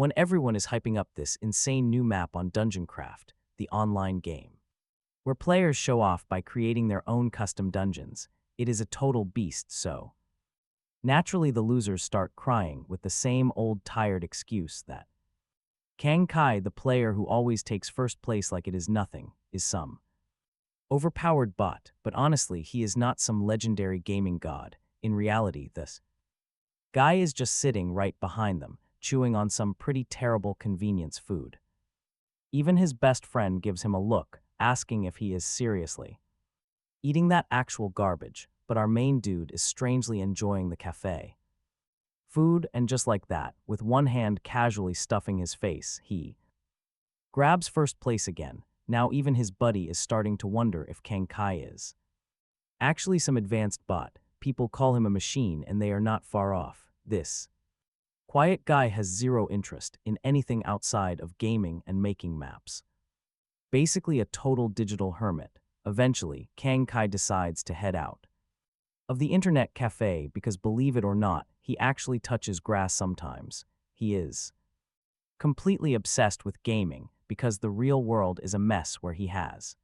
when everyone is hyping up this insane new map on DungeonCraft, the online game, where players show off by creating their own custom dungeons. It is a total beast, so naturally the losers start crying with the same old tired excuse that Kang Chi, the player who always takes first place like it is nothing, is some overpowered bot, but honestly he is not some legendary gaming god. In reality, this guy is just sitting right behind them, chewing on some pretty terrible convenience food. Even his best friend gives him a look, asking if he is seriously eating that actual garbage, but our main dude is strangely enjoying the cafe food, and just like that, with one hand casually stuffing his face, he grabs first place again. Now even his buddy is starting to wonder if Kang Chi is actually some advanced bot. People call him a machine and they are not far off. This quiet guy has zero interest in anything outside of gaming and making maps. Basically a total digital hermit. Eventually, Kang Chi decides to head out of the internet cafe because, believe it or not, he actually touches grass sometimes. He is completely obsessed with gaming because the real world is a mess where he has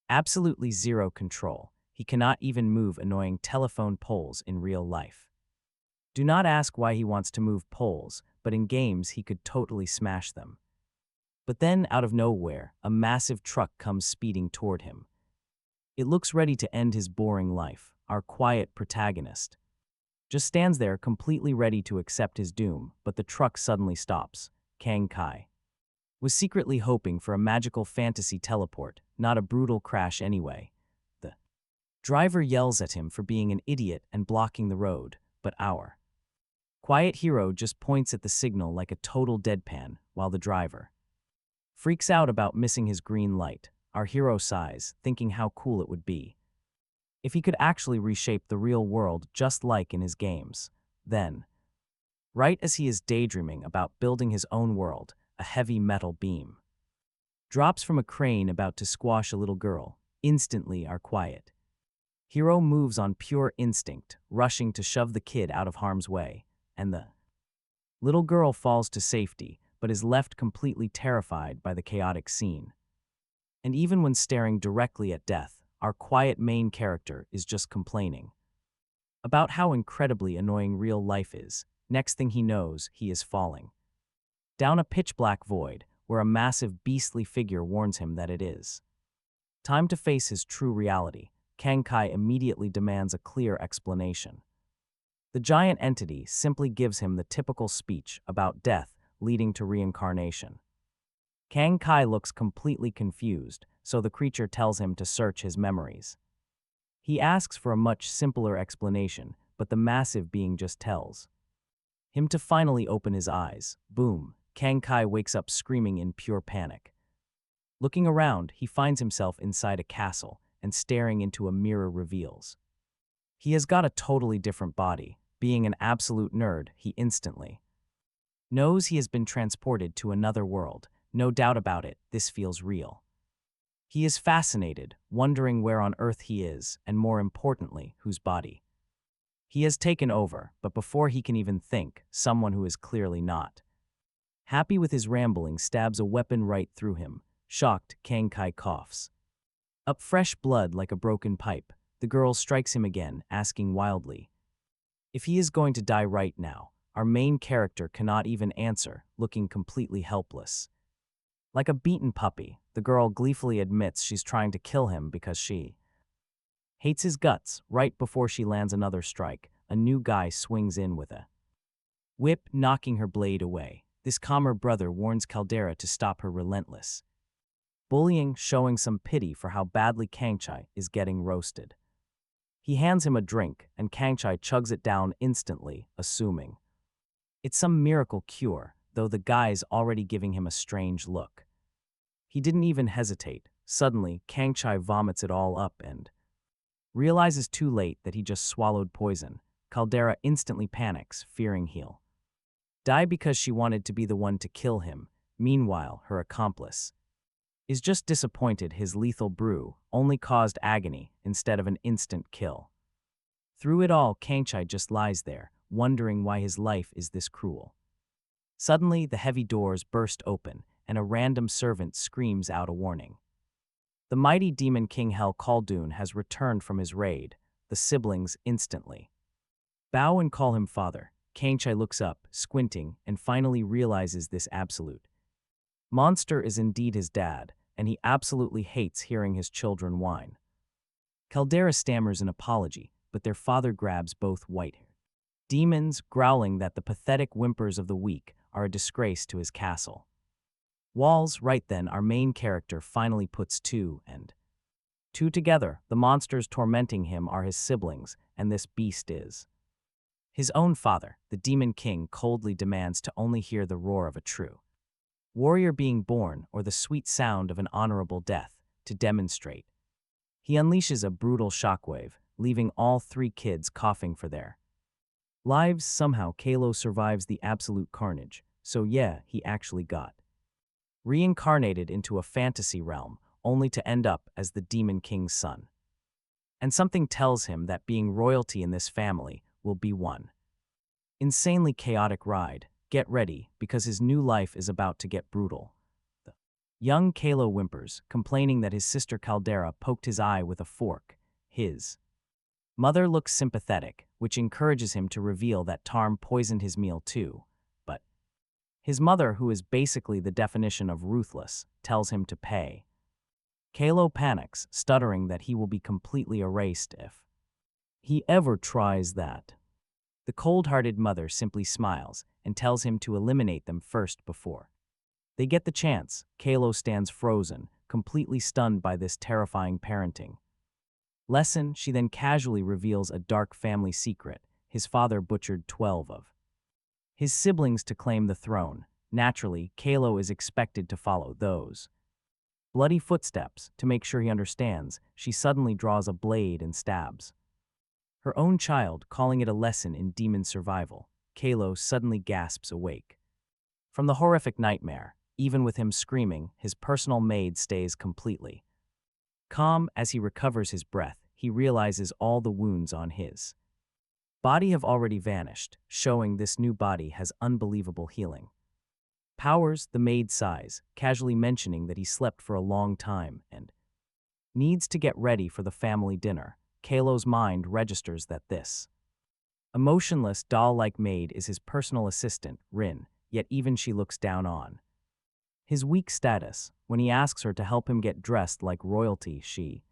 absolutely zero control. He cannot even move annoying telephone poles in real life. Do not ask why he wants to move poles, but in games he could totally smash them. But then, out of nowhere, a massive truck comes speeding toward him. It looks ready to end his boring life. Our quiet protagonist just stands there completely ready to accept his doom, but the truck suddenly stops. Kang Chi was secretly hoping for a magical fantasy teleport, not a brutal crash anyway. The driver yells at him for being an idiot and blocking the road, but our quiet hero just points at the signal like a total deadpan, while the driver freaks out about missing his green light. Our hero sighs, thinking how cool it would be if he could actually reshape the real world just like in his games. Then, right as he is daydreaming about building his own world, a heavy metal beam drops from a crane about to squash a little girl. Instantly, our quiet hero moves on pure instinct, rushing to shove the kid out of harm's way, and the little girl falls to safety, but is left completely terrified by the chaotic scene. And even when staring directly at death, our quiet main character is just complaining about how incredibly annoying real life is. Next thing he knows, he is falling down a pitch-black void where a massive beastly figure warns him that it is time to face his true reality. Kang Chi immediately demands a clear explanation. The giant entity simply gives him the typical speech about death leading to reincarnation. Kang Chi looks completely confused, so the creature tells him to search his memories. He asks for a much simpler explanation, but the massive being just tells him to finally open his eyes. Boom! Kang Chi wakes up screaming in pure panic. Looking around, he finds himself inside a castle, and staring into a mirror reveals he has got a totally different body. Being an absolute nerd, he instantly knows he has been transported to another world. No doubt about it, this feels real. He is fascinated, wondering where on earth he is, and more importantly, whose body he has taken over. But before he can even think, someone who is clearly not happy with his rambling stabs a weapon right through him. Shocked, Kang Chi coughs up fresh blood like a broken pipe. The girl strikes him again, asking wildly if he is going to die right now. Our main character cannot even answer, looking completely helpless. Like a beaten puppy, the girl gleefully admits she's trying to kill him because she hates his guts. Right before she lands another strike, a new guy swings in with a whip, knocking her blade away. This calmer brother warns Caldera to stop her relentless bullying, showing some pity for how badly Kang Chi is getting roasted. He hands him a drink, and Kang Chi chugs it down instantly, assuming it's some miracle cure, though the guy's already giving him a strange look. He didn't even hesitate. Suddenly, Kang Chi vomits it all up and realizes too late that he just swallowed poison. Caldera instantly panics, fearing he'll die because she wanted to be the one to kill him. Meanwhile, her accomplice is just disappointed his lethal brew only caused agony instead of an instant kill. Through it all, Kang Chi just lies there, wondering why his life is this cruel. Suddenly, the heavy doors burst open, and a random servant screams out a warning. The mighty Demon King Hell Caldoon has returned from his raid. The siblings instantly bow and call him father. Kang Chi looks up, squinting, and finally realizes this absolute monster is indeed his dad, and he absolutely hates hearing his children whine. Caldera stammers an apology, but their father grabs both white demons, growling that the pathetic whimpers of the weak are a disgrace to his castle. Walls, right then, our main character finally puts two and two together. The monsters tormenting him are his siblings, and this beast is his own father. The Demon King coldly demands to only hear the roar of a true warrior being born or the sweet sound of an honorable death to demonstrate. He unleashes a brutal shockwave, leaving all three kids coughing for their lives. Somehow, Kalo survives the absolute carnage, so yeah, he actually got reincarnated into a fantasy realm, only to end up as the Demon King's son. And something tells him that being royalty in this family will be one insanely chaotic ride. Get ready, because his new life is about to get brutal. The young Kalo whimpers, complaining that his sister Caldera poked his eye with a fork. His mother looks sympathetic, which encourages him to reveal that Tarm poisoned his meal too. But his mother, who is basically the definition of ruthless, tells him to pay. Kalo panics, stuttering that he will be completely erased if he ever tries that. The cold-hearted mother simply smiles and tells him to eliminate them first before they get the chance. Kalo stands frozen, completely stunned by this terrifying parenting lesson. She then casually reveals a dark family secret. His father butchered 12 of his siblings to claim the throne. Naturally, Kalo is expected to follow those bloody footsteps. To make sure he understands, she suddenly draws a blade and stabs her own child, calling it a lesson in demon survival. Kalo suddenly gasps awake from the horrific nightmare. Even with him screaming, his personal maid stays completely calm. As he recovers his breath, he realizes all the wounds on his body have already vanished, showing this new body has unbelievable healing powers. The maid sighs, casually mentioning that he slept for a long time and needs to get ready for the family dinner. Kalo's mind registers that this emotionless, doll-like maid is his personal assistant, Rin, yet even she looks down on his weak status. When he asks her to help him get dressed like royalty, she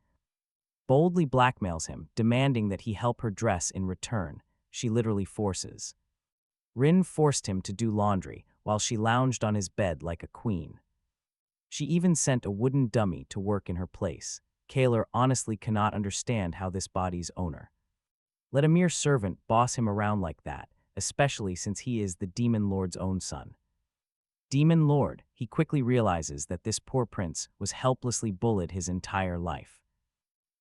boldly blackmails him, demanding that he help her dress in return. She literally forces Rin forced him to do laundry while she lounged on his bed like a queen. She even sent a wooden dummy to work in her place. Kaler honestly cannot understand how this body's owner let a mere servant boss him around like that, especially since he is the Demon Lord's own son. Demon Lord, he quickly realizes that this poor prince was helplessly bullied his entire life.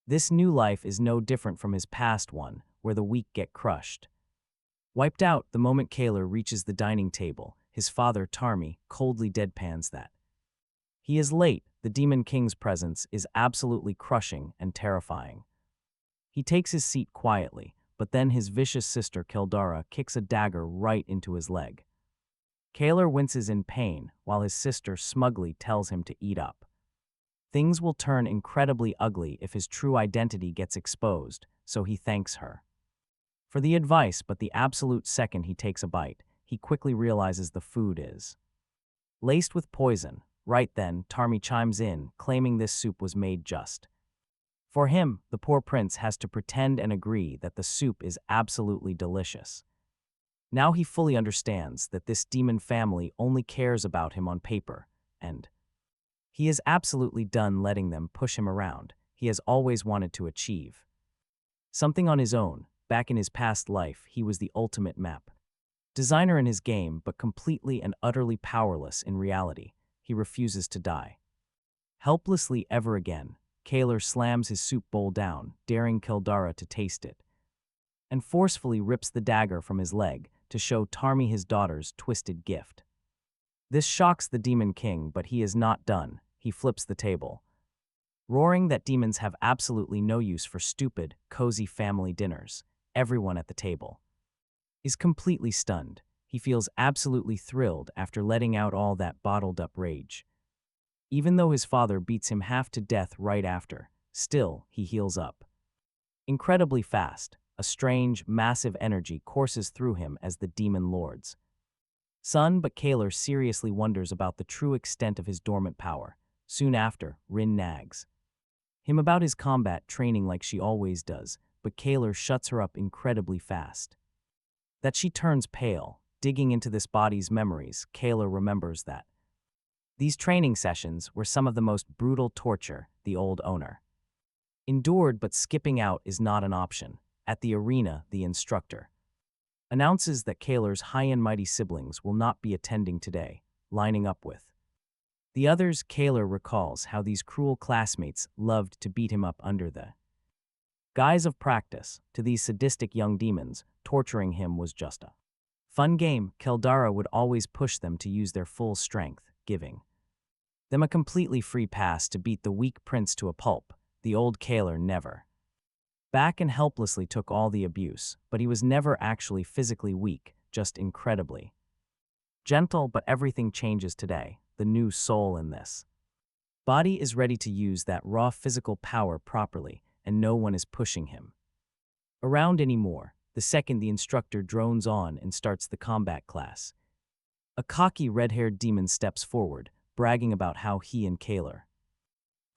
This new life is no different from his past one, where the weak get crushed. Wiped out the moment Kaler reaches the dining table, his father, Tarmi, coldly deadpans that he is late. The Demon King's presence is absolutely crushing and terrifying. He takes his seat quietly, but then his vicious sister Caldera kicks a dagger right into his leg. Kaler winces in pain, while his sister smugly tells him to eat up. Things will turn incredibly ugly if his true identity gets exposed, so he thanks her for the advice. But the absolute second he takes a bite, he quickly realizes the food is laced with poison. Right then, Tarmi chimes in, claiming this soup was made just for him. The poor prince has to pretend and agree that the soup is absolutely delicious. Now he fully understands that this demon family only cares about him on paper, and he is absolutely done letting them push him around. He has always wanted to achieve something on his own. Back in his past life, he was the ultimate map designer in his game, but completely and utterly powerless in reality. He refuses to die helplessly ever again. Kaler slams his soup bowl down, daring Caldera to taste it, and forcefully rips the dagger from his leg to show Tarmi his daughter's twisted gift. This shocks the Demon King, but he is not done. He flips the table, roaring that demons have absolutely no use for stupid, cozy family dinners. Everyone at the table is completely stunned. he feels absolutely thrilled after letting out all that bottled-up rage. Even though his father beats him half to death right after, still, he heals up. Incredibly fast, a strange, massive energy courses through him as the demon lords. Son, but Kaler seriously wonders about the true extent of his dormant power. Soon after, Rin nags him about his combat training like she always does, but Kaler shuts her up incredibly fast. That she turns pale, digging into this body's memories, Kaler remembers that these training sessions were some of the most brutal torture the old owner endured, but skipping out is not an option. At the arena, the instructor announces that Kaler's high and mighty siblings will not be attending today, lining up with the others. Kaler recalls how these cruel classmates loved to beat him up under the guise of practice. To these sadistic young demons, torturing him was just a fun game. Keldara would always push them to use their full strength, giving them a completely free pass to beat the weak prince to a pulp. The old Kaler never back and helplessly took all the abuse, but he was never actually physically weak, just incredibly gentle. But everything changes today. The new soul in this body is ready to use that raw physical power properly, and no one is pushing him around anymore. The second the instructor drones on and starts the combat class, a cocky red-haired demon steps forward, bragging about how he and Kaler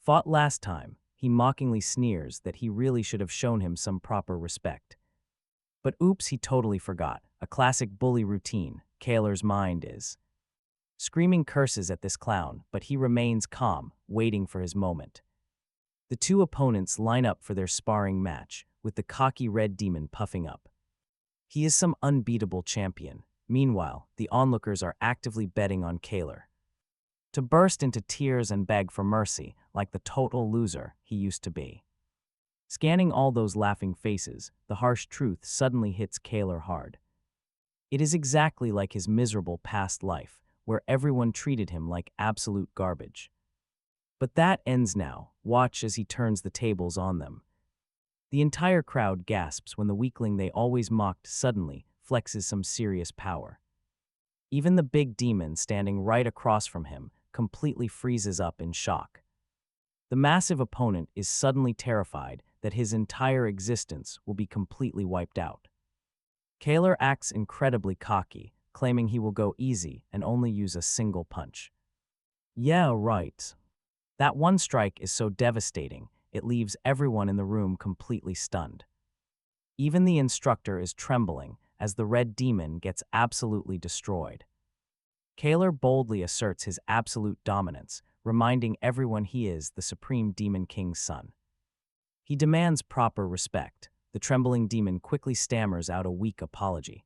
fought last time. He mockingly sneers that he really should have shown him some proper respect. But oops, he totally forgot. A classic bully routine. Kaler's mind is screaming curses at this clown, but he remains calm, waiting for his moment. The two opponents line up for their sparring match, with the cocky red demon puffing up. He is some unbeatable champion. Meanwhile, the onlookers are actively betting on Kaler to burst into tears and beg for mercy, like the total loser he used to be. Scanning all those laughing faces, the harsh truth suddenly hits Kaler hard. It is exactly like his miserable past life, where everyone treated him like absolute garbage. But that ends now. Watch as he turns the tables on them. The entire crowd gasps when the weakling they always mocked suddenly flexes some serious power. Even the big demon standing right across from him completely freezes up in shock. The massive opponent is suddenly terrified that his entire existence will be completely wiped out. Kaler acts incredibly cocky, claiming he will go easy and only use a single punch. Yeah, right. That one strike is so devastating, it leaves everyone in the room completely stunned. Even the instructor is trembling as the red demon gets absolutely destroyed. Kaler boldly asserts his absolute dominance, reminding everyone he is the supreme Demon King's son. He demands proper respect. The trembling demon quickly stammers out a weak apology.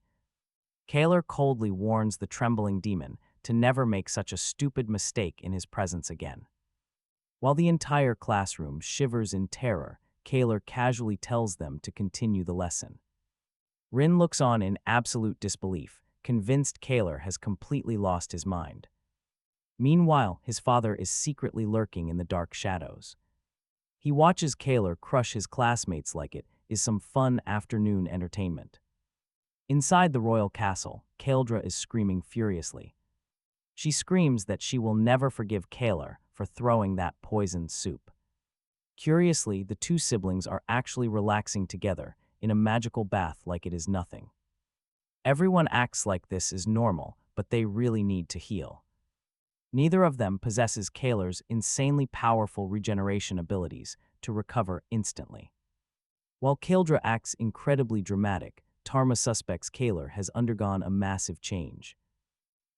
Kaler coldly warns the trembling demon to never make such a stupid mistake in his presence again. While the entire classroom shivers in terror, Kaler casually tells them to continue the lesson. Rin looks on in absolute disbelief, convinced Kaler has completely lost his mind. Meanwhile, his father is secretly lurking in the dark shadows. He watches Kaler crush his classmates like it is some fun afternoon entertainment. Inside the royal castle, Kaldra is screaming furiously. She screams that she will never forgive Kaler for throwing that poisoned soup. Curiously, the two siblings are actually relaxing together in a magical bath like it is nothing. Everyone acts like this is normal, but they really need to heal. Neither of them possesses Kaler's insanely powerful regeneration abilities to recover instantly. While Kaldra acts incredibly dramatic, Tarma suspects Kaler has undergone a massive change.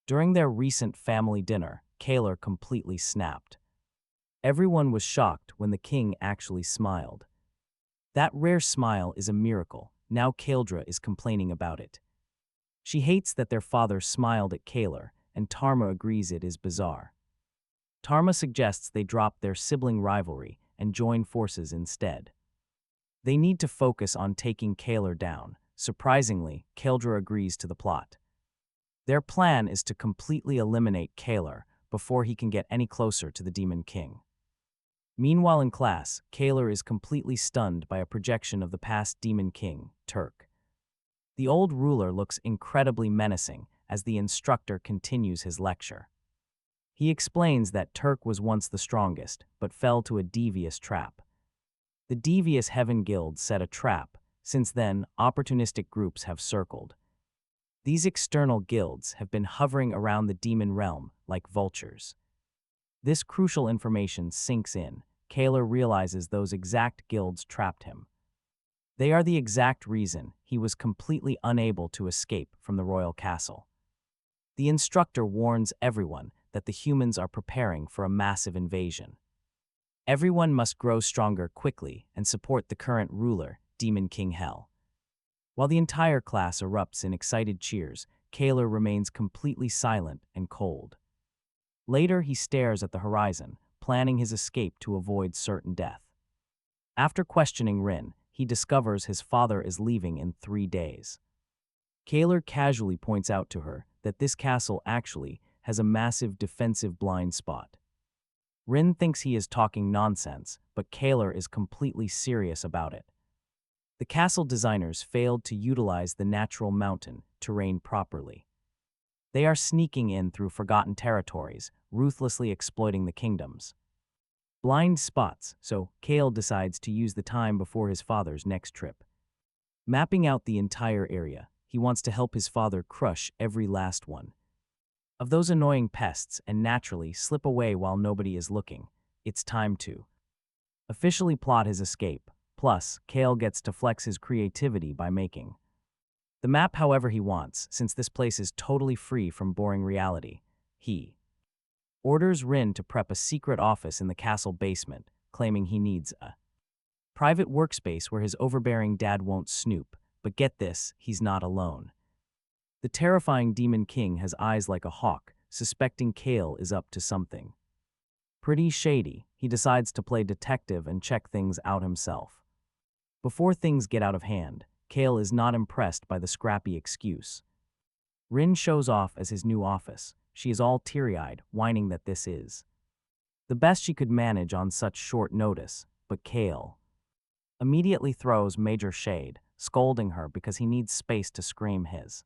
During their recent family dinner, Kaler completely snapped. Everyone was shocked when the king actually smiled. That rare smile is a miracle. Now Kaldra is complaining about it. She hates that their father smiled at Kaler, and Tarma agrees it is bizarre. Tarma suggests they drop their sibling rivalry and join forces instead. They need to focus on taking Kaler down. Surprisingly, Kaldra agrees to the plot. Their plan is to completely eliminate Kaler before he can get any closer to the Demon King. Meanwhile in class, Kaler is completely stunned by a projection of the past Demon King, Turk. The old ruler looks incredibly menacing as the instructor continues his lecture. He explains that Turk was once the strongest, but fell to a devious trap. The devious Heaven Guild set a trap. Since then, opportunistic groups have circled. These external guilds have been hovering around the demon realm like vultures. This crucial information sinks in. Kaler realizes those exact guilds trapped him. They are the exact reason he was completely unable to escape from the royal castle. The instructor warns everyone that the humans are preparing for a massive invasion. Everyone must grow stronger quickly and support the current ruler, Demon King Hell. While the entire class erupts in excited cheers, Kaler remains completely silent and cold. Later, he stares at the horizon, planning his escape to avoid certain death. After questioning Rin, he discovers his father is leaving in 3 days. Kaler casually points out to her that this castle actually has a massive defensive blind spot. Rin thinks he is talking nonsense, but Kaler is completely serious about it. The castle designers failed to utilize the natural mountain terrain properly. They are sneaking in through forgotten territories, ruthlessly exploiting the kingdoms. Blind spots, so Kale decides to use the time before his father's next trip. Mapping out the entire area, he wants to help his father crush every last one of those annoying pests and naturally slip away while nobody is looking. It's time to officially plot his escape. Plus, Kale gets to flex his creativity by making the map however he wants, since this place is totally free from boring reality. He orders Rin to prep a secret office in the castle basement, claiming he needs a private workspace where his overbearing dad won't snoop. But get this, he's not alone. The terrifying Demon King has eyes like a hawk, suspecting Kale is up to something pretty shady. He decides to play detective and check things out himself. Before things get out of hand, Kale is not impressed by the scrappy excuse. Rin shows off as his new office. She is all teary-eyed, whining that this is the best she could manage on such short notice, but Kale immediately throws major shade, scolding her because he needs space to scream his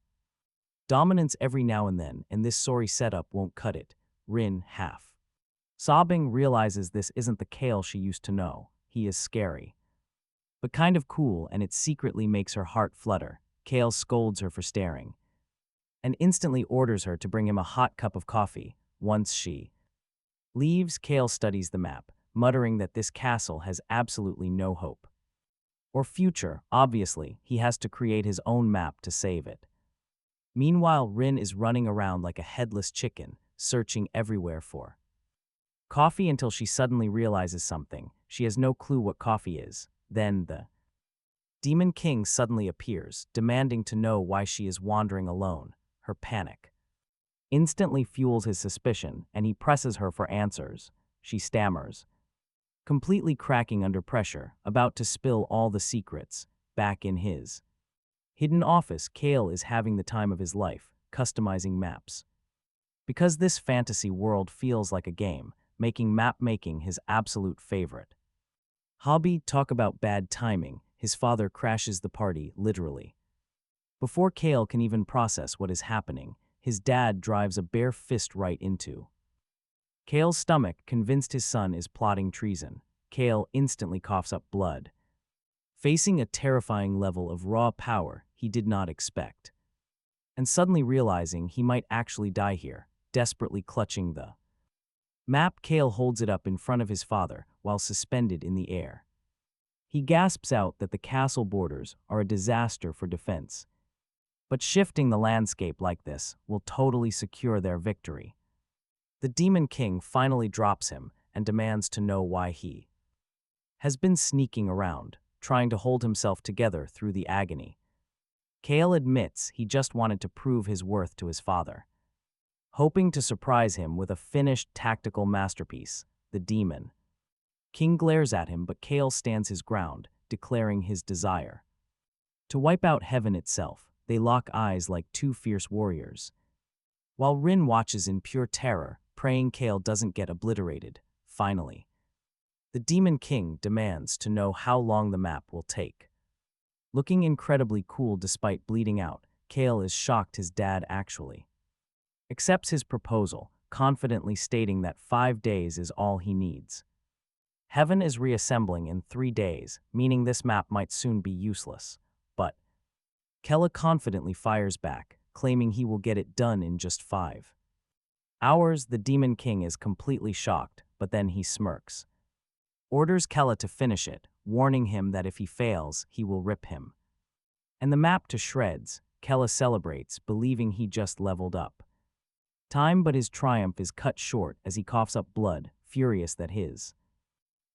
dominance every now and then, and this sorry setup won't cut it. Rin, half sobbing, realizes this isn't the Kale she used to know. He is scary, but kind of cool, and it secretly makes her heart flutter. Kale scolds her for staring and instantly orders her to bring him a hot cup of coffee. Once she leaves, Kale studies the map, muttering that this castle has absolutely no hope or future. Obviously, he has to create his own map to save it. Meanwhile, Rin is running around like a headless chicken, searching everywhere for coffee until she suddenly realizes something. She has no clue what coffee is. Then the Demon King suddenly appears, demanding to know why she is wandering alone. Her panic instantly fuels his suspicion, and he presses her for answers. She stammers, completely cracking under pressure, about to spill all the secrets. Back in his hidden office, Kale is having the time of his life, customizing maps. Because this fantasy world feels like a game, making map making his absolute favorite hobby. Talk about bad timing. His father crashes the party, literally. Before Kale can even process what is happening, his dad drives a bare fist right into Kale's stomach, convinced his son is plotting treason. Kale instantly coughs up blood, facing a terrifying level of raw power he did not expect, and suddenly realizing he might actually die here. Desperately clutching the map, Kale holds it up in front of his father while suspended in the air. He gasps out that the castle borders are a disaster for defense, but shifting the landscape like this will totally secure their victory. The Demon King finally drops him and demands to know why he has been sneaking around, trying to hold himself together through the agony. Kale admits he just wanted to prove his worth to his father, hoping to surprise him with a finished tactical masterpiece. The Demon King glares at him, but Kale stands his ground, declaring his desire to wipe out heaven itself. They lock eyes like two fierce warriors, while Rin watches in pure terror, praying Kale doesn't get obliterated. Finally, the Demon King demands to know how long the map will take. Looking incredibly cool despite bleeding out, Kale is shocked his dad actually accepts his proposal, confidently stating that 5 days is all he needs. Heaven is reassembling in 3 days, meaning this map might soon be useless. But Kella confidently fires back, claiming he will get it done in just 5 hours. The Demon King is completely shocked, but then he smirks. Orders Kella to finish it, warning him that if he fails, he will rip him. And the map to shreds. Kella celebrates, believing he just leveled up. But his triumph is cut short as he coughs up blood, furious that his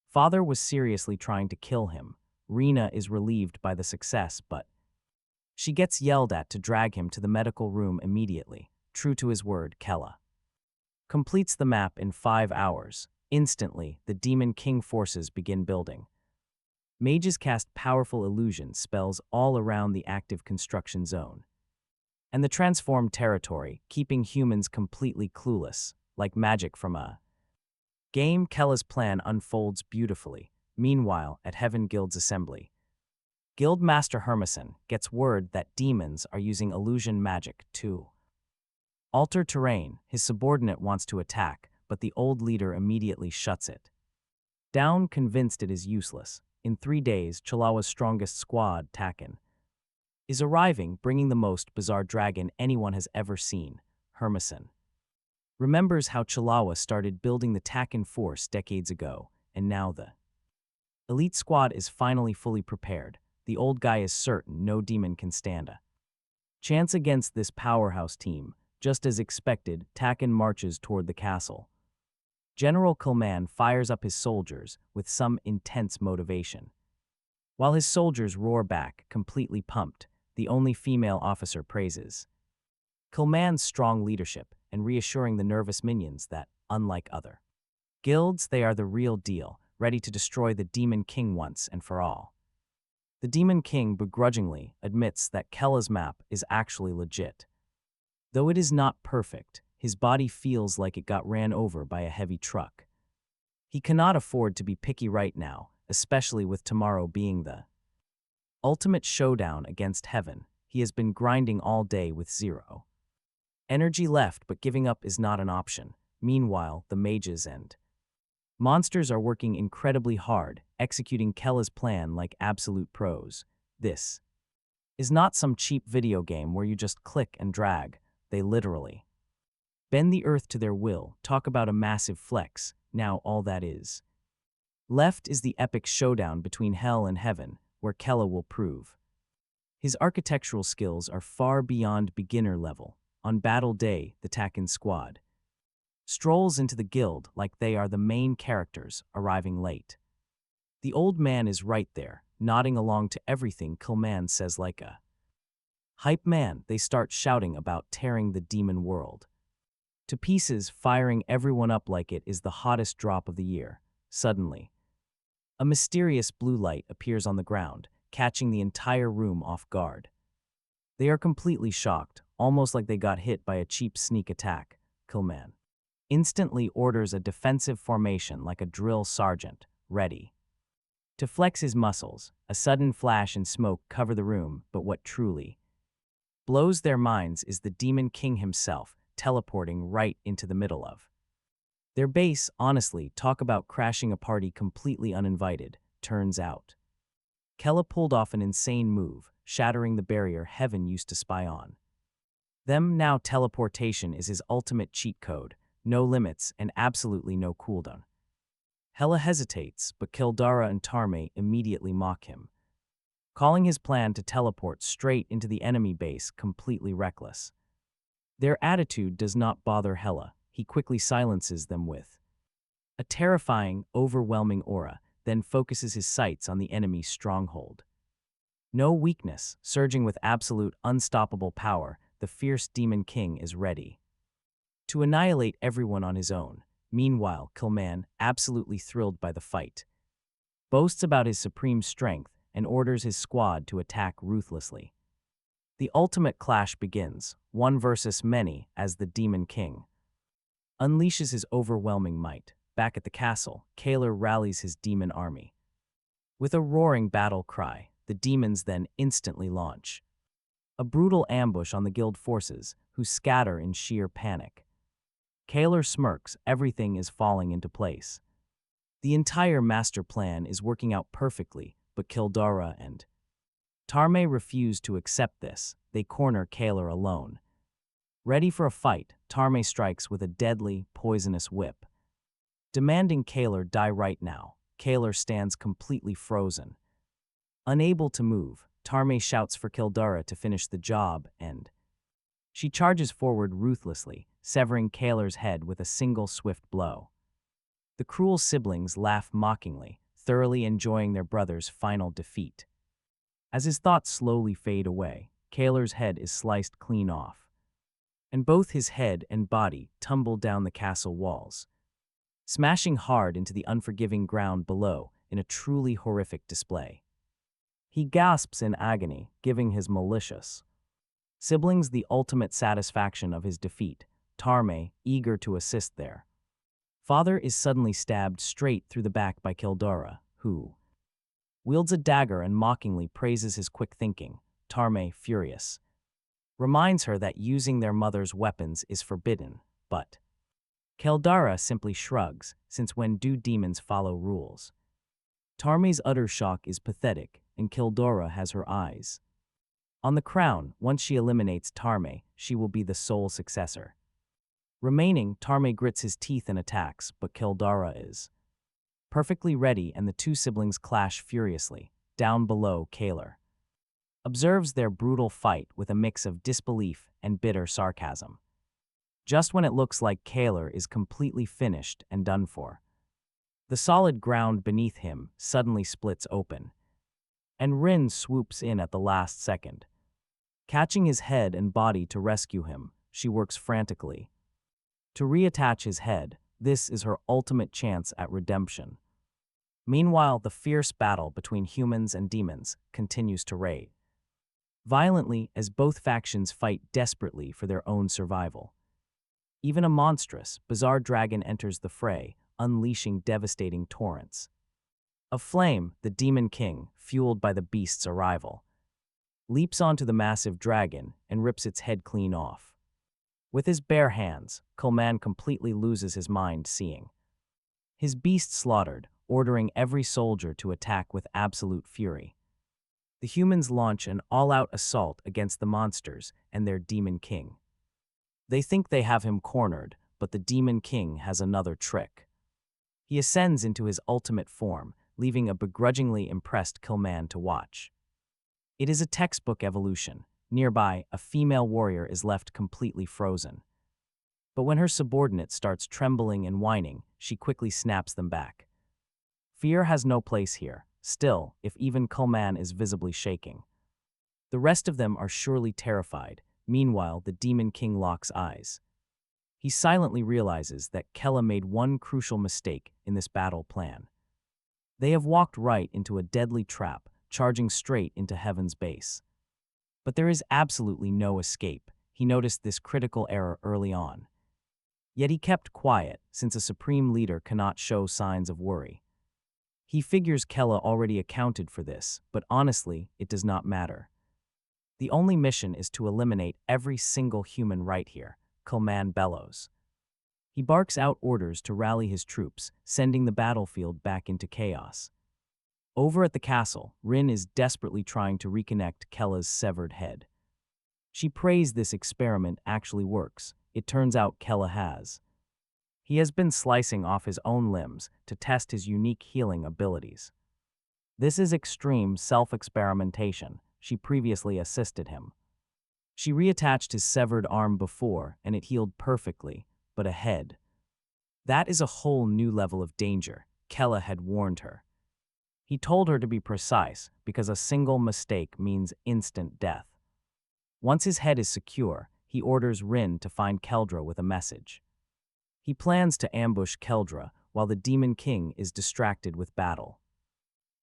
father was seriously trying to kill him. Rina is relieved by the success, but she gets yelled at to drag him to the medical room immediately. True to his word, Kella completes the map in 5 hours. Instantly, the Demon King forces begin building. Mages cast powerful illusion spells all around the active construction zone and the transformed territory, keeping humans completely clueless, like magic from a game. Kella's plan unfolds beautifully. Meanwhile, at Heaven Guild's assembly, Guild Master Hermison gets word that demons are using illusion magic to alter terrain. His subordinate wants to attack, but the old leader immediately shuts it down, convinced it is useless. In 3 days, Chalawa's strongest squad, Taken, is arriving, bringing the most bizarre dragon anyone has ever seen. Hermison remembers how Chalawa started building the Taken force decades ago, and now the elite squad is finally fully prepared. The old guy is certain no demon can stand a chance against this powerhouse team. Just as expected, Taken marches toward the castle. General Kulman fires up his soldiers with some intense motivation. While his soldiers roar back, completely pumped, the only female officer praises Kulman's strong leadership and reassuring the nervous minions that, unlike other guilds, they are the real deal, ready to destroy the Demon King once and for all. The Demon King begrudgingly admits that Kella's map is actually legit. Though it is not perfect, his body feels like it got ran over by a heavy truck. He cannot afford to be picky right now, especially with tomorrow being the ultimate showdown against Heaven. He has been grinding all day with 0 energy left, but giving up is not an option. Meanwhile, the mages and monsters are working incredibly hard, executing Kella's plan like absolute pros. This is not some cheap video game where you just click and drag. They literally bend the earth to their will. Talk about a massive flex. Now all that is left is the epic showdown between Hell and Heaven, where Kella will prove his architectural skills are far beyond beginner level. On battle day, the Taken squad strolls into the guild like they are the main characters, arriving late. The old man is right there, nodding along to everything Kulman says like a hype man. They start shouting about tearing the demon world to pieces, firing everyone up like it is the hottest drop of the year. Suddenly, a mysterious blue light appears on the ground, catching the entire room off guard. They are completely shocked, almost like they got hit by a cheap sneak attack. Kulman instantly orders a defensive formation like a drill sergeant, ready to flex his muscles. A sudden flash and smoke cover the room, but what truly blows their minds is the Demon King himself, teleporting right into the middle of their base. Honestly, talk about crashing a party completely uninvited. Turns out Kella pulled off an insane move, shattering the barrier Heaven used to spy on them. Now teleportation is his ultimate cheat code. No limits and absolutely no cooldown. Hella hesitates, but Kildara and Tarme immediately mock him, calling his plan to teleport straight into the enemy base completely reckless. Their attitude does not bother Hella. He quickly silences them with a terrifying, overwhelming aura, then focuses his sights on the enemy's stronghold. No weakness, surging with absolute unstoppable power, the fierce Demon King is ready to annihilate everyone on his own. Meanwhile, Kulman, absolutely thrilled by the fight, boasts about his supreme strength and orders his squad to attack ruthlessly. The ultimate clash begins, one versus many, as the Demon King unleashes his overwhelming might. Back at the castle, Kaler rallies his demon army. With a roaring battle cry, the demons then instantly launch a brutal ambush on the guild forces. who scatter in sheer panic. Kaler smirks, everything is falling into place. The entire master plan is working out perfectly, but Kildara and Tarme refuse to accept this. They corner Kaler alone. Ready for a fight, Tarme strikes with a deadly, poisonous whip. Demanding Kaler die right now, Kaler stands completely frozen. Unable to move, Tarme shouts for Kildara to finish the job and she charges forward ruthlessly, severing Kaler's head with a single swift blow. The cruel siblings laugh mockingly, thoroughly enjoying their brother's final defeat. As his thoughts slowly fade away, Kaler's head is sliced clean off, and both his head and body tumble down the castle walls, smashing hard into the unforgiving ground below in a truly horrific display. He gasps in agony, giving his malicious siblings the ultimate satisfaction of his defeat. Tarme, eager to assist their father, is suddenly stabbed straight through the back by Kildara, who wields a dagger and mockingly praises his quick thinking. Tarme, furious, reminds her that using their mother's weapons is forbidden, but Kildara simply shrugs, since when do demons follow rules? Tarme's utter shock is pathetic, and Kildara has her eyes on the crown. Once she eliminates Tarme, she will be the sole successor. Remaining, Tarme grits his teeth and attacks, but Kildara is perfectly ready and the two siblings clash furiously. Down below, Kaler observes their brutal fight with a mix of disbelief and bitter sarcasm. Just when it looks like Kaler is completely finished and done for, the solid ground beneath him suddenly splits open, and Rin swoops in at the last second. Catching his head and body to rescue him, she works frantically to reattach his head. This is her ultimate chance at redemption. Meanwhile, the fierce battle between humans and demons continues to rage violently as both factions fight desperately for their own survival. Even a monstrous, bizarre dragon enters the fray, unleashing devastating torrents of flame. The Demon King, fueled by the beast's arrival, leaps onto the massive dragon and rips its head clean off. With his bare hands, Kulman completely loses his mind seeing his beast slaughtered, ordering every soldier to attack with absolute fury. The humans launch an all-out assault against the monsters and their Demon King. They think they have him cornered, but the Demon King has another trick. He ascends into his ultimate form, leaving a begrudgingly impressed Kulman to watch. It is a textbook evolution. Nearby, a female warrior is left completely frozen. But when her subordinate starts trembling and whining, she quickly snaps them back. Fear has no place here. Still, if even Kulman is visibly shaking, the rest of them are surely terrified. Meanwhile, the Demon King locks eyes. He silently realizes that Kella made one crucial mistake in this battle plan. They have walked right into a deadly trap, charging straight into Heaven's base. But there is absolutely no escape. He noticed this critical error early on. Yet he kept quiet, since a supreme leader cannot show signs of worry. He figures Kella already accounted for this, but honestly, it does not matter. The only mission is to eliminate every single human right here, Kulman bellows. He barks out orders to rally his troops, sending the battlefield back into chaos. Over at the castle, Rin is desperately trying to reconnect Kella's severed head. She prays this experiment actually works. It turns out Kella has. He has been slicing off his own limbs to test his unique healing abilities. This is extreme self-experimentation. She previously assisted him. She reattached his severed arm before, and it healed perfectly, but a head. That is a whole new level of danger, Kella had warned her. He told her to be precise, because a single mistake means instant death. Once his head is secure, he orders Rin to find Keldra with a message. He plans to ambush Keldra while the Demon King is distracted with battle.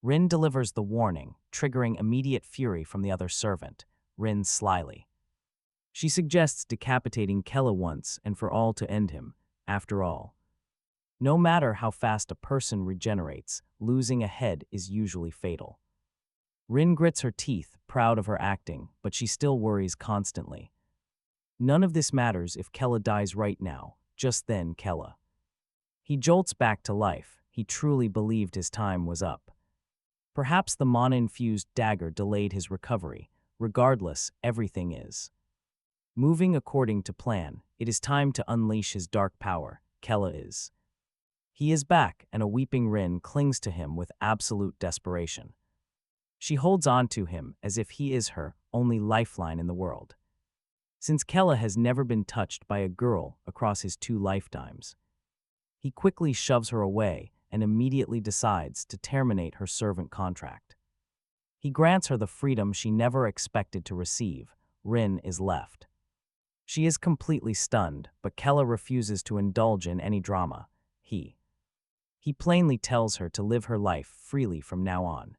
Rin delivers the warning, triggering immediate fury from the other servant, Rin slyly. She suggests decapitating Kella once and for all to end him. After all, no matter how fast a person regenerates, losing a head is usually fatal. Rin grits her teeth, proud of her acting, but she still worries constantly. None of this matters if Kella dies right now. Just then, Kella. He jolts back to life. He truly believed his time was up. Perhaps the mana-infused dagger delayed his recovery. Regardless, everything is moving according to plan. It is time to unleash his dark power. Kella is. He is back, and a weeping Rin clings to him with absolute desperation. She holds on to him as if he is her only lifeline in the world. Since Kella has never been touched by a girl across his 2 lifetimes, he quickly shoves her away and immediately decides to terminate her servant contract. He grants her the freedom she never expected to receive. Rin is left. She is completely stunned, but Kella refuses to indulge in any drama. He plainly tells her to live her life freely from now on.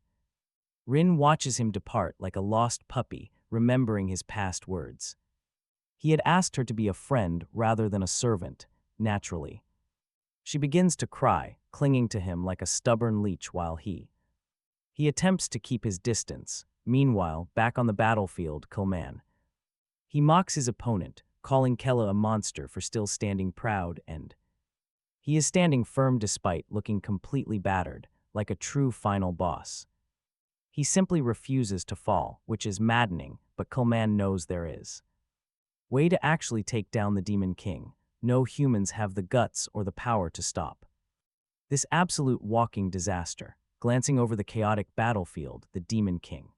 Rin watches him depart like a lost puppy, remembering his past words. He had asked her to be a friend rather than a servant, naturally. She begins to cry, clinging to him like a stubborn leech while he attempts to keep his distance. Meanwhile, back on the battlefield, Kulman. He mocks his opponent, calling Kella a monster for still standing proud, and he is standing firm despite looking completely battered, like a true final boss. He simply refuses to fall, which is maddening, but Kulman knows there is way to actually take down the Demon King. No humans have the guts or the power to stop this absolute walking disaster. Glancing over the chaotic battlefield, the Demon King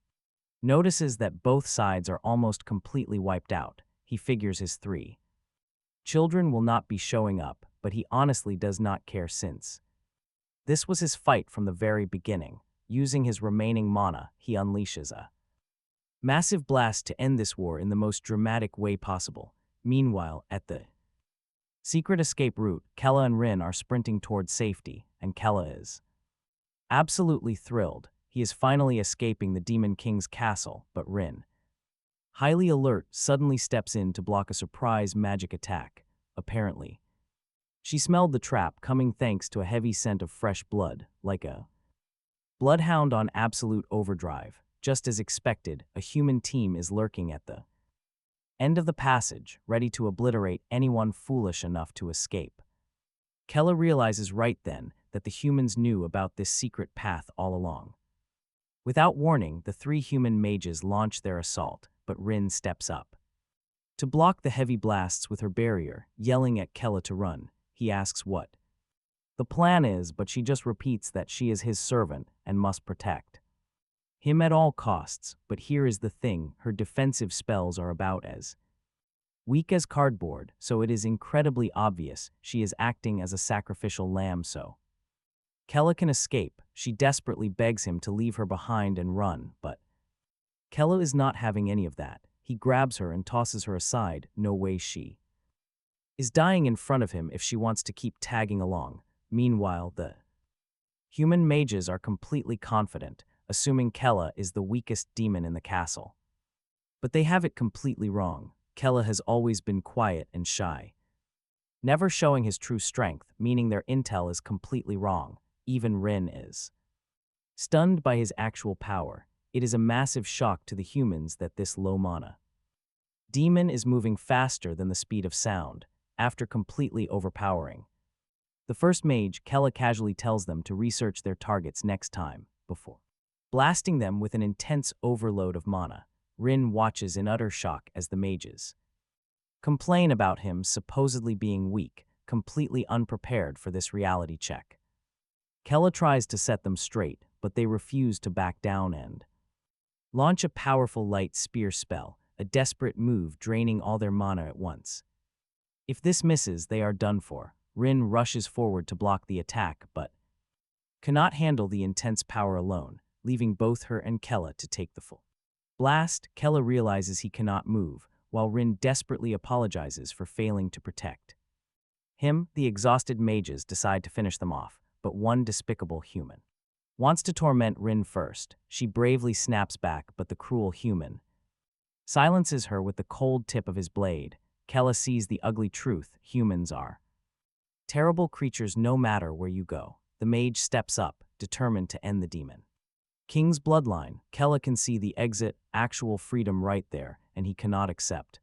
notices that both sides are almost completely wiped out. He figures his 3 children will not be showing up, but he honestly does not care since this was his fight from the very beginning. Using his remaining mana, he unleashes a massive blast to end this war in the most dramatic way possible. Meanwhile, at the secret escape route, Kella and Rin are sprinting towards safety, and Kella is absolutely thrilled. He is finally escaping the Demon King's castle, but Rin, highly alert, suddenly steps in to block a surprise magic attack. Apparently, she smelled the trap coming thanks to a heavy scent of fresh blood, like a bloodhound on absolute overdrive. Just as expected, a human team is lurking at the end of the passage, ready to obliterate anyone foolish enough to escape. Kella realizes right then that the humans knew about this secret path all along. Without warning, the 3 human mages launch their assault, but Rin steps up to block the heavy blasts with her barrier, yelling at Kella to run. He asks what the plan is, but she just repeats that she is his servant and must protect him at all costs. But here is the thing, her defensive spells are about as weak as cardboard, so it is incredibly obvious she is acting as a sacrificial lamb so Kella can escape. She desperately begs him to leave her behind and run, but Kella is not having any of that. He grabs her and tosses her aside. No way, she is dying in front of him if she wants to keep tagging along. Meanwhile, the human mages are completely confident, assuming Kella is the weakest demon in the castle. But they have it completely wrong. Kella has always been quiet and shy, never showing his true strength, meaning their intel is completely wrong. Even Rin is stunned by his actual power. It is a massive shock to the humans that this low mana demon is moving faster than the speed of sound. After completely overpowering the first mage, Kella casually tells them to research their targets next time, before blasting them with an intense overload of mana. Rin watches in utter shock as the mages complain about him supposedly being weak, completely unprepared for this reality check. Kella tries to set them straight, but they refuse to back down and launch a powerful light spear spell, a desperate move draining all their mana at once. If this misses, they are done for. Rin rushes forward to block the attack, but cannot handle the intense power alone, leaving both her and Kella to take the full blast. Kella realizes he cannot move, while Rin desperately apologizes for failing to protect him. The exhausted mages decide to finish them off, but one despicable human wants to torment Rin first. She bravely snaps back, but the cruel human silences her with the cold tip of his blade. Kella sees the ugly truth. Humans are terrible creatures no matter where you go. The mage steps up, determined to end the demon King's bloodline. Kella can see the exit, actual freedom right there, and he cannot accept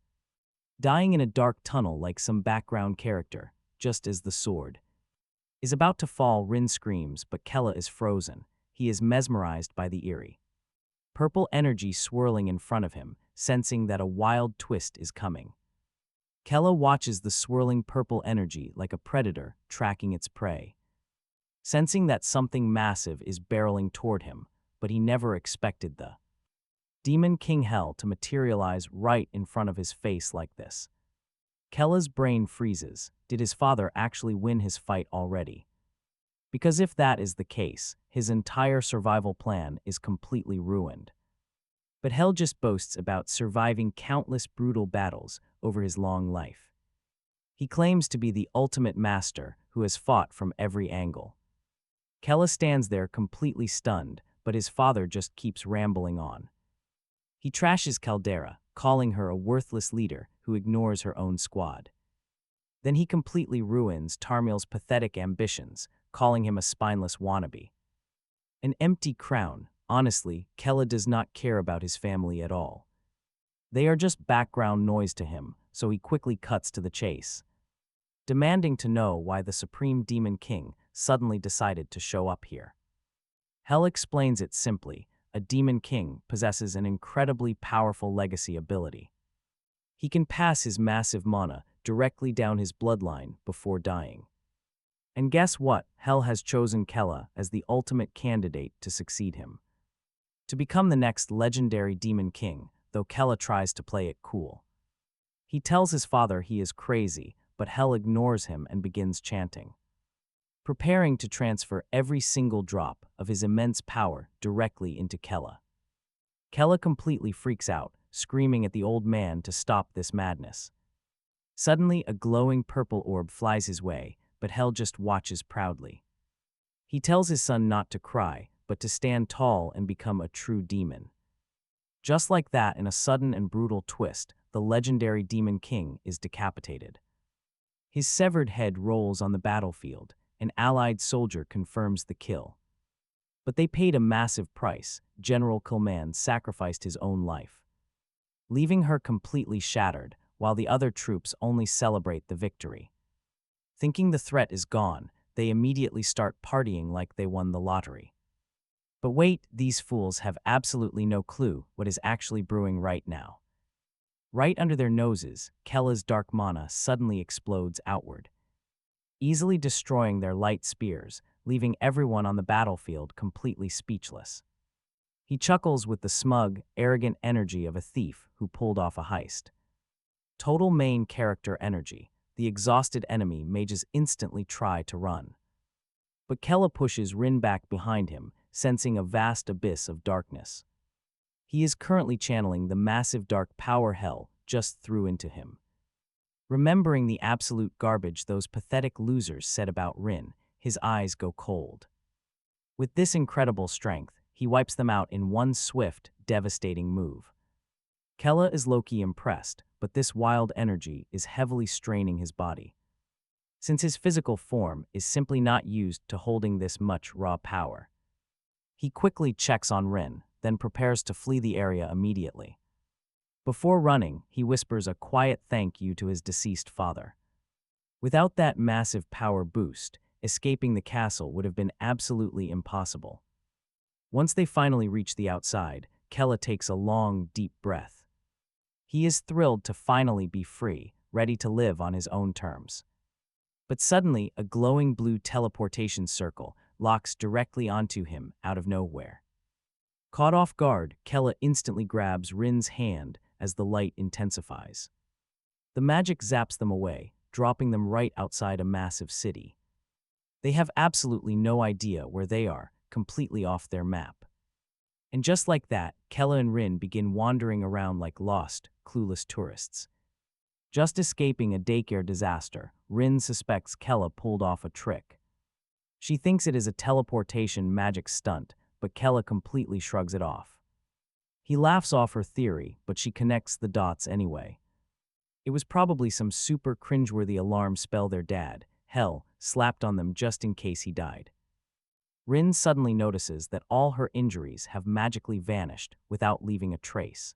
dying in a dark tunnel like some background character, just as the sword is about to fall. Rin screams, but Kella is frozen. He is mesmerized by the eerie purple energy swirling in front of him, sensing that a wild twist is coming. Kella watches the swirling purple energy like a predator tracking its prey, sensing that something massive is barreling toward him, but he never expected the Demon King Hell to materialize right in front of his face like this. Kella's brain freezes. Did his father actually win his fight already? Because if that is the case, his entire survival plan is completely ruined. But Hell just boasts about surviving countless brutal battles over his long life. He claims to be the ultimate master who has fought from every angle. Kella stands there completely stunned, but his father just keeps rambling on. He trashes Caldera, calling her a worthless leader who ignores her own squad. Then he completely ruins Tarmiel's pathetic ambitions, calling him a spineless wannabe. An empty crown. Honestly, Kella does not care about his family at all. They are just background noise to him, so he quickly cuts to the chase, demanding to know why the Supreme Demon King suddenly decided to show up here. Hell explains it simply. A Demon King possesses an incredibly powerful legacy ability. He can pass his massive mana directly down his bloodline before dying. And guess what? Hell has chosen Kella as the ultimate candidate to succeed him, to become the next legendary Demon King, though Kella tries to play it cool. He tells his father he is crazy, but Hell ignores him and begins chanting, preparing to transfer every single drop of his immense power directly into Kella. Kella completely freaks out, screaming at the old man to stop this madness. Suddenly, a glowing purple orb flies his way, but Hell just watches proudly. He tells his son not to cry, but to stand tall and become a true demon. Just like that, in a sudden and brutal twist, the legendary Demon King is decapitated. His severed head rolls on the battlefield. An allied soldier confirms the kill. But they paid a massive price. General Killman sacrificed his own life, leaving her completely shattered, while the other troops only celebrate the victory. Thinking the threat is gone, they immediately start partying like they won the lottery. But wait, these fools have absolutely no clue what is actually brewing right now. Right under their noses, Kella's dark mana suddenly explodes outward, easily destroying their light spears, leaving everyone on the battlefield completely speechless. He chuckles with the smug, arrogant energy of a thief who pulled off a heist. Total main character energy. The exhausted enemy may just instantly try to run. But Kella pushes Rin back behind him, sensing a vast abyss of darkness. He is currently channeling the massive dark power Hell just threw into him. Remembering the absolute garbage those pathetic losers said about Rin, his eyes go cold. With this incredible strength, he wipes them out in one swift, devastating move. Kella is low-key impressed, but this wild energy is heavily straining his body, since his physical form is simply not used to holding this much raw power. He quickly checks on Rin, then prepares to flee the area immediately. Before running, he whispers a quiet thank you to his deceased father. Without that massive power boost, escaping the castle would have been absolutely impossible. Once they finally reach the outside, Kella takes a long, deep breath. He is thrilled to finally be free, ready to live on his own terms. But suddenly, a glowing blue teleportation circle locks directly onto him out of nowhere. Caught off guard, Kella instantly grabs Rin's hand as the light intensifies. The magic zaps them away, dropping them right outside a massive city. They have absolutely no idea where they are, completely off their map. And just like that, Kella and Rin begin wandering around like lost, clueless tourists. Just escaping a daycare disaster, Rin suspects Kella pulled off a trick. She thinks it is a teleportation magic stunt, but Kella completely shrugs it off. He laughs off her theory, but she connects the dots anyway. It was probably some super cringeworthy alarm spell their dad, Hell, slapped on them just in case he died. Rin suddenly notices that all her injuries have magically vanished without leaving a trace.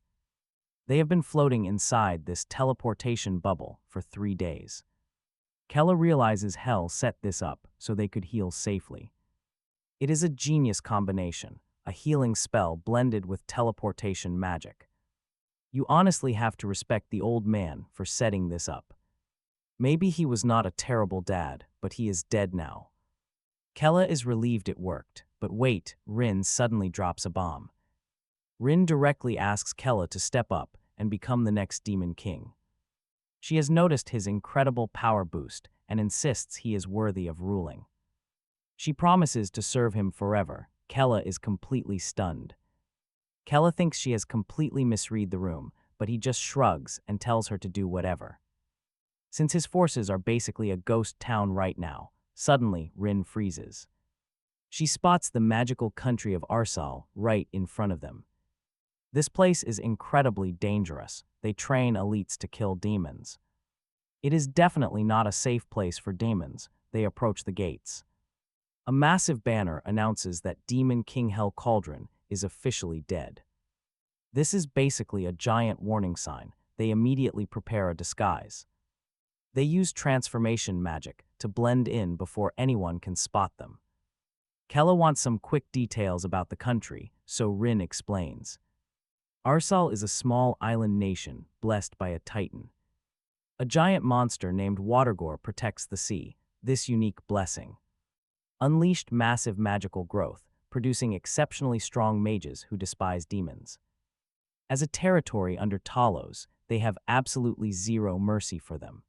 They have been floating inside this teleportation bubble for 3 days. Kella realizes Hell set this up so they could heal safely. It is a genius combination, a healing spell blended with teleportation magic. You honestly have to respect the old man for setting this up. Maybe he was not a terrible dad, but he is dead now. Kella is relieved it worked, but wait, Rin suddenly drops a bomb. Rin directly asks Kella to step up and become the next Demon King. She has noticed his incredible power boost and insists he is worthy of ruling. She promises to serve him forever. Kella is completely stunned. Kella thinks she has completely misread the room, but he just shrugs and tells her to do whatever. Since his forces are basically a ghost town right now, suddenly Rin freezes. She spots the magical country of Arsal right in front of them. This place is incredibly dangerous. They train elites to kill demons. It is definitely not a safe place for demons. They approach the gates. A massive banner announces that Demon King Hell Caldoon is officially dead. This is basically a giant warning sign. They immediately prepare a disguise. They use transformation magic to blend in before anyone can spot them. Kella wants some quick details about the country, so Rin explains. Arsal is a small island nation blessed by a titan. A giant monster named Watergore protects the sea. This unique blessing unleashed massive magical growth, producing exceptionally strong mages who despise demons. As a territory under Talos, they have absolutely zero mercy for them.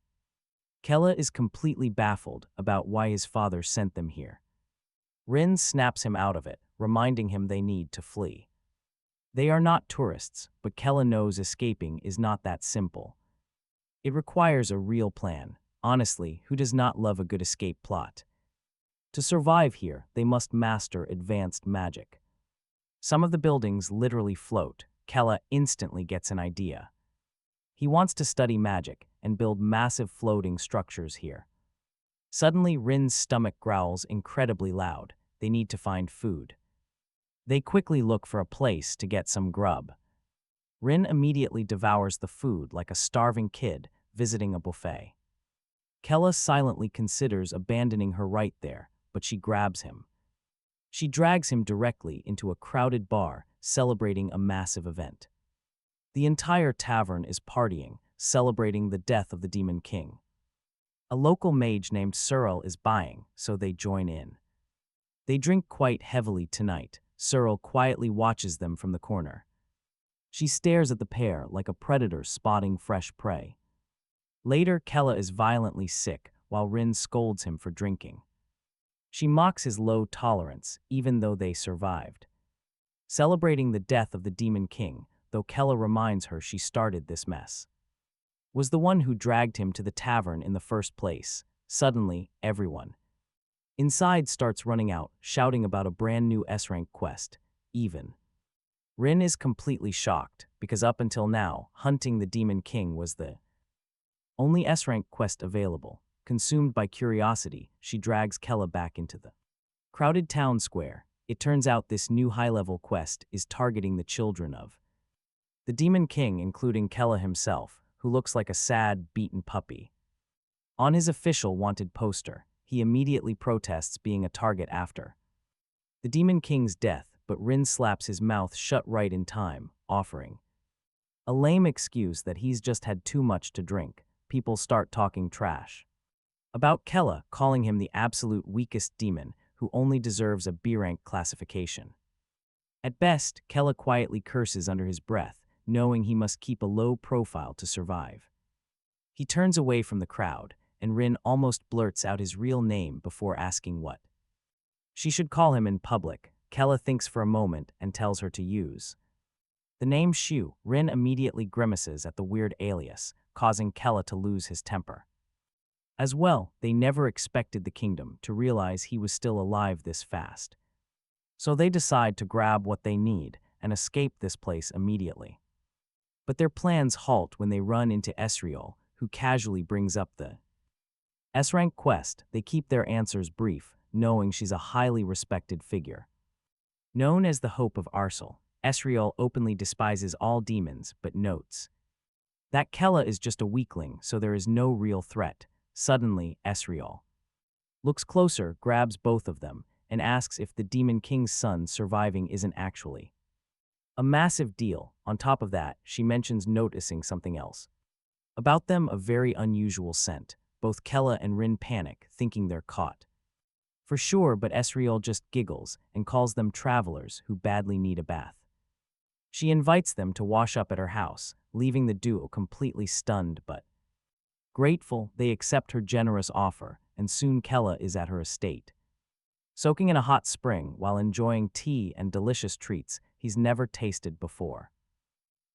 Kella is completely baffled about why his father sent them here. Rin snaps him out of it, reminding him they need to flee. They are not tourists, but Kella knows escaping is not that simple. It requires a real plan. Honestly, who does not love a good escape plot? To survive here, they must master advanced magic. Some of the buildings literally float. Kella instantly gets an idea. He wants to study magic and build massive floating structures here. Suddenly, Rin's stomach growls incredibly loud. They need to find food. They quickly look for a place to get some grub. Rin immediately devours the food like a starving kid visiting a buffet. Kella silently considers abandoning her right there, but she grabs him. She drags him directly into a crowded bar celebrating a massive event. The entire tavern is partying, celebrating the death of the Demon King. A local mage named Cyril is buying, so they join in. They drink quite heavily tonight. Cyril quietly watches them from the corner. She stares at the pair like a predator spotting fresh prey. Later, Kella is violently sick while Rin scolds him for drinking. She mocks his low tolerance, even though they survived. Celebrating the death of the Demon King, though Kella reminds her she started this mess. Was the one who dragged him to the tavern in the first place. Suddenly, everyone inside starts running out, shouting about a brand new S-rank quest, even. Rin is completely shocked, because up until now, hunting the Demon King was the only S-rank quest available. Consumed by curiosity, she drags Kella back into the crowded town square. It turns out this new high-level quest is targeting the children of the Demon King, including Kella himself, who looks like a sad, beaten puppy. On his official wanted poster, he immediately protests being a target after the Demon King's death, but Rin slaps his mouth shut right in time, offering a lame excuse that he's just had too much to drink. People start talking trash about Kella, calling him the absolute weakest demon who only deserves a B-rank classification. At best, Kella quietly curses under his breath, knowing he must keep a low profile to survive. He turns away from the crowd, and Rin almost blurts out his real name before asking what she should call him in public. Kella thinks for a moment and tells her to use the name Shu. Rin immediately grimaces at the weird alias, causing Kella to lose his temper. As well, they never expected the kingdom to realize he was still alive this fast. So they decide to grab what they need and escape this place immediately. But their plans halt when they run into Esriel, who casually brings up the S-rank quest. They keep their answers brief, knowing she's a highly respected figure. Known as the Hope of Arsal, Esriel openly despises all demons, but notes that Kella is just a weakling, so there is no real threat. Suddenly, Esriel looks closer, grabs both of them, and asks if the Demon King's son surviving isn't actually a massive deal. On top of that, she mentions noticing something else. About them, a very unusual scent. Both Kella and Rin panic, thinking they're caught. For sure, but Esriel just giggles and calls them travelers who badly need a bath. She invites them to wash up at her house, leaving the duo completely stunned but grateful. They accept her generous offer, and soon Kella is at her estate, soaking in a hot spring while enjoying tea and delicious treats he's never tasted before.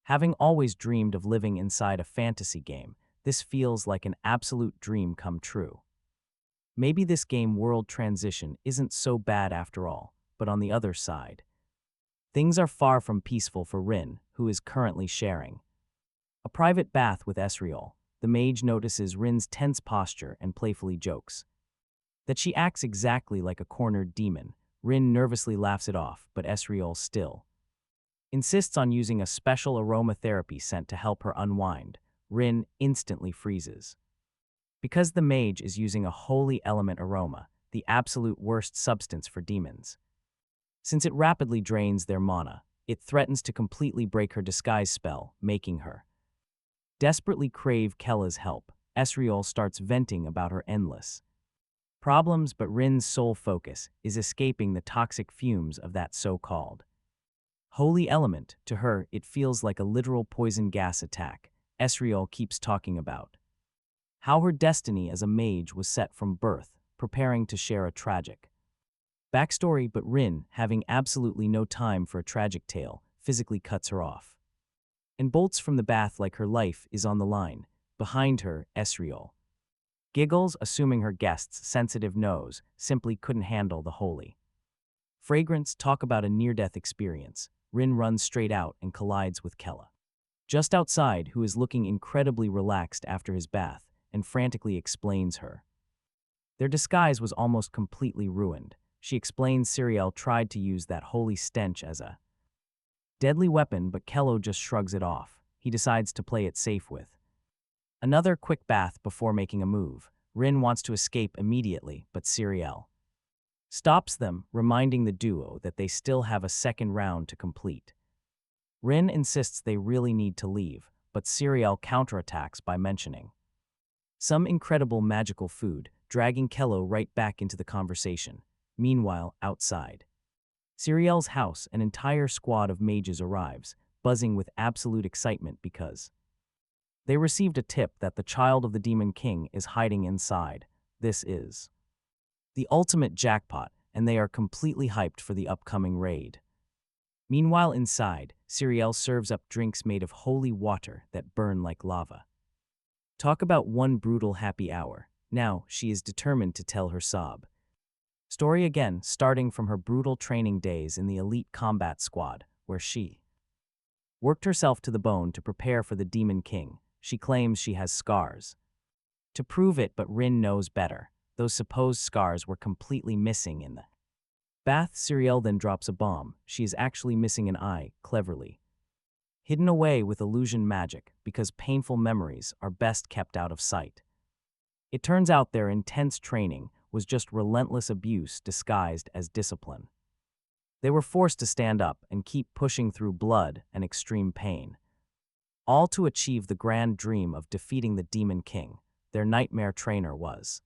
Having always dreamed of living inside a fantasy game, this feels like an absolute dream come true. Maybe this game world transition isn't so bad after all, but on the other side, things are far from peaceful for Rin, who is currently sharing a private bath with Esriel. The mage notices Rin's tense posture and playfully jokes that she acts exactly like a cornered demon. Rin nervously laughs it off, but Esriel still insists on using a special aromatherapy scent to help her unwind. Rin instantly freezes, because the mage is using a holy element aroma, the absolute worst substance for demons. Since it rapidly drains their mana, it threatens to completely break her disguise spell, making her desperately crave Kella's help. Esriel starts venting about her endless problems, but Rin's sole focus is escaping the toxic fumes of that so-called holy element. To her, it feels like a literal poison gas attack. Esriel keeps talking about how her destiny as a mage was set from birth, preparing to share a tragic backstory, but Rin, having absolutely no time for a tragic tale, physically cuts her off and bolts from the bath like her life is on the line. Behind her, Esriel giggles, assuming her guest's sensitive nose simply couldn't handle the holy fragrance. Talk about a near-death experience. Rin runs straight out and collides with Kella just outside, who is looking incredibly relaxed after his bath, and frantically explains her their disguise was almost completely ruined. She explains Siriel tried to use that holy stench as a deadly weapon, but Kello just shrugs it off. He decides to play it safe with another quick bath before making a move. Rin wants to escape immediately, but Siriel stops them, reminding the duo that they still have a second round to complete. Rin insists they really need to leave, but Siriel counterattacks by mentioning some incredible magical food, dragging Kello right back into the conversation. Meanwhile, outside Siriel's house, an entire squad of mages arrives, buzzing with absolute excitement because they received a tip that the child of the Demon King is hiding inside. This is the ultimate jackpot, and they are completely hyped for the upcoming raid. Meanwhile, inside, Siriel serves up drinks made of holy water that burn like lava. Talk about one brutal happy hour. Now, she is determined to tell her sob story again, starting from her brutal training days in the elite combat squad, where she worked herself to the bone to prepare for the Demon King. She claims she has scars to prove it, but Rin knows better. Those supposed scars were completely missing in the bath. Siriel then drops a bomb. She is actually missing an eye, cleverly hidden away with illusion magic, because painful memories are best kept out of sight. It turns out their intense training was just relentless abuse disguised as discipline. They were forced to stand up and keep pushing through blood and extreme pain, all to achieve the grand dream of defeating the Demon King. Their nightmare trainer was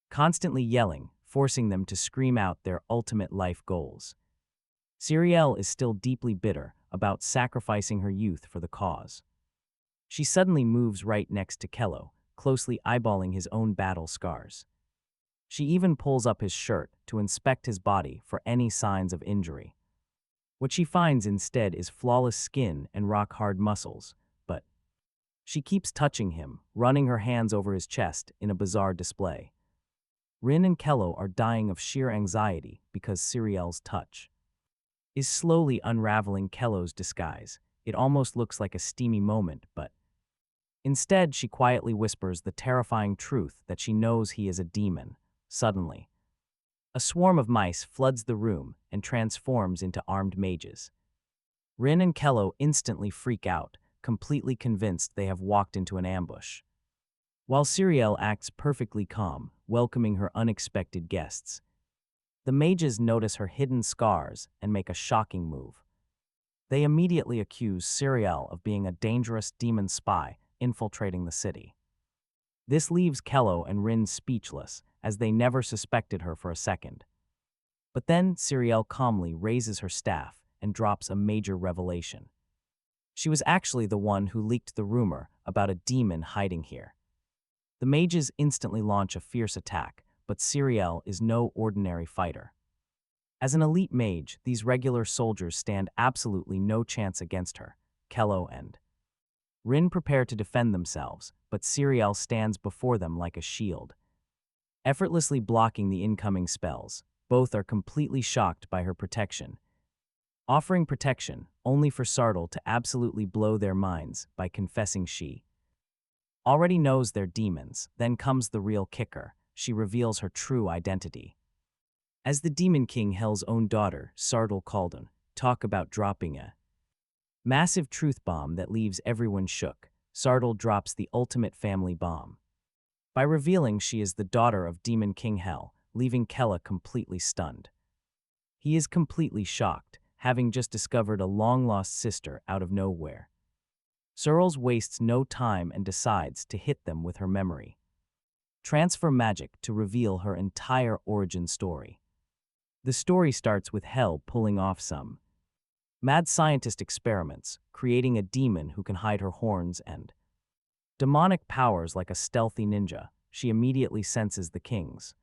constantly yelling, forcing them to scream out their ultimate life goals. Siriel is still deeply bitter about sacrificing her youth for the cause. She suddenly moves right next to Kello, closely eyeballing his own battle scars. She even pulls up his shirt to inspect his body for any signs of injury. What she finds instead is flawless skin and rock-hard muscles, but she keeps touching him, running her hands over his chest in a bizarre display. Rin and Kello are dying of sheer anxiety because Siriel's touch is slowly unraveling Kello's disguise. It almost looks like a steamy moment, but instead she quietly whispers the terrifying truth that she knows he is a demon. Suddenly, a swarm of mice floods the room and transforms into armed mages. Rin and Kello instantly freak out, completely convinced they have walked into an ambush. While Siriel acts perfectly calm, welcoming her unexpected guests, the mages notice her hidden scars and make a shocking move. They immediately accuse Siriel of being a dangerous demon spy infiltrating the city. This leaves Kello and Rin speechless, as they never suspected her for a second. But then Siriel calmly raises her staff and drops a major revelation. She was actually the one who leaked the rumor about a demon hiding here. The mages instantly launch a fierce attack, but Siriel is no ordinary fighter. As an elite mage, these regular soldiers stand absolutely no chance against her. Kello and Rin prepare to defend themselves, but Siriel stands before them like a shield, effortlessly blocking the incoming spells. Both are completely shocked by her protection, offering protection only for Sardal to absolutely blow their minds by confessing she already knows they're demons. Then comes the real kicker. She reveals her true identity. As the Demon King Hell's own daughter, Sardal Caldoon, talk about dropping a massive truth bomb that leaves everyone shook, Sardal drops the ultimate family bomb by revealing she is the daughter of Demon King Hell, leaving Kella completely stunned. He is completely shocked, having just discovered a long-lost sister out of nowhere. Searles wastes no time and decides to hit them with her memory transfer magic to reveal her entire origin story. The story starts with Hell pulling off some mad scientist experiments, creating a demon who can hide her horns and demonic powers like a stealthy ninja. She immediately senses the king's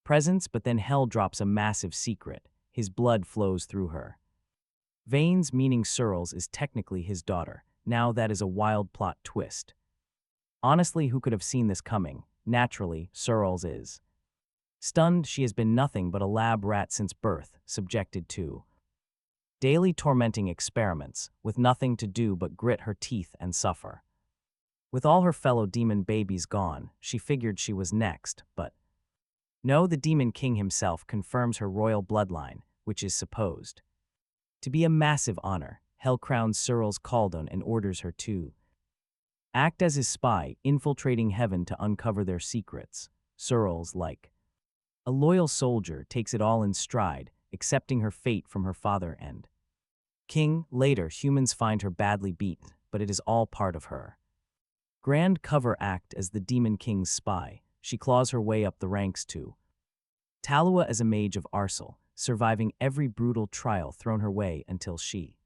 presence, but then Hell drops a massive secret. His blood flows through her veins, meaning Searles is technically his daughter. Now that is a wild plot twist. Honestly, who could have seen this coming? Naturally, Searles is stunned. She has been nothing but a lab rat since birth, subjected to daily tormenting experiments, with nothing to do but grit her teeth and suffer. With all her fellow demon babies gone, she figured she was next, but no, the Demon King himself confirms her royal bloodline, which is supposed to be a massive honor. Hell crowns Searles Caldoon and orders her to act as his spy, infiltrating heaven to uncover their secrets. Searles, like a loyal soldier, takes it all in stride, accepting her fate from her father and king. Later, humans find her badly beaten, but it is all part of her grand cover act as the Demon King's spy. She claws her way up the ranks to Talua as a mage of Arsal, surviving every brutal trial thrown her way until she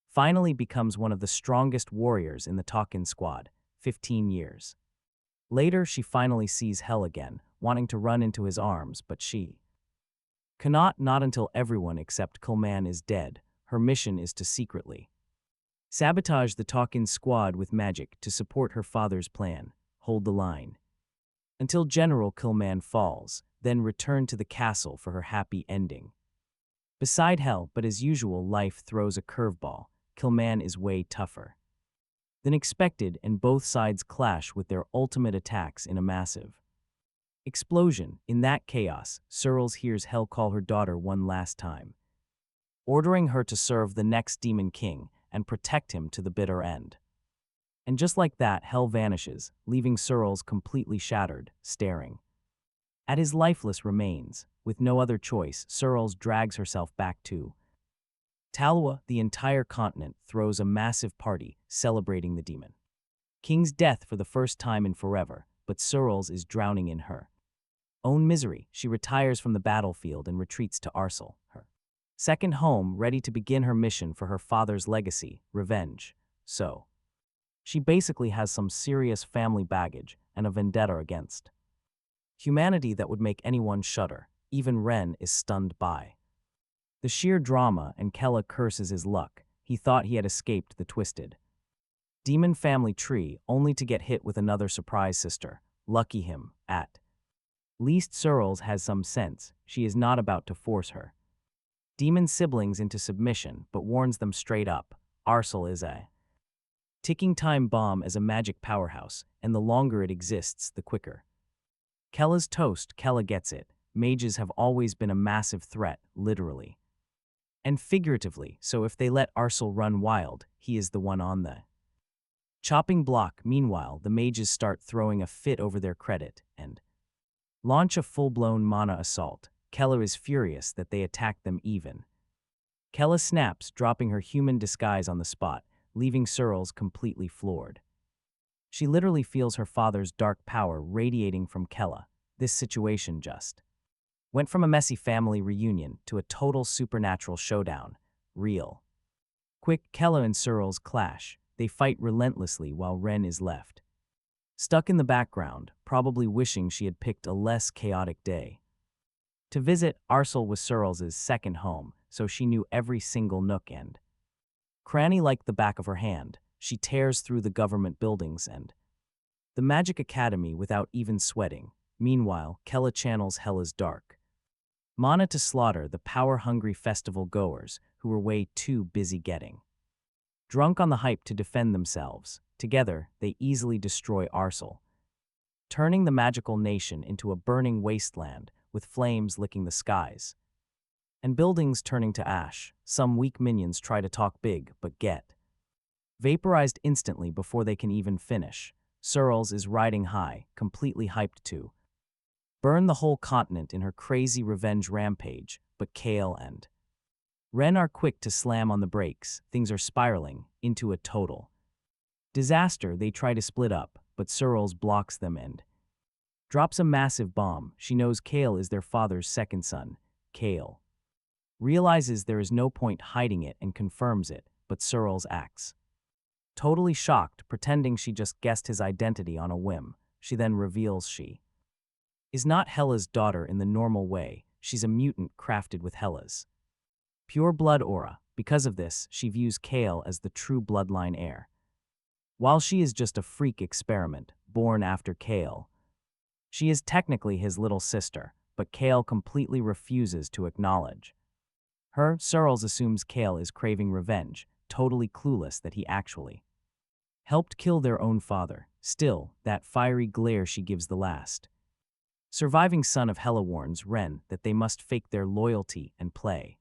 finally becomes one of the strongest warriors in the Talkin squad. 15 years later, she finally sees Hell again, wanting to run into his arms, but she cannot, not until everyone except Kulman is dead. Her mission is to secretly sabotage the Talkin squad with magic to support her father's plan. Hold the line until General Kulman falls, then return to the castle for her happy ending beside Hell. But as usual, life throws a curveball. Kulman is way tougher than expected, and both sides clash with their ultimate attacks in a massive explosion. In that chaos, Searles hears Hell call her daughter one last time, ordering her to serve the next Demon King and protect him to the bitter end. And just like that, Hell vanishes, leaving Searles completely shattered, staring at his lifeless remains. With no other choice, Searles drags herself back to Talua. The entire continent throws a massive party celebrating the Demon King's death for the first time in forever, but Searles is drowning in her own misery. She retires from the battlefield and retreats to Arsal, her second home, ready to begin her mission for her father's legacy, revenge. So she basically has some serious family baggage and a vendetta against humanity that would make anyone shudder. Even Ren is stunned by the sheer drama, and Kella curses his luck. He thought he had escaped the twisted demon family tree, only to get hit with another surprise sister. Lucky him. At least Searles has some sense. She is not about to force her demon siblings into submission, but warns them straight up. Arsal is a ticking time bomb as a magic powerhouse, and the longer it exists, the quicker Kella's toast. Kella gets it. Mages have always been a massive threat, literally. and figuratively, so if they let Arsel run wild, he is the one on the chopping block. Meanwhile, the mages start throwing a fit over their credit and launch a full-blown mana assault. Kella is furious that they attack them even. Kella snaps, dropping her human disguise on the spot, leaving Searles completely floored. She literally feels her father's dark power radiating from Kella. This situation just went from a messy family reunion to a total supernatural showdown. Real quick, Kella and Searles clash. They fight relentlessly while Ren is left stuck in the background, probably wishing she had picked a less chaotic day to visit. Arsel was Searles' second home, so she knew every single nook and cranny like the back of her hand. She tears through the government buildings and the Magic Academy without even sweating. Meanwhile, Kella channels Hella's dark mana to slaughter the power-hungry festival goers who were way too busy getting drunk on the hype to defend themselves. Together, they easily destroy Arsel, turning the magical nation into a burning wasteland with flames licking the skies and buildings turning to ash. Some weak minions try to talk big but get vaporized instantly before they can even finish. Searles is riding high, completely hyped to burn the whole continent in her crazy revenge rampage, but Kale and Ren are quick to slam on the brakes. Things are spiraling into a total disaster. They try to split up, but Searles blocks them and drops a massive bomb. She knows Kale is their father's second son. Kale realizes there is no point hiding it and confirms it, but Searles acts totally shocked, pretending she just guessed his identity on a whim. She then reveals she is not Hella's daughter in the normal way. She's a mutant crafted with Hella's pure blood aura. Because of this, she views Kale as the true bloodline heir, while she is just a freak experiment born after Kale. She is technically his little sister, but Kale completely refuses to acknowledge her. Searles assumes Kale is craving revenge, totally clueless that he actually helped kill their own father. Still, that fiery glare she gives the last surviving son of Hella warns Ren that they must fake their loyalty and play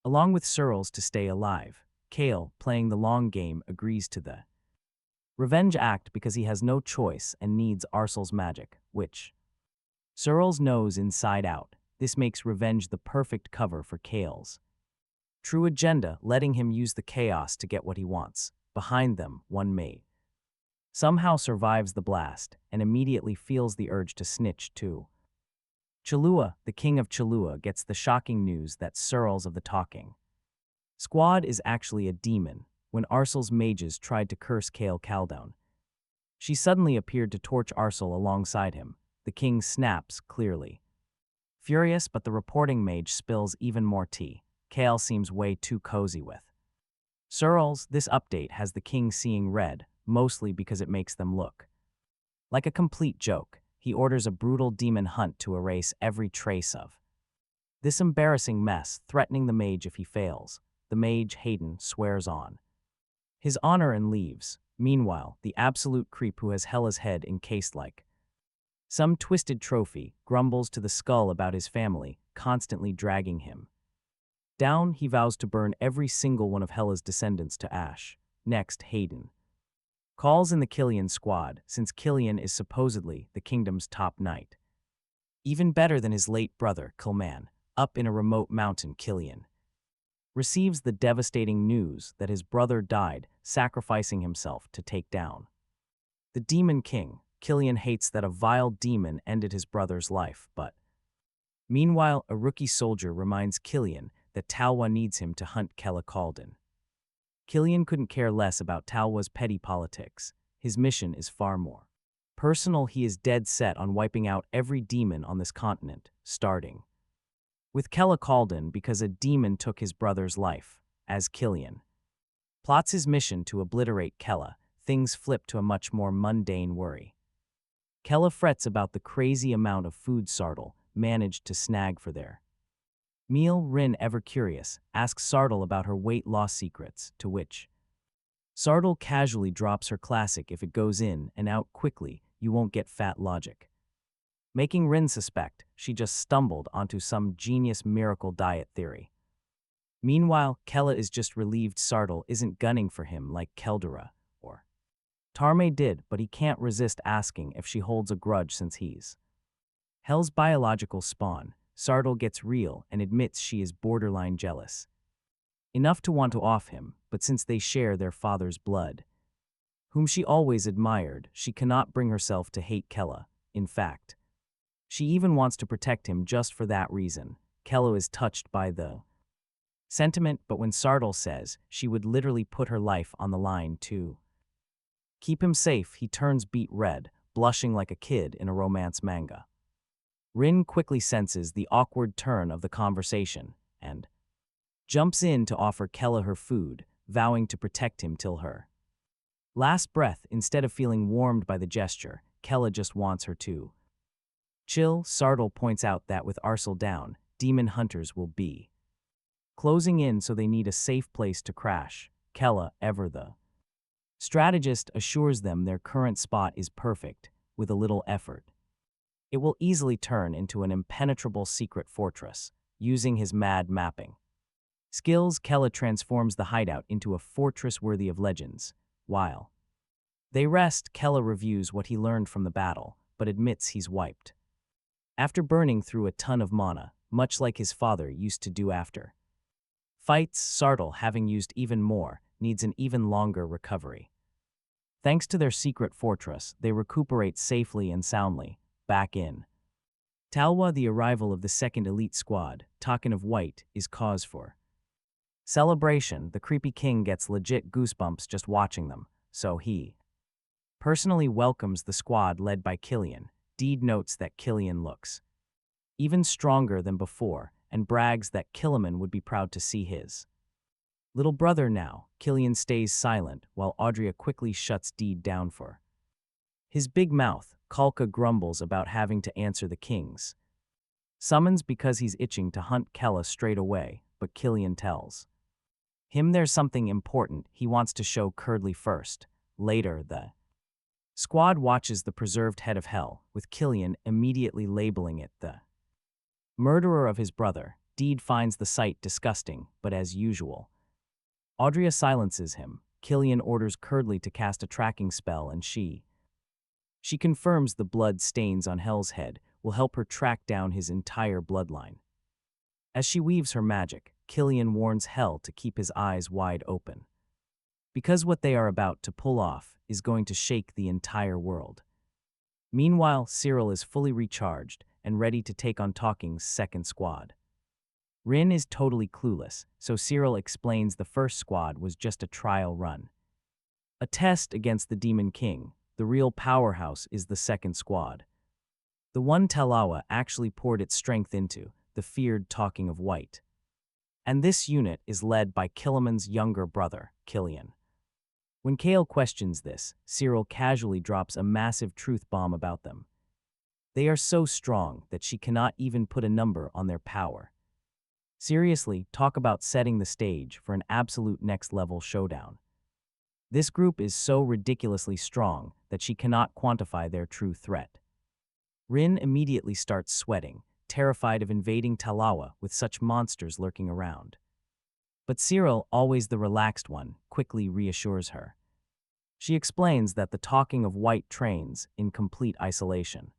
along with Searles to stay alive. Kale, playing the long game, agrees to the revenge act because he has no choice and needs Arsel's magic, which Searles knows inside out. This makes revenge the perfect cover for Kale's true agenda, letting him use the chaos to get what he wants. Behind them, one mate somehow survives the blast and immediately feels the urge to snitch too. Chalua, the king of Chalua, gets the shocking news that Searles of the Talking Squad is actually a demon. When Arsel's mages tried to curse Hell Caldoon, she suddenly appeared to torch Arsel alongside him. The king snaps, clearly furious, but the reporting mage spills even more tea. Kale seems way too cozy with Searles. This update has the king seeing red, mostly because it makes them look like a complete joke. He orders a brutal demon hunt to erase every trace of this embarrassing mess, threatening the mage if he fails. The mage, Hayden, swears on his honor and leaves. Meanwhile, the absolute creep who has Hella's head encased like some twisted trophy grumbles to the skull about his family, constantly dragging him down. He vows to burn every single one of Hella's descendants to ash. Next, Hayden calls in the Killian squad, since Killian is supposedly the kingdom's top knight. Even better than his late brother, Kilman. Up in a remote mountain, Killian receives the devastating news that his brother died, sacrificing himself to take down the Demon King. Killian hates that a vile demon ended his brother's life, but meanwhile, a rookie soldier reminds Killian that Talwa needs him to hunt Hell Caldoon. Killian couldn't care less about Talwa's petty politics. His mission is far more personal. He is dead set on wiping out every demon on this continent, starting with Hell Caldoon because a demon took his brother's life. As Killian plots his mission to obliterate Kella, things flip to a much more mundane worry. Kella frets about the crazy amount of food Sartle managed to snag for their meal. Rin, ever curious, asks Sartle about her weight loss secrets, to which Sartle casually drops her classic "if it goes in and out quickly, you won't get fat" logic, making Rin suspect she just stumbled onto some genius miracle diet theory. Meanwhile, Kella is just relieved Sartle isn't gunning for him like Keldura or Tarme did, but he can't resist asking if she holds a grudge since he's Hell's biological spawn. Sartle gets real and admits she is borderline jealous. Enough to want to off him, but since they share their father's blood, whom she always admired, she cannot bring herself to hate Kella. In fact, she even wants to protect him just for that reason. Kella is touched by the sentiment, but when Sartle says she would literally put her life on the line to keep him safe, he turns beet red, blushing like a kid in a romance manga. Rin quickly senses the awkward turn of the conversation and jumps in to offer Kella her food, vowing to protect him till her last breath. Instead of feeling warmed by the gesture, Kella just wants her to chill. Sartle points out that with Arcel down, demon hunters will be closing in, so they need a safe place to crash. Kella, ever the strategist, assures them their current spot is perfect. With a little effort, it will easily turn into an impenetrable secret fortress. Using his mad mapping skills, Kella transforms the hideout into a fortress worthy of legends. While they rest, Kella reviews what he learned from the battle, but admits he's wiped. After burning through a ton of mana, much like his father used to do after fights, Sartle, having used even more, needs an even longer recovery. Thanks to their secret fortress, they recuperate safely and soundly. Back in Talwa, the arrival of the second elite squad, Talkin of White, is cause for celebration. The creepy king gets legit goosebumps just watching them, so he personally welcomes the squad led by Killian. Deed notes that Killian looks even stronger than before and brags that Killiman would be proud to see his little brother now. Killian stays silent while Audria quickly shuts Deed down for his big mouth. Kalka grumbles about having to answer the king's summons because he's itching to hunt Kella straight away, but Killian tells him there's something important he wants to show Curdly first. Later, the squad watches the preserved head of hell, with Killian immediately labeling it the murderer of his brother. Deed finds the sight disgusting, but as usual, Audria silences him. Killian orders Curdly to cast a tracking spell, and she confirms the blood stains on Hell's head will help her track down his entire bloodline. As she weaves her magic, Killian warns Hell to keep his eyes wide open, because what they are about to pull off is going to shake the entire world. Meanwhile, Cyril is fully recharged and ready to take on Talking's second squad. Rin is totally clueless, so Cyril explains the first squad was just a trial run, a test against the Demon King. The real powerhouse is the second squad, the one Talawa actually poured its strength into, the feared Talking of White. And this unit is led by Killiman's younger brother, Killian. When Kale questions this, Cyril casually drops a massive truth bomb about them. They are so strong that she cannot even put a number on their power. Seriously, talk about setting the stage for an absolute next-level showdown. This group is so ridiculously strong that she cannot quantify their true threat. Rin immediately starts sweating, terrified of invading Talawa with such monsters lurking around. But Cyril, always the relaxed one, quickly reassures her. She explains that the Talking of White trains in complete isolation,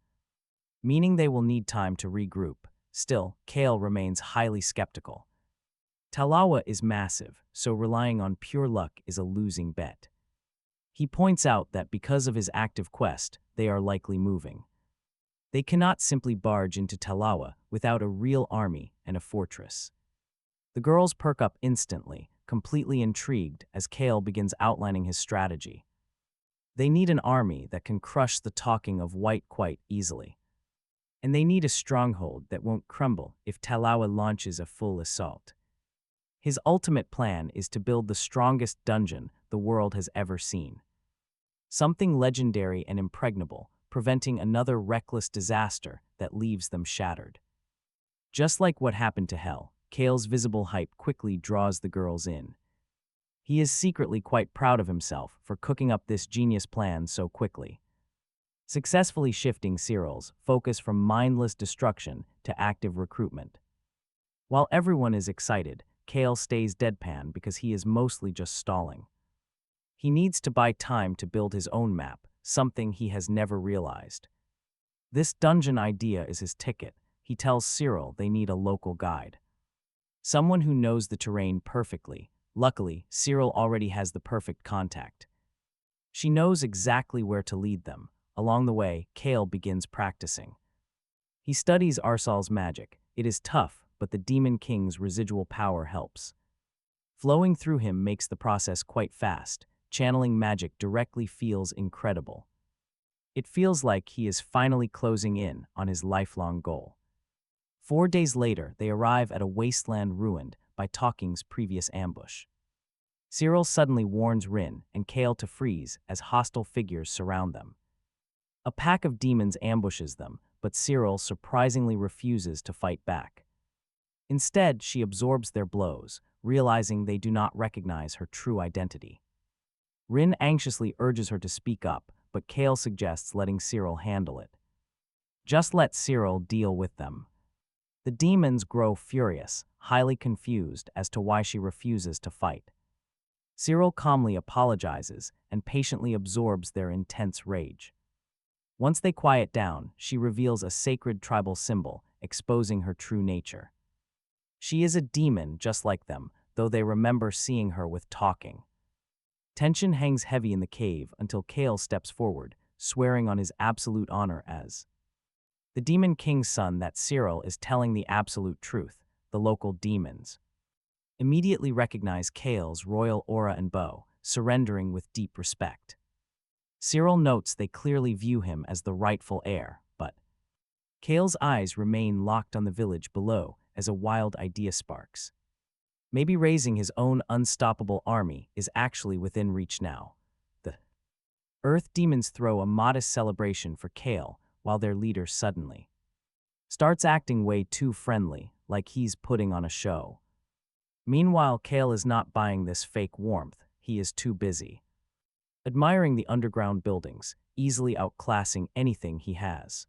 meaning they will need time to regroup. Still, Kale remains highly skeptical. Talawa is massive, so relying on pure luck is a losing bet. He points out that because of his active quest, they are likely moving. They cannot simply barge into Talawa without a real army and a fortress. The girls perk up instantly, completely intrigued as Kale begins outlining his strategy. They need an army that can crush the Talking of White quite easily. And they need a stronghold that won't crumble if Talawa launches a full assault. His ultimate plan is to build the strongest dungeon the world has ever seen. Something legendary and impregnable, preventing another reckless disaster that leaves them shattered. Just like what happened to Hell, Kale's visible hype quickly draws the girls in. He is secretly quite proud of himself for cooking up this genius plan so quickly, successfully shifting Cyril's focus from mindless destruction to active recruitment. While everyone is excited, Kale stays deadpan because he is mostly just stalling. He needs to buy time to build his own map, something he has never realized. This dungeon idea is his ticket. He tells Cyril they need a local guide. Someone who knows the terrain perfectly. Luckily, Cyril already has the perfect contact. She knows exactly where to lead them. Along the way, Kale begins practicing. He studies Arsal's magic. It is tough, but the Demon King's residual power helps. Flowing through him makes the process quite fast. Channeling magic directly feels incredible. It feels like he is finally closing in on his lifelong goal. 4 days later, they arrive at a wasteland ruined by Talking's previous ambush. Cyril suddenly warns Rin and Kale to freeze as hostile figures surround them. A pack of demons ambushes them, but Cyril surprisingly refuses to fight back. Instead, she absorbs their blows, realizing they do not recognize her true identity. Rin anxiously urges her to speak up, but Kale suggests letting Cyril handle it. Just let Cyril deal with them. The demons grow furious, highly confused as to why she refuses to fight. Cyril calmly apologizes and patiently absorbs their intense rage. Once they quiet down, she reveals a sacred tribal symbol, exposing her true nature. She is a demon just like them, though they remember seeing her with Talking. Tension hangs heavy in the cave until Kale steps forward, swearing on his absolute honor as the Demon King's son that Cyril is telling the absolute truth. The local demons immediately recognize Kale's royal aura and bow, surrendering with deep respect. Cyril notes they clearly view him as the rightful heir, but Kale's eyes remain locked on the village below as a wild idea sparks. Maybe raising his own unstoppable army is actually within reach now. The Earth demons throw a modest celebration for Kale, while their leader suddenly starts acting way too friendly, like he's putting on a show. Meanwhile, Kale is not buying this fake warmth. He is too busy admiring the underground buildings, easily outclassing anything he has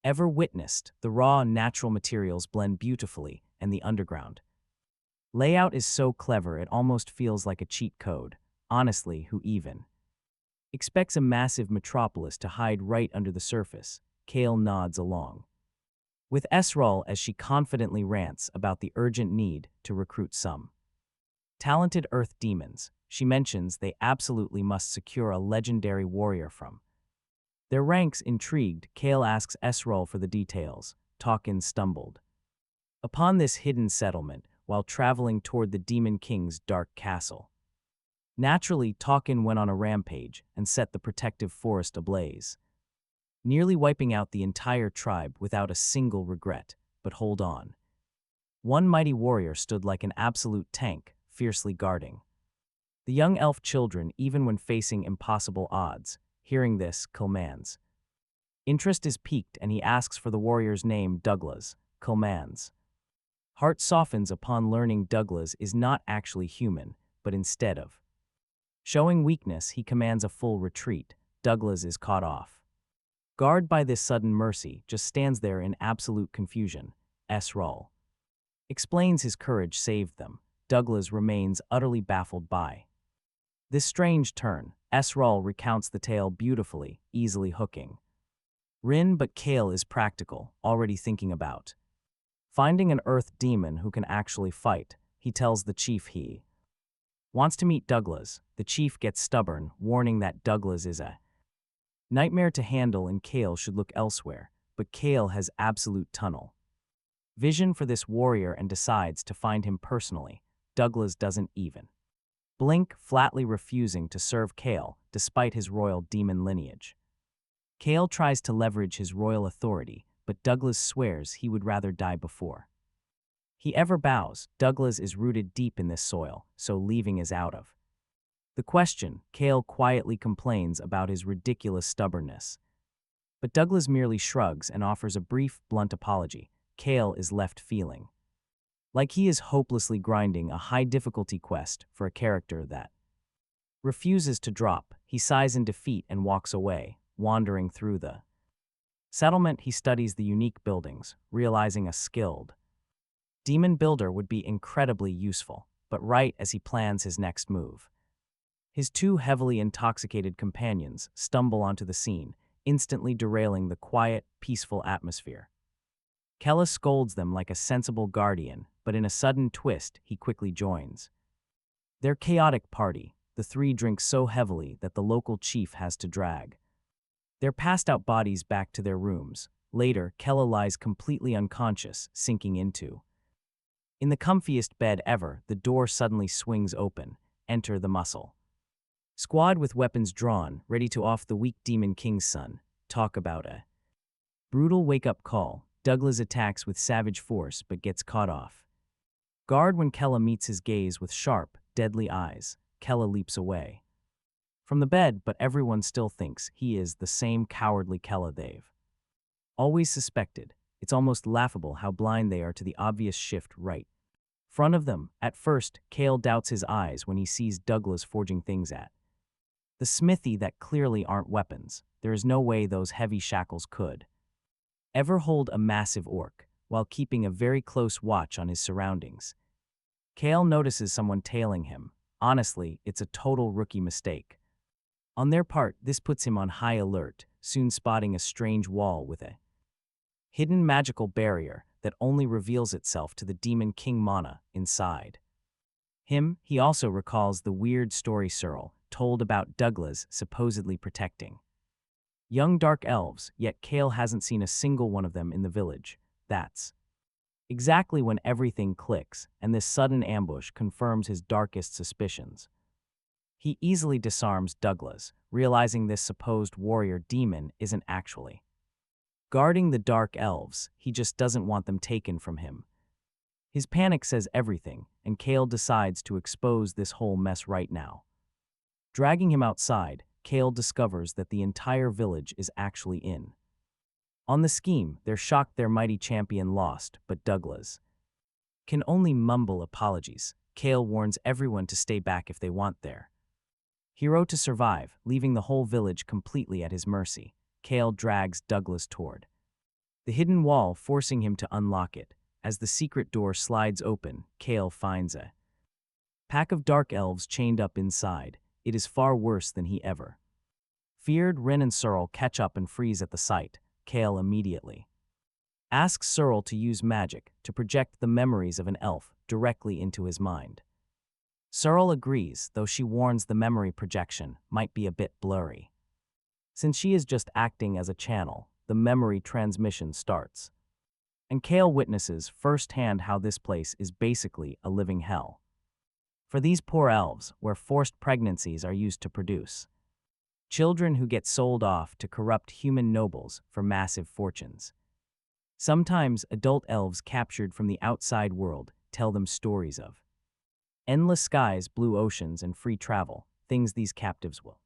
ever witnessed. The raw, natural materials blend beautifully, and the underground layout is so clever it almost feels like a cheat code. Honestly, who even expects a massive metropolis to hide right under the surface? Kale nods along with Esral as she confidently rants about the urgent need to recruit some talented Earth demons. She mentions they absolutely must secure a legendary warrior from their ranks. Intrigued, Kale asks Esral for the details. Talkin stumbled upon this hidden settlement while traveling toward the Demon King's dark castle. Naturally, Talkin went on a rampage and set the protective forest ablaze, nearly wiping out the entire tribe without a single regret. But hold on. One mighty warrior stood like an absolute tank, fiercely guarding the young elf children even when facing impossible odds. Hearing this, Kilman's interest is piqued and he asks for the warrior's name. Douglas. Kilman's heart softens upon learning Douglas is not actually human, but instead of showing weakness, he commands a full retreat. Douglas is caught off guard by this sudden mercy, just stands there in absolute confusion. Esral explains his courage saved them. Douglas remains utterly baffled by this strange turn. Esral recounts the tale beautifully, easily hooking Rin, but Kale is practical, already thinking about finding an Earth demon who can actually fight. He tells the chief he wants to meet Douglas. The chief gets stubborn, warning that Douglas is a nightmare to handle and Kale should look elsewhere. But Kale has absolute tunnel vision for this warrior and decides to find him personally. Douglas doesn't even blink, flatly refusing to serve Kale despite his royal demon lineage. Kale tries to leverage his royal authority, but Douglas swears he would rather die before he ever bows. Douglas is rooted deep in this soil, so leaving is out of the question. Kale quietly complains about his ridiculous stubbornness, but Douglas merely shrugs and offers a brief, blunt apology. Kale is left feeling like he is hopelessly grinding a high-difficulty quest for a character that refuses to drop. He sighs in defeat and walks away. Wandering through the settlement, he studies the unique buildings, realizing a skilled Demon Builder would be incredibly useful, but right as he plans his next move. His two heavily intoxicated companions stumble onto the scene, instantly derailing the quiet, peaceful atmosphere. Kella scolds them like a sensible guardian, but in a sudden twist, he quickly joins. Their chaotic party, the three drink so heavily that the local chief has to drag their passed-out bodies back to their rooms. Later, Kella lies completely unconscious, sinking into. In the comfiest bed ever, the door suddenly swings open. Enter the muscle squad with weapons drawn, ready to off the weak Demon King's son. Talk about a brutal wake-up call. Douglas attacks with savage force but gets caught off guard when Kella meets his gaze with sharp, deadly eyes. Kella leaps away from the bed, but everyone still thinks he is the same cowardly Kella they've always suspected. It's almost laughable how blind they are to the obvious shift right in front of them. At first, Kale doubts his eyes when he sees Douglas forging things at the smithy that clearly aren't weapons. There is no way those heavy shackles could ever hold a massive orc, while keeping a very close watch on his surroundings. Kale notices someone tailing him. Honestly, it's a total rookie mistake. On their part, this puts him on high alert, soon spotting a strange wall with a hidden magical barrier that only reveals itself to the Demon King Mana inside. He also recalls the weird story Searle told about Douglas supposedly protecting young dark elves, yet Kale hasn't seen a single one of them in the village. That's exactly when everything clicks, and this sudden ambush confirms his darkest suspicions. He easily disarms Douglas, realizing this supposed warrior demon isn't actually guarding the dark elves. He just doesn't want them taken from him. His panic says everything, and Kale decides to expose this whole mess right now. Dragging him outside, Kale discovers that the entire village is actually in on the scheme. They're shocked their mighty champion lost, but Douglas can only mumble apologies. Kale warns everyone to stay back if they want their hero to survive, leaving the whole village completely at his mercy. Kale drags Douglas toward the hidden wall, forcing him to unlock it. As the secret door slides open, Kale finds a pack of dark elves chained up inside. It is far worse than he ever feared. Ren and Searle catch up and freeze at the sight. Kale immediately asks Searle to use magic to project the memories of an elf directly into his mind. Searle agrees, though she warns the memory projection might be a bit blurry. Since she is just acting as a channel, the memory transmission starts, and Kale witnesses firsthand how this place is basically a living hell for these poor elves, where forced pregnancies are used to produce children who get sold off to corrupt human nobles for massive fortunes. Sometimes adult elves captured from the outside world tell them stories of endless skies, blue oceans, and free travel, things these captives will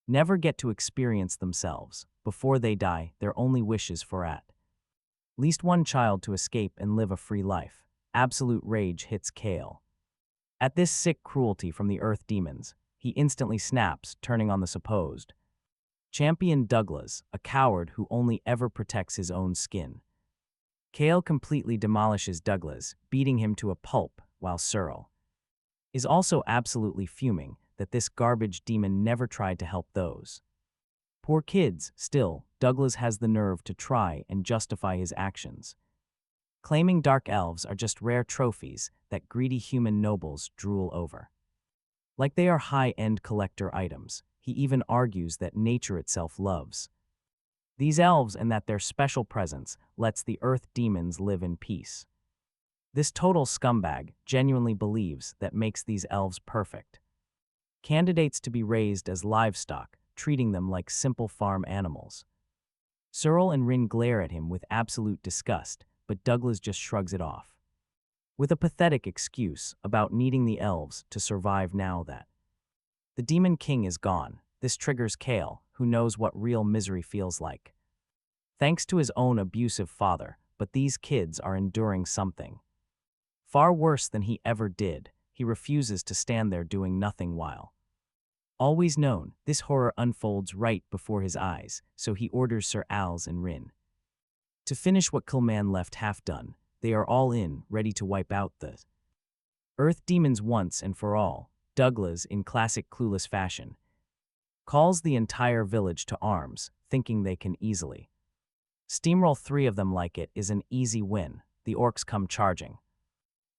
never get to experience themselves. Before they die, their only wish is for at least one child to escape and live a free life. Absolute rage hits Kale at this sick cruelty from the earth demons. He instantly snaps, turning on the supposed champion Douglas, a coward who only ever protects his own skin. Kale completely demolishes Douglas, beating him to a pulp, while Searle is also absolutely fuming that this garbage demon never tried to help those poor kids. Still, Douglas has the nerve to try and justify his actions, claiming dark elves are just rare trophies that greedy human nobles drool over like they are high-end collector items. He even argues that nature itself loves these elves and that their special presence lets the earth demons live in peace. This total scumbag genuinely believes that makes these elves perfect candidates to be raised as livestock, treating them like simple farm animals. Searle and Rin glare at him with absolute disgust, but Douglas just shrugs it off with a pathetic excuse about needing the elves to survive now that the Demon King is gone. This triggers Kale, who knows what real misery feels like, thanks to his own abusive father, but these kids are enduring something far worse than he ever did. He refuses to stand there doing nothing while always known. This horror unfolds right before his eyes, so he orders Sir Als and Rin to finish what Killman left half done. They are all in, ready to wipe out the Earth demons once and for all. Douglas, in classic clueless fashion, calls the entire village to arms, thinking they can easily steamroll 3 of them like it is an easy win. The orcs come charging.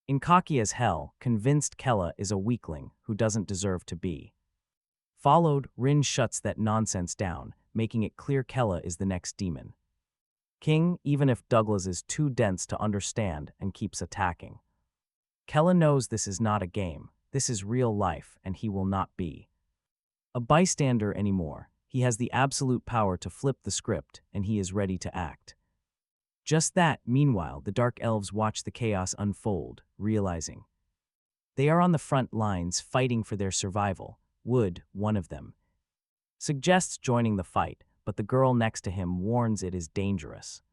In cocky as hell, convinced Kella is a weakling who doesn't deserve to be followed. Rin shuts that nonsense down, making it clear Kella is the next demon king, even if Douglas is too dense to understand and keeps attacking. Kella knows this is not a game, this is real life, and he will not be a bystander anymore. He has the absolute power to flip the script, and he is ready to act. Just that, meanwhile, the Dark Elves watch the chaos unfold, realizing they are on the front lines fighting for their survival. Wood, one of them, suggests joining the fight, but the girl next to him warns it is dangerous.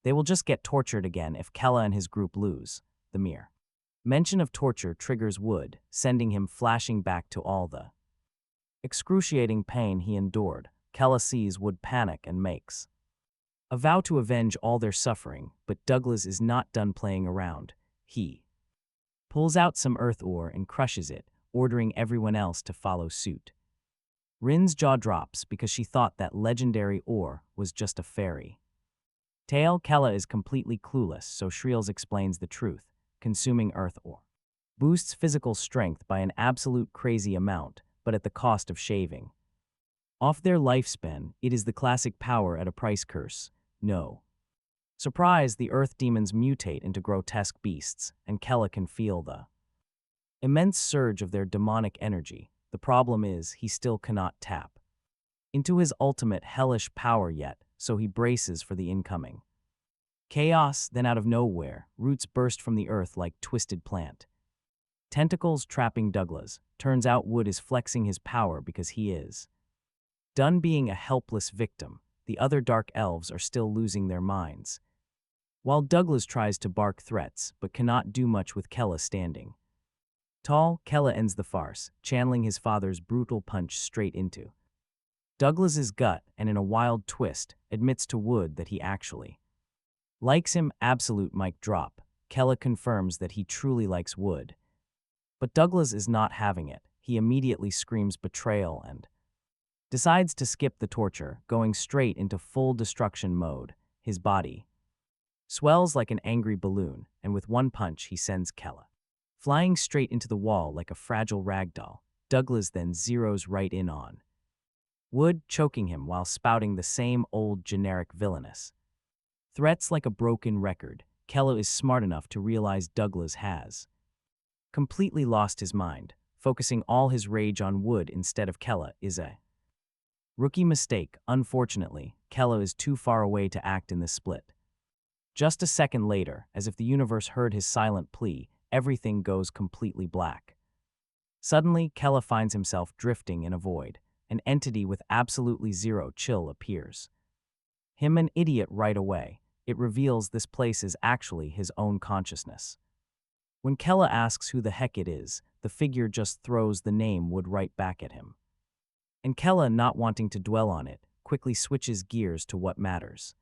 They will just get tortured again if Kella and his group lose. The mere mention of torture triggers Wood, sending him flashing back to all the excruciating pain he endured. Kella sees Wood panic and makes a vow to avenge all their suffering, but Douglas is not done playing around. He pulls out some earth ore and crushes it, ordering everyone else to follow suit. Rin's jaw drops because she thought that legendary ore was just a fairy tale. Kella is completely clueless, so Shreels explains the truth. Consuming earth ore boosts physical strength by an absolute crazy amount, but at the cost of shaving off their lifespan. It is the classic power at a price curse. No surprise, the earth demons mutate into grotesque beasts, and Kella can feel the immense surge of their demonic energy. The problem is, he still cannot tap into his ultimate hellish power yet, so he braces for the incoming chaos. Then out of nowhere, roots burst from the earth like twisted plant tentacles trapping Douglas. Turns out Wood is flexing his power because he is done being a helpless victim. The other Dark Elves are still losing their minds, while Douglas tries to bark threats but cannot do much with Kella standing tall. Kella ends the farce, channeling his father's brutal punch straight into Douglas's gut, and in a wild twist, admits to Wood that he actually likes him. Absolute mic drop. Kella confirms that he truly likes Wood, but Douglas is not having it. He immediately screams betrayal and decides to skip the torture, going straight into full destruction mode. His body swells like an angry balloon, and with one punch he sends Kella flying straight into the wall like a fragile ragdoll. Douglas then zeroes right in on Wood, choking him while spouting the same old generic villainous threats like a broken record. Kella is smart enough to realize Douglas has completely lost his mind. Focusing all his rage on Wood instead of Kella is a rookie mistake. Unfortunately, Kella is too far away to act in this split. Just a second later, as if the universe heard his silent plea, everything goes completely black. Suddenly, Kella finds himself drifting in a void. An entity with absolutely zero chill appears. Him an idiot right away. It reveals this place is actually his own consciousness. When Kella asks who the heck it is, the figure just throws the name Wood right back at him. And Kella, not wanting to dwell on it, quickly switches gears to what matters.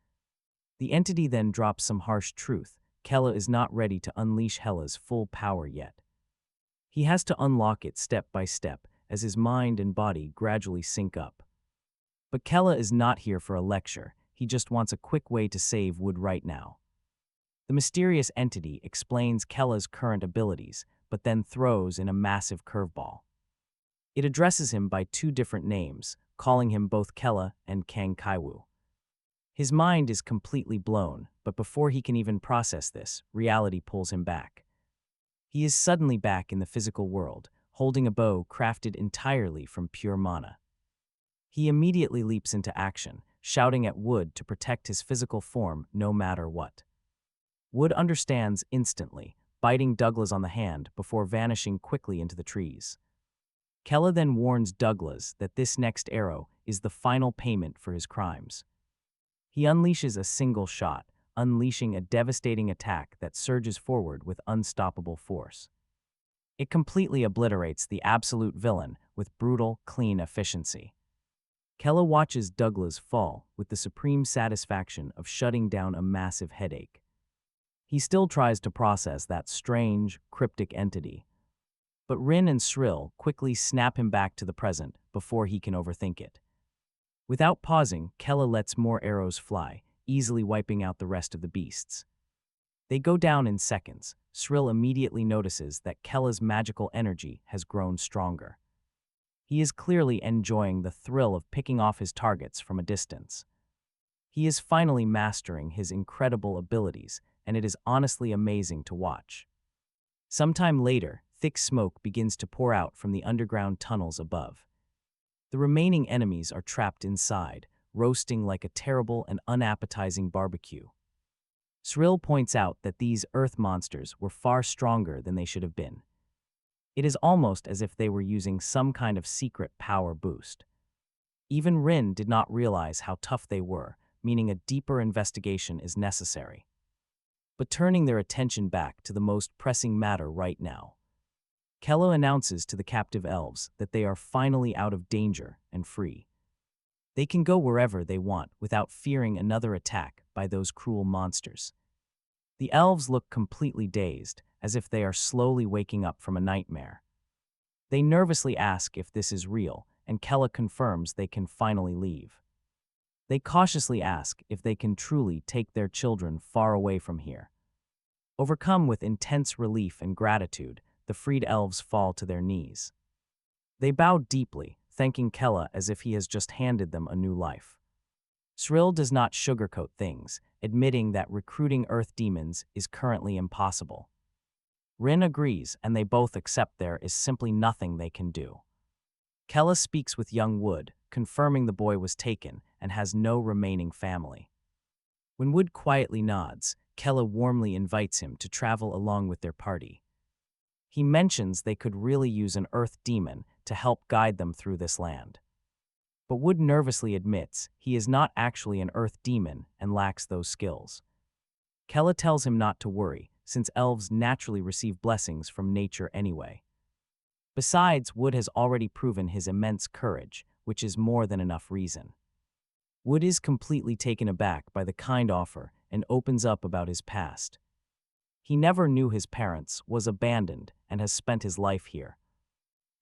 The entity then drops some harsh truth. Kella is not ready to unleash Hella's full power yet. He has to unlock it step by step as his mind and body gradually sync up. But Kella is not here for a lecture. He just wants a quick way to save Wood right now. The mysterious entity explains Kella's current abilities, but then throws in a massive curveball. It addresses him by 2 different names, calling him both Kella and Kang Chi. His mind is completely blown, but before he can even process this, reality pulls him back. He is suddenly back in the physical world, holding a bow crafted entirely from pure mana. He immediately leaps into action, shouting at Wood to protect his physical form no matter what. Wood understands instantly, biting Douglas on the hand before vanishing quickly into the trees. Kella then warns Douglas that this next arrow is the final payment for his crimes. He unleashes a single shot, unleashing a devastating attack that surges forward with unstoppable force. It completely obliterates the absolute villain with brutal, clean efficiency. Kella watches Douglas fall with the supreme satisfaction of shutting down a massive headache. He still tries to process that strange, cryptic entity. But Rin and Shrill quickly snap him back to the present before he can overthink it. Without pausing, Kella lets more arrows fly, easily wiping out the rest of the beasts. They go down in seconds. Shrill immediately notices that Kella's magical energy has grown stronger. He is clearly enjoying the thrill of picking off his targets from a distance. He is finally mastering his incredible abilities, and it is honestly amazing to watch. Sometime later, thick smoke begins to pour out from the underground tunnels above. The remaining enemies are trapped inside, roasting like a terrible and unappetizing barbecue. Shrill points out that these earth monsters were far stronger than they should have been. It is almost as if they were using some kind of secret power boost. Even Rin did not realize how tough they were, meaning a deeper investigation is necessary. But turning their attention back to the most pressing matter right now, Kella announces to the captive elves that they are finally out of danger and free. They can go wherever they want without fearing another attack by those cruel monsters. The elves look completely dazed, as if they are slowly waking up from a nightmare. They nervously ask if this is real, and Kella confirms they can finally leave. They cautiously ask if they can truly take their children far away from here. Overcome with intense relief and gratitude, the freed elves fall to their knees. They bow deeply, thanking Kella as if he has just handed them a new life. Shrill does not sugarcoat things, admitting that recruiting earth demons is currently impossible. Rin agrees, and they both accept there is simply nothing they can do. Kella speaks with young Wood, confirming the boy was taken and has no remaining family. When Wood quietly nods, Kella warmly invites him to travel along with their party. He mentions they could really use an earth demon to help guide them through this land. But Wood nervously admits he is not actually an earth demon and lacks those skills. Kella tells him not to worry, since elves naturally receive blessings from nature anyway. Besides, Wood has already proven his immense courage, which is more than enough reason. Wood is completely taken aback by the kind offer and opens up about his past. He never knew his parents, was abandoned, and has spent his life here.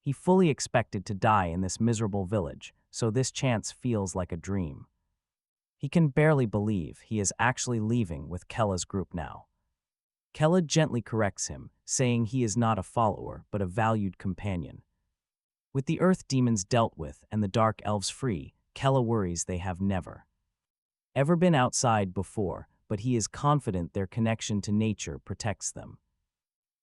He fully expected to die in this miserable village, so this chance feels like a dream. He can barely believe he is actually leaving with Kella's group now. Kella gently corrects him, saying he is not a follower but a valued companion. With the earth demons dealt with and the dark elves free, Kella worries they have never ever been outside before, but he is confident their connection to nature protects them.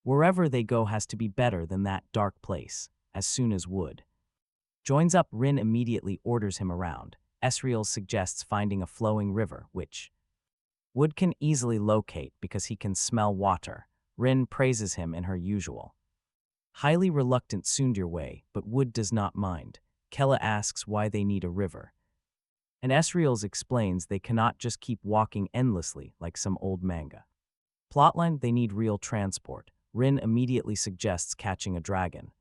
Wherever they go has to be better than that dark place. As soon as Wood joins up, Rin immediately orders him around. Esriel suggests finding a flowing river, which Wood can easily locate because he can smell water. Rin praises him in her usual highly reluctant tsundere way, but Wood does not mind. Kella asks why they need a river, and Esriel explains they cannot just keep walking endlessly like some old manga plotline. They need real transport. Rin immediately suggests catching a dragon,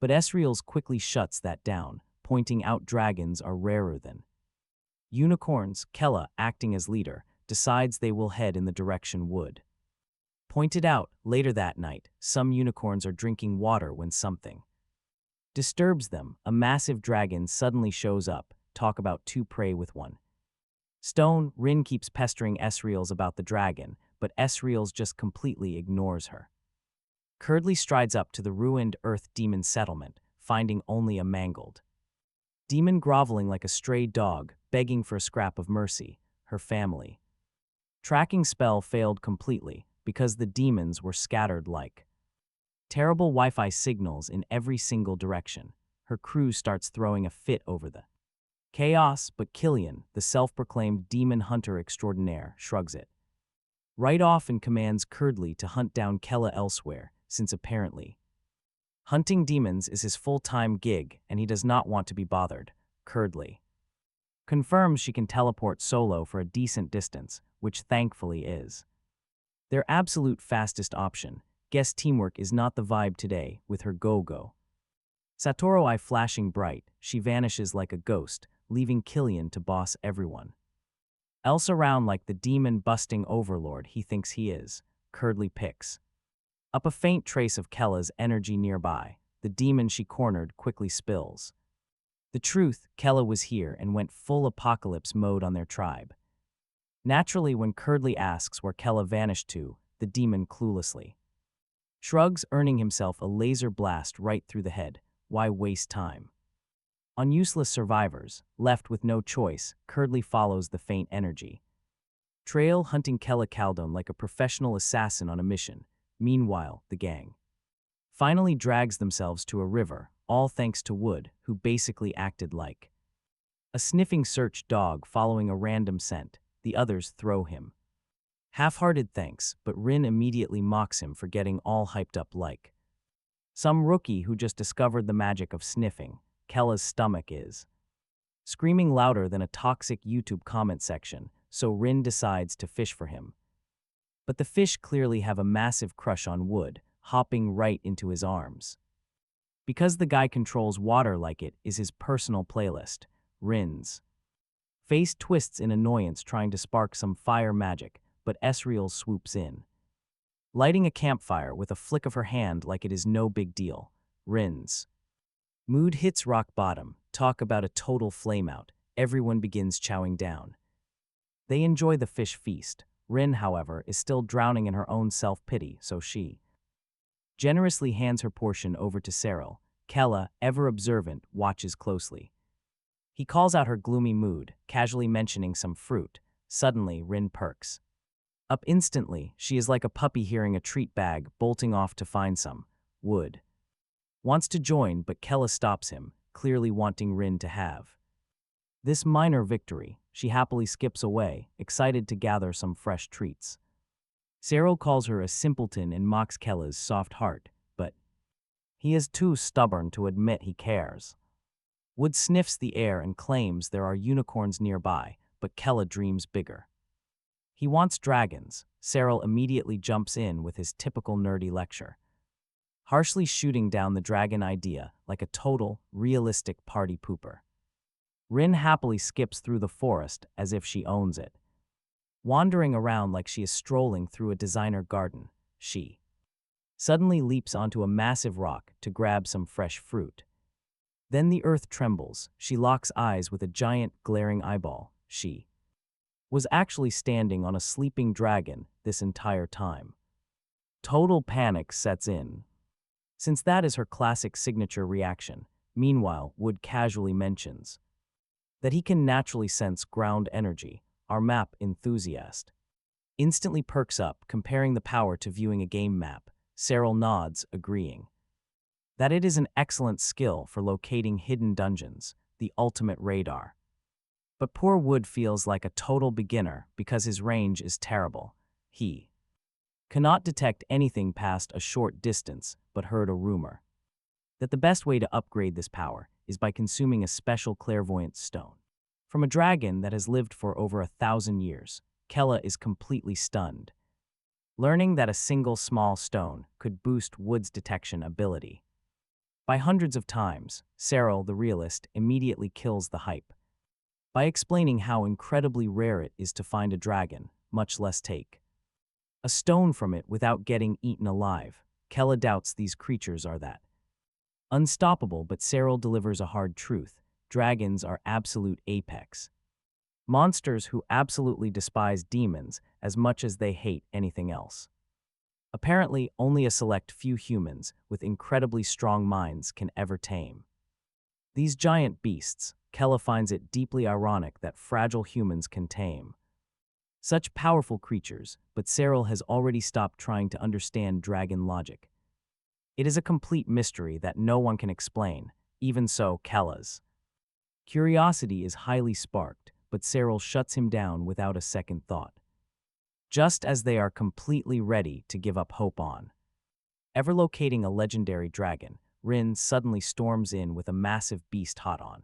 but Esriel quickly shuts that down, pointing out dragons are rarer than unicorns. Kella, acting as leader, decides they will head in the direction Wood pointed out. Later that night, some unicorns are drinking water when something disturbs them. A massive dragon suddenly shows up. Talk about two prey with one stone. Rin keeps pestering Esriel about the dragon, but Esriel just completely ignores her. Curdly strides up to the ruined earth demon settlement, finding only a mangled demon groveling like a stray dog, begging for a scrap of mercy. Her family tracking spell failed completely because the demons were scattered like terrible Wi-Fi signals in every single direction. Her crew starts throwing a fit over the chaos, but Killian, the self-proclaimed demon hunter extraordinaire, shrugs it right off and commands Curdly to hunt down Kella elsewhere, since apparently hunting demons is his full-time gig and he does not want to be bothered. Curdly confirms she can teleport solo for a decent distance, which thankfully is their absolute fastest option. Guess teamwork is not the vibe today with her go-go. Satoru eye flashing bright, she vanishes like a ghost, leaving Killian to boss everyone. else around like the demon-busting overlord he thinks he is. Curdly picks up a faint trace of Kella's energy nearby. The demon she cornered quickly spills the truth. Kella was here and went full apocalypse mode on their tribe. Naturally, when Curdly asks where Kella vanished to, the demon cluelessly shrugs, earning himself a laser blast right through the head. Why waste time on useless survivors? Left with no choice, Curdly follows the faint energy trail, hunting Hell Caldoon like a professional assassin on a mission. Meanwhile, the gang finally drags themselves to a river, all thanks to Wood, who basically acted like a sniffing search dog following a random scent. The others throw him half-hearted thanks, but Rin immediately mocks him for getting all hyped up like some rookie who just discovered the magic of sniffing. Kella's stomach is screaming louder than a toxic YouTube comment section, so Rin decides to fish for him. But the fish clearly have a massive crush on Wood, hopping right into his arms. Because the guy controls water like it is his personal playlist, Rin's face twists in annoyance trying to spark some fire magic, but Esriel swoops in, lighting a campfire with a flick of her hand like it is no big deal. Rin's mood hits rock bottom. Talk about a total flameout. Everyone begins chowing down. They enjoy the fish feast. Rin, however, is still drowning in her own self-pity, so she generously hands her portion over to Cyril. Kella, ever observant, watches closely. He calls out her gloomy mood, casually mentioning some fruit. Suddenly, Rin perks up instantly. She is like a puppy hearing a treat bag, bolting off to find some. Wood wants to join, but Kella stops him, clearly wanting Rin to have this minor victory. She happily skips away, excited to gather some fresh treats. Cyril calls her a simpleton and mocks Kella's soft heart, but he is too stubborn to admit he cares. Wood sniffs the air and claims there are unicorns nearby, but Kella dreams bigger. He wants dragons. Cyril immediately jumps in with his typical nerdy lecture, harshly shooting down the dragon idea like a total, realistic party pooper. Rin happily skips through the forest as if she owns it. Wandering around like she is strolling through a designer garden, she suddenly leaps onto a massive rock to grab some fresh fruit. Then the earth trembles. She locks eyes with a giant, glaring eyeball. She was actually standing on a sleeping dragon this entire time. Total panic sets in, since that is her classic signature reaction. Meanwhile, Wood casually mentions that he can naturally sense ground energy. Our map enthusiast instantly perks up, comparing the power to viewing a game map. Cyril nods, agreeing that it is an excellent skill for locating hidden dungeons, the ultimate radar. But poor Wood feels like a total beginner because his range is terrible. He cannot detect anything past a short distance, but heard a rumor that the best way to upgrade this power is by consuming a special clairvoyant stone from a dragon that has lived for over 1,000 years. Kella is completely stunned, learning that a single small stone could boost Wood's detection ability by hundreds of times. Cyril, the realist, immediately kills the hype by explaining how incredibly rare it is to find a dragon, much less take a stone from it without getting eaten alive. Kella doubts these creatures are that unstoppable, but Cyril delivers a hard truth. Dragons are absolute apex monsters who absolutely despise demons as much as they hate anything else. Apparently, only a select few humans with incredibly strong minds can ever tame these giant beasts. Kella finds it deeply ironic that fragile humans can tame such powerful creatures, but Cyril has already stopped trying to understand dragon logic. It is a complete mystery that no one can explain. Even so, Kella's curiosity is highly sparked, but Cyril shuts him down without a second thought, just as they are completely ready to give up hope on ever locating a legendary dragon. Rin suddenly storms in with a massive beast hot on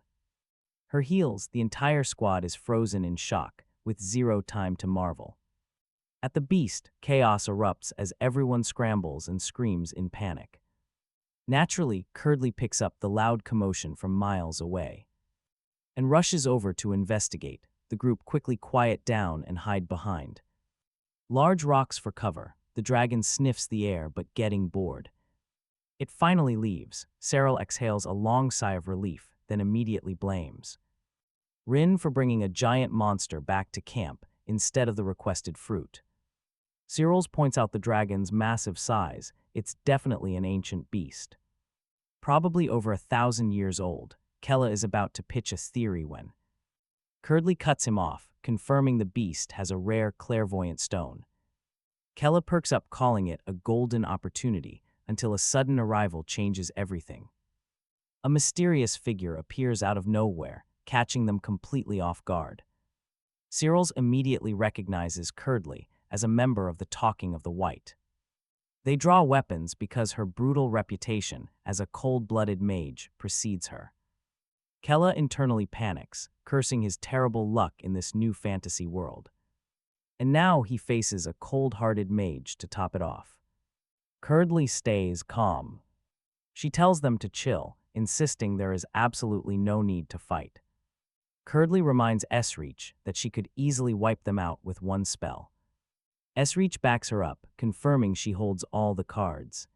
her heels. The entire squad is frozen in shock, with zero time to marvel at the beast. Chaos erupts as everyone scrambles and screams in panic. Naturally, Curdly picks up the loud commotion from miles away and rushes over to investigate. the group quickly quiet down and hide behind large rocks for cover. The dragon sniffs the air but getting bored. It finally leaves. Cyril exhales a long sigh of relief, then immediately blames Rin for bringing a giant monster back to camp instead of the requested fruit. Cyril points out the dragon's massive size. It's definitely an ancient beast. Probably over 1,000 years old. Kella is about to pitch a theory when Curdly cuts him off, confirming the beast has a rare clairvoyant stone. Kella perks up, calling it a golden opportunity, until a sudden arrival changes everything. A mysterious figure appears out of nowhere, catching them completely off guard. Cyril immediately recognizes Curdly as a member of the Talking of the White. They draw weapons because her brutal reputation as a cold-blooded mage precedes her. Kella internally panics, cursing his terrible luck in this new fantasy world. And now he faces a cold-hearted mage to top it off. Curdly stays calm. She tells them to chill, insisting there is absolutely no need to fight. Curdly reminds Esreach that she could easily wipe them out with one spell. Esreach backs her up, confirming she holds all the cards.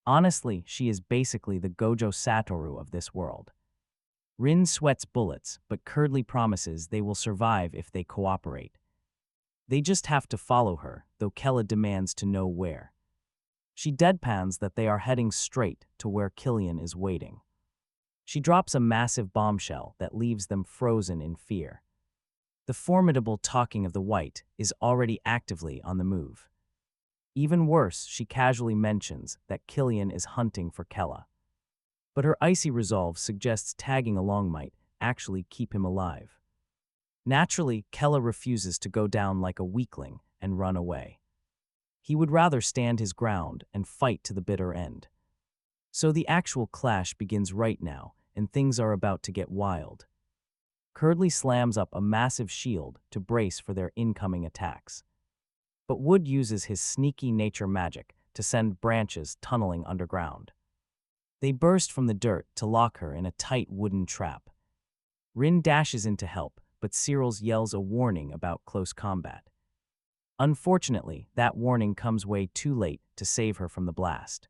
Honestly, she is basically the Gojo Satoru of this world. Rin sweats bullets, but Curdly promises they will survive if they cooperate. They just have to follow her, though Kella demands to know where. She deadpans that they are heading straight to where Killian is waiting. She drops a massive bombshell that leaves them frozen in fear. The formidable Talking of the White is already actively on the move. Even worse, she casually mentions that Killian is hunting for Kella. But her icy resolve suggests tagging along might actually keep him alive. Naturally, Kella refuses to go down like a weakling and run away. He would rather stand his ground and fight to the bitter end. So the actual clash begins right now, and things are about to get wild. Curdly slams up a massive shield to brace for their incoming attacks. But Wood uses his sneaky nature magic to send branches tunneling underground. They burst from the dirt to lock her in a tight wooden trap. Rin dashes in to help, but Cyril yells a warning about close combat. Unfortunately, that warning comes way too late to save her from the blast.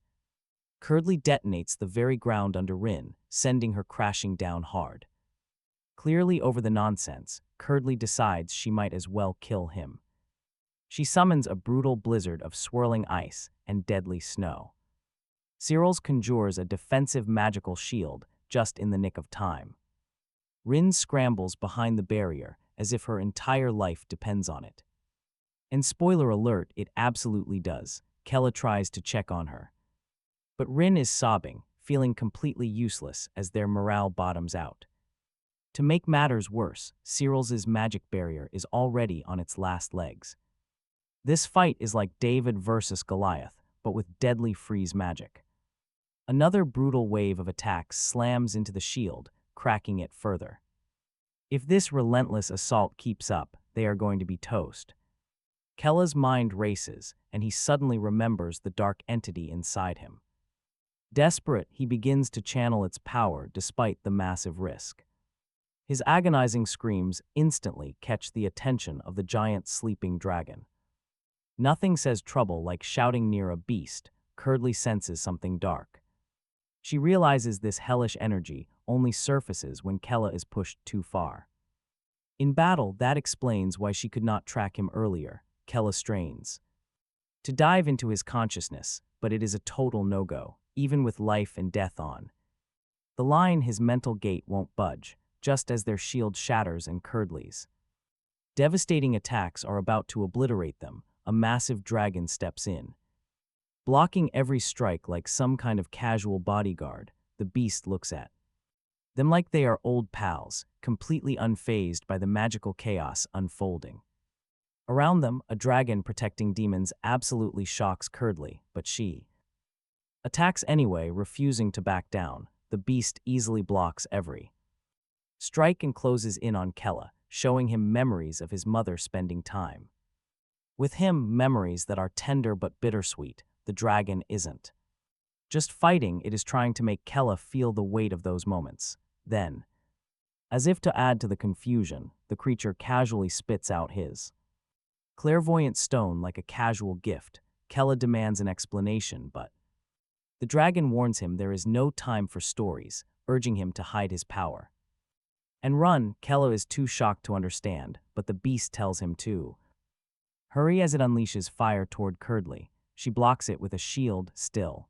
Curdly detonates the very ground under Rin, sending her crashing down hard. Clearly over the nonsense, Curdly decides she might as well kill him. She summons a brutal blizzard of swirling ice and deadly snow. Cyril conjures a defensive magical shield just in the nick of time. Rin scrambles behind the barrier as if her entire life depends on it. And spoiler alert, it absolutely does. Kella tries to check on her. But Rin is sobbing, feeling completely useless as their morale bottoms out. To make matters worse, Cyril's magic barrier is already on its last legs. This fight is like David versus Goliath, but with deadly freeze magic. Another brutal wave of attacks slams into the shield, cracking it further. If this relentless assault keeps up, they are going to be toast. Kella's mind races, and he suddenly remembers the dark entity inside him. Desperate, he begins to channel its power despite the massive risk. His agonizing screams instantly catch the attention of the giant sleeping dragon. Nothing says trouble like shouting near a beast. Curdly senses something dark. She realizes this hellish energy only surfaces when Kella is pushed too far. In battle, that explains why she could not track him earlier. Kella strains to dive into his consciousness, but it is a total no-go, even with life and death on. The line, his mental gate won't budge, just as their shield shatters and Curdly's devastating attacks are about to obliterate them. A massive dragon steps in. Blocking every strike like some kind of casual bodyguard, the beast looks at them like they are old pals, completely unfazed by the magical chaos unfolding. Around them, a dragon protecting demons absolutely shocks Curdly, but she attacks anyway, refusing to back down. The beast easily blocks every strike and closes in on Kella, showing him memories of his mother spending time with him, memories that are tender but bittersweet. The dragon isn't just fighting, it is trying to make Kella feel the weight of those moments. Then As if to add to the confusion, the creature casually spits out his clairvoyant stone like a casual gift. Kella demands an explanation, but the dragon warns him there is no time for stories, urging him to hide his power. And run, Kella is too shocked to understand, but the beast tells him to hurry as it unleashes fire toward Curdly. She blocks it with a shield still,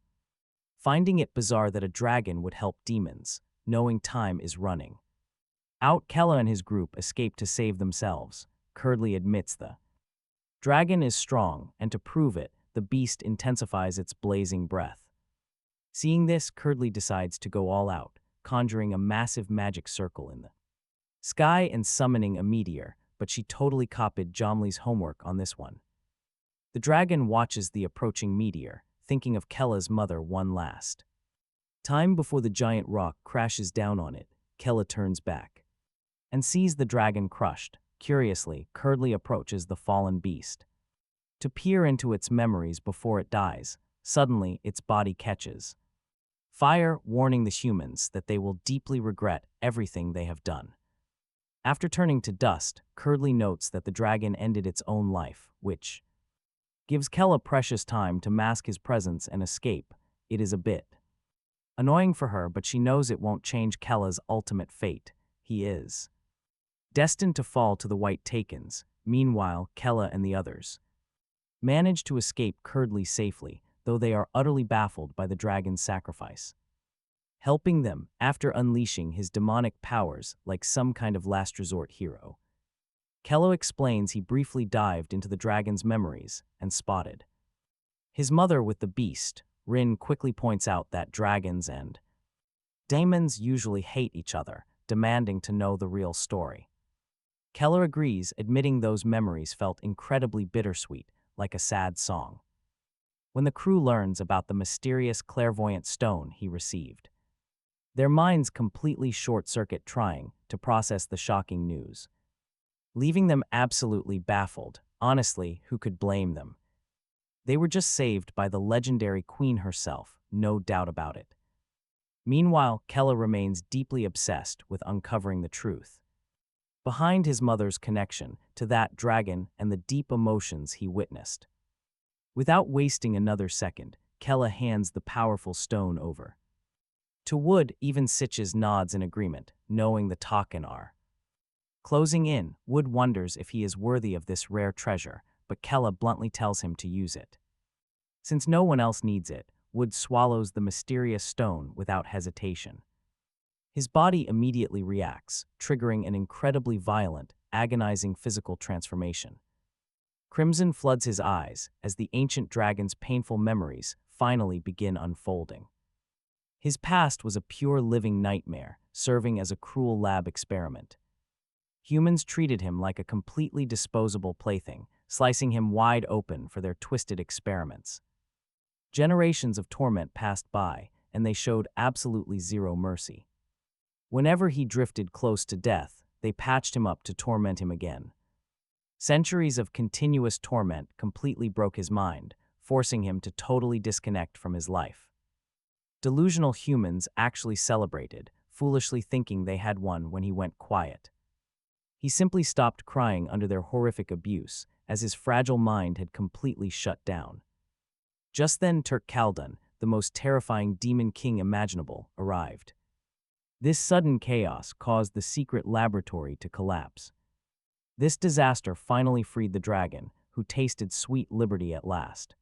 finding it bizarre that a dragon would help demons, knowing time is running out. Kella and his group escape to save themselves. Curdly admits the dragon is strong, and to prove it, the beast intensifies its blazing breath. Seeing this, Curdly decides to go all out, conjuring a massive magic circle in the sky and summoning a meteor, but she totally copied Jomli's homework on this one. The dragon watches the approaching meteor, thinking of Kella's mother one last time before the giant rock crashes down on it. Kella turns back and sees the dragon crushed. Curiously, Curdly approaches the fallen beast to peer into its memories before it dies. Suddenly, its body catches fire, warning the humans that they will deeply regret everything they have done. After turning to dust, Curdly notes that the dragon ended its own life, which gives Kella precious time to mask his presence and escape. It is a bit annoying for her, but she knows it won't change Kella's ultimate fate. He is destined to fall to the White Takens. Meanwhile, Kella and the others manage to escape Curdly safely, though they are utterly baffled by the dragon's sacrifice. Helping them, after unleashing his demonic powers like some kind of last resort hero, Kella explains he briefly dived into the dragon's memories and spotted his mother with the beast. Rin quickly points out that dragons and demons usually hate each other, demanding to know the real story. Kella agrees, admitting those memories felt incredibly bittersweet, like a sad song. When the crew learns about the mysterious clairvoyant stone he received, their minds completely short-circuit, trying to process the shocking news, leaving them absolutely baffled. Honestly, who could blame them? They were just saved by the legendary queen herself, no doubt about it. Meanwhile, Kella remains deeply obsessed with uncovering the truth behind his mother's connection to that dragon and the deep emotions he witnessed. Without wasting another second, Kella hands the powerful stone over to Wood. Even Sitches nods in agreement, knowing the Taken are closing in. Wood wonders if he is worthy of this rare treasure, but Kella bluntly tells him to use it. Since no one else needs it, Wood swallows the mysterious stone without hesitation. His body immediately reacts, triggering an incredibly violent, agonizing physical transformation. Crimson floods his eyes as the ancient dragon's painful memories finally begin unfolding. His past was a pure living nightmare, serving as a cruel lab experiment. Humans treated him like a completely disposable plaything, slicing him wide open for their twisted experiments. Generations of torment passed by, and they showed absolutely zero mercy. Whenever he drifted close to death, they patched him up to torment him again. Centuries of continuous torment completely broke his mind, forcing him to totally disconnect from his life. Delusional humans actually celebrated, foolishly thinking they had won when he went quiet. He simply stopped crying under their horrific abuse, as his fragile mind had completely shut down. Just then Turk Caldoon, the most terrifying demon king imaginable, arrived. This sudden chaos caused the secret laboratory to collapse. This disaster finally freed the dragon, who tasted sweet liberty at last.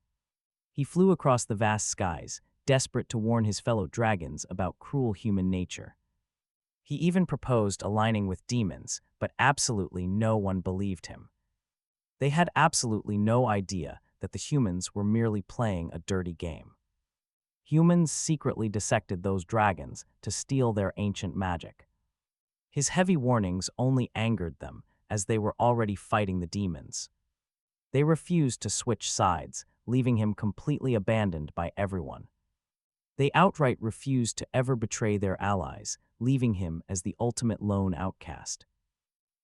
He flew across the vast skies, desperate to warn his fellow dragons about cruel human nature. He even proposed aligning with demons, but absolutely no one believed him. They had absolutely no idea that the humans were merely playing a dirty game. Humans secretly dissected those dragons to steal their ancient magic. His heavy warnings only angered them, as they were already fighting the demons. They refused to switch sides, leaving him completely abandoned by everyone. They outright refused to ever betray their allies, leaving him as the ultimate lone outcast.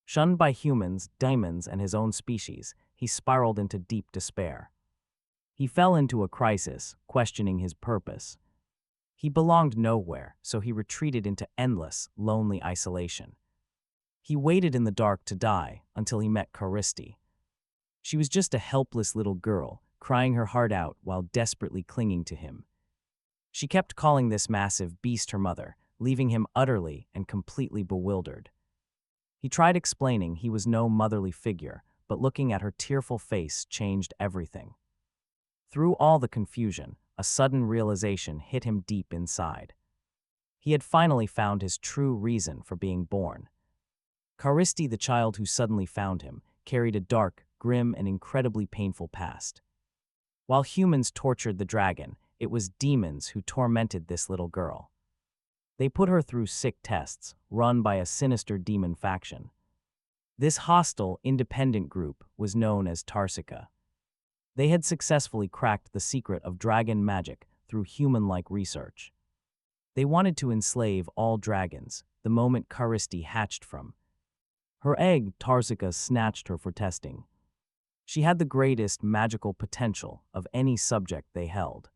Shunned by humans, demons, and his own species, he spiraled into deep despair. He fell into a crisis, questioning his purpose. He belonged nowhere, so he retreated into endless, lonely isolation. He waited in the dark to die until he met Karisti. She was just a helpless little girl, crying her heart out while desperately clinging to him. She kept calling this massive beast her mother, leaving him utterly and completely bewildered. He tried explaining he was no motherly figure, but looking at her tearful face changed everything. Through all the confusion, a sudden realization hit him deep inside. He had finally found his true reason for being born. Karisti, the child who suddenly found him, carried a dark, grim, and incredibly painful past. While humans tortured the dragon, it was demons who tormented this little girl. They put her through sick tests, run by a sinister demon faction. This hostile, independent group was known as Tarsika. They had successfully cracked the secret of dragon magic through human-like research. They wanted to enslave all dragons the moment Karisti hatched from. Her egg, Tarsika snatched her for testing. She had the greatest magical potential of any subject they held.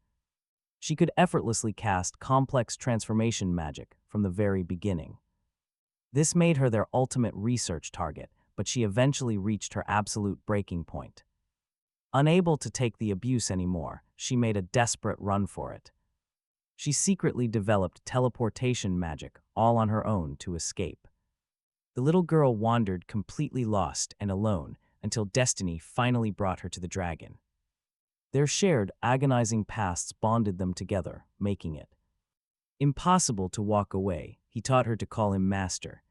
She could effortlessly cast complex transformation magic from the very beginning. This made her their ultimate research target, but she eventually reached her absolute breaking point. Unable to take the abuse anymore, she made a desperate run for it. She secretly developed teleportation magic all on her own to escape. The little girl wandered completely lost and alone until destiny finally brought her to the dragon. Their shared, agonizing pasts bonded them together, making it impossible to walk away. He taught her to call him master,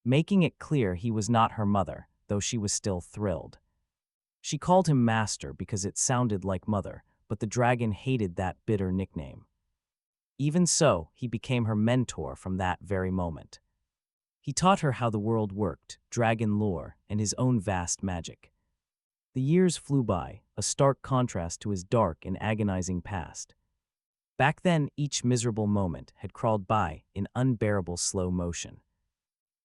making it clear he was not her mother, though she was still thrilled. She called him master because it sounded like mother, but the dragon hated that bitter nickname. Even so, he became her mentor from that very moment. He taught her how the world worked, dragon lore, and his own vast magic. The years flew by, a stark contrast to his dark and agonizing past. Back then, each miserable moment had crawled by in unbearable slow motion.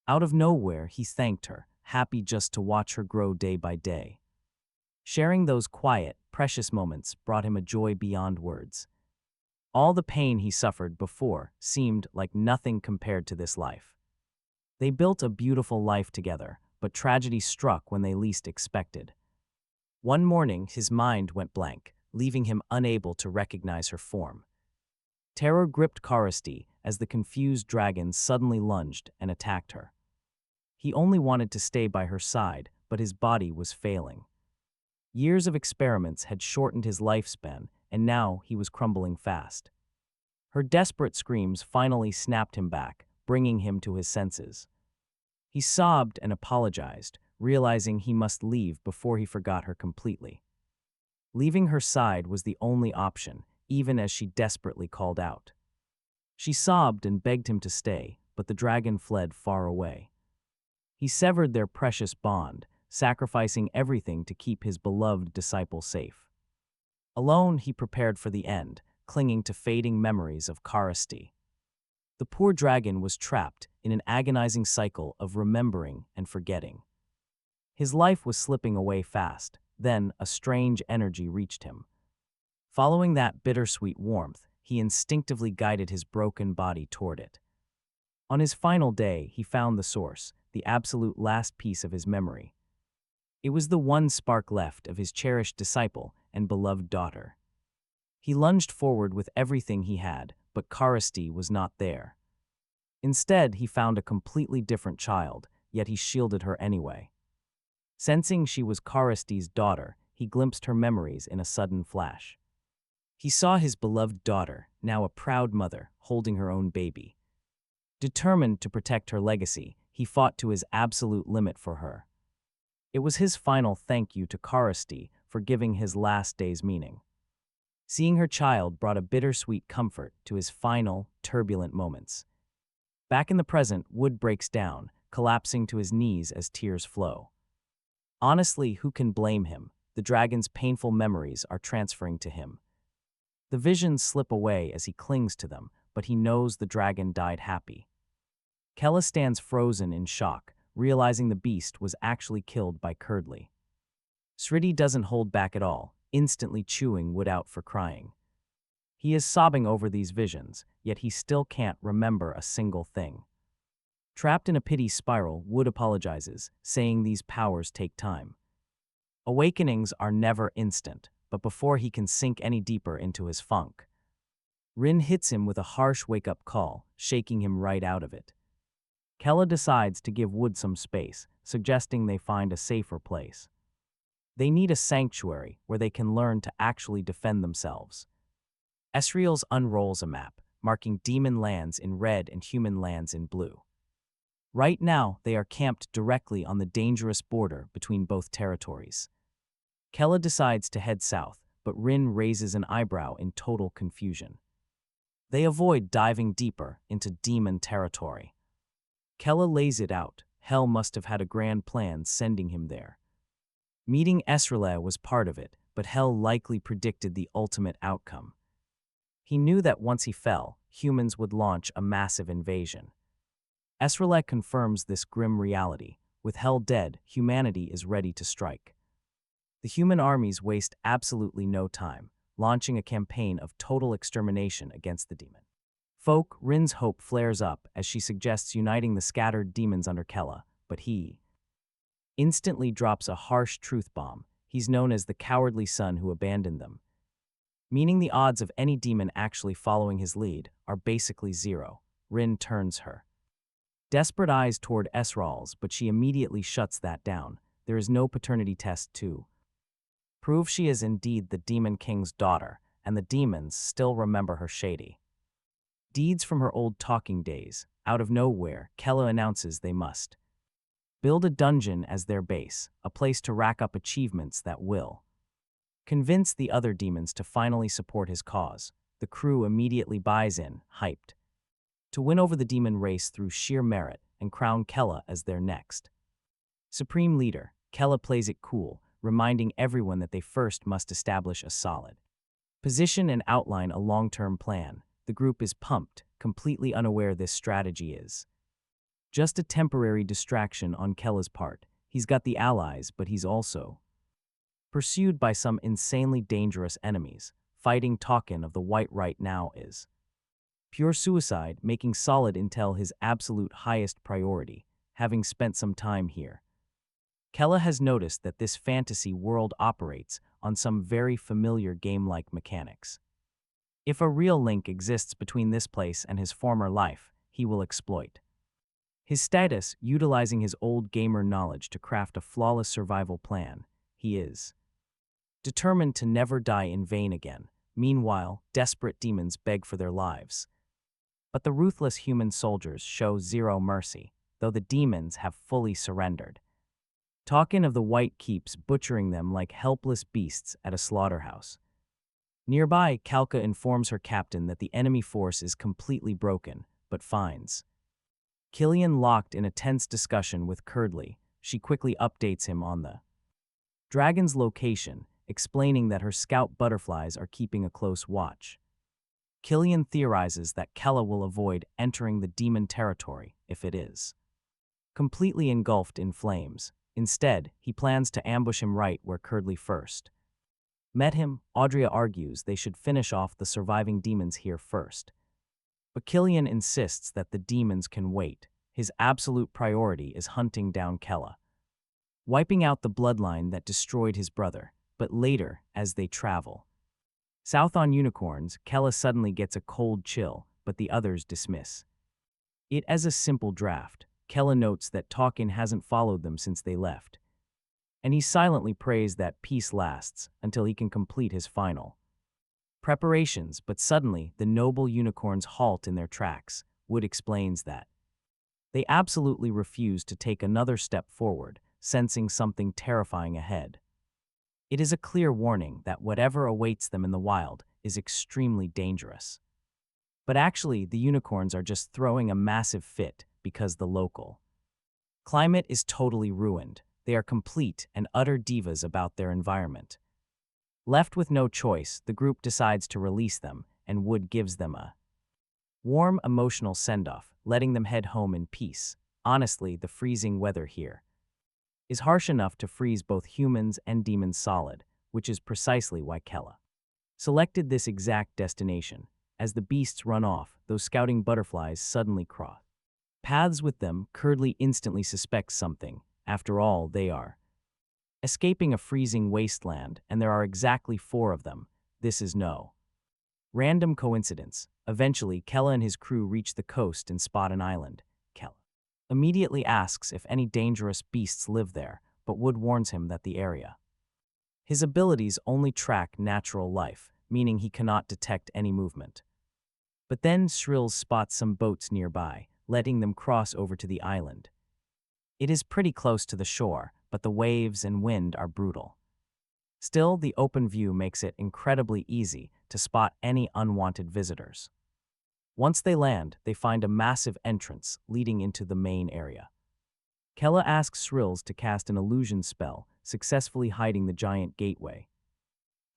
Out of nowhere, he thanked her, happy just to watch her grow day by day. Sharing those quiet, precious moments brought him a joy beyond words. All the pain he suffered before seemed like nothing compared to this life. They built a beautiful life together, but tragedy struck when they least expected. One morning, his mind went blank, leaving him unable to recognize her form. Terror gripped Karisti as the confused dragon suddenly lunged and attacked her. He only wanted to stay by her side, but his body was failing. Years of experiments had shortened his lifespan, and now he was crumbling fast. Her desperate screams finally snapped him back, bringing him to his senses. He sobbed and apologized, realizing he must leave before he forgot her completely. Leaving her side was the only option, even as she desperately called out. She sobbed and begged him to stay, but the dragon fled far away. He severed their precious bond, sacrificing everything to keep his beloved disciple safe. Alone, he prepared for the end, clinging to fading memories of Karisti. The poor dragon was trapped in an agonizing cycle of remembering and forgetting. His life was slipping away fast, then a strange energy reached him. Following that bittersweet warmth, he instinctively guided his broken body toward it. On his final day, he found the source, the absolute last piece of his memory. It was the one spark left of his cherished disciple and beloved daughter. He lunged forward with everything he had, but Karisti was not there. Instead, he found a completely different child, yet he shielded her anyway. Sensing she was Karisti's daughter, he glimpsed her memories in a sudden flash. He saw his beloved daughter, now a proud mother, holding her own baby. Determined to protect her legacy, he fought to his absolute limit for her. It was his final thank you to Karisti for giving his last days meaning. Seeing her child brought a bittersweet comfort to his final, turbulent moments. Back in the present, Wood breaks down, collapsing to his knees as tears flow. Honestly, who can blame him? The dragon's painful memories are transferring to him. The visions slip away as he clings to them, but he knows the dragon died happy. Kella stands frozen in shock, realizing the beast was actually killed by Curdly. Sriti doesn't hold back at all, instantly chewing Wood out for crying. He is sobbing over these visions, yet he still can't remember a single thing. Trapped in a pity spiral, Wood apologizes, saying these powers take time. Awakenings are never instant, but before he can sink any deeper into his funk, Rin hits him with a harsh wake-up call, shaking him right out of it. Kella decides to give Wood some space, suggesting they find a safer place. They need a sanctuary where they can learn to actually defend themselves. Esriel's unrolls a map, marking demon lands in red and human lands in blue. Right now, they are camped directly on the dangerous border between both territories. Kella decides to head south, but Rin raises an eyebrow in total confusion. They avoid diving deeper into demon territory. Kella lays it out. Hell must have had a grand plan sending him there. Meeting Esriel was part of it, but Hell likely predicted the ultimate outcome. He knew that once he fell, humans would launch a massive invasion. Esriel confirms this grim reality. With Hell dead, humanity is ready to strike. The human armies waste absolutely no time, launching a campaign of total extermination against the demon. Rin's hope flares up as she suggests uniting the scattered demons under Kella, but he instantly drops a harsh truth bomb. He's known as the cowardly son who abandoned them, meaning the odds of any demon actually following his lead are basically zero. Rin turns her desperate eyes toward Esriel's, but she immediately shuts that down. There is no paternity test to prove she is indeed the Demon King's daughter, and the demons still remember her shady deeds from her old talking days. Out of nowhere, Kella announces they must build a dungeon as their base, a place to rack up achievements that will convince the other demons to finally support his cause. The crew immediately buys in, hyped to win over the demon race through sheer merit and crown Kella as their next supreme leader. Kella plays it cool, reminding everyone that they first must establish a solid position and outline a long-term plan. The group is pumped, completely unaware this strategy is just a temporary distraction on Kella's part. He's got the allies, but he's also pursued by some insanely dangerous enemies. Fighting Talkin of the White right now is pure suicide, making solid intel his absolute highest priority. Having spent some time here, Kella has noticed that this fantasy world operates on some very familiar game-like mechanics. If a real link exists between this place and his former life, he will exploit his status, utilizing his old gamer knowledge to craft a flawless survival plan. He is determined to never die in vain again. Meanwhile, desperate demons beg for their lives. But the ruthless human soldiers show zero mercy, though the demons have fully surrendered. Talkin of the White keeps butchering them like helpless beasts at a slaughterhouse. Nearby, Kalka informs her captain that the enemy force is completely broken, but finds Killian locked in a tense discussion with Curdley. She quickly updates him on the dragon's location, explaining that her scout butterflies are keeping a close watch. Killian theorizes that Kella will avoid entering the demon territory if it is completely engulfed in flames. Instead, he plans to ambush him right where Curdley first met him. Audrea argues they should finish off the surviving demons here first. But Killian insists that the demons can wait. His absolute priority is hunting down Kella, wiping out the bloodline that destroyed his brother. But later, as they travel south on Unicorns, Kella suddenly gets a cold chill, but the others dismiss it as a simple draft. Kella notes that Talkin hasn't followed them since they left, and he silently prays that peace lasts until he can complete his final preparations. But suddenly, the noble unicorns halt in their tracks. Wood explains that they absolutely refuse to take another step forward, sensing something terrifying ahead. It is a clear warning that whatever awaits them in the wild is extremely dangerous. But actually, the unicorns are just throwing a massive fit because the local climate is totally ruined. They are complete and utter divas about their environment. Left with no choice, the group decides to release them, and Wood gives them a warm, emotional send-off, letting them head home in peace. Honestly, the freezing weather here is harsh enough to freeze both humans and demons solid, which is precisely why Kella selected this exact destination. As the beasts run off, those scouting butterflies suddenly cross Paths with them, Curdly instantly suspects something. After all, they are escaping a freezing wasteland, and there are exactly 4 of them. This is no random coincidence. Eventually, Kella and his crew reach the coast and spot an island. Kella immediately asks if any dangerous beasts live there, but Wood warns him that the area. His abilities only track natural life, meaning he cannot detect any movement. But then Shrills spots some boats nearby, letting them cross over to the island. It is pretty close to the shore, but the waves and wind are brutal. Still, the open view makes it incredibly easy to spot any unwanted visitors. Once they land, they find a massive entrance leading into the main area. Kella asks Shrills to cast an illusion spell, successfully hiding the giant gateway.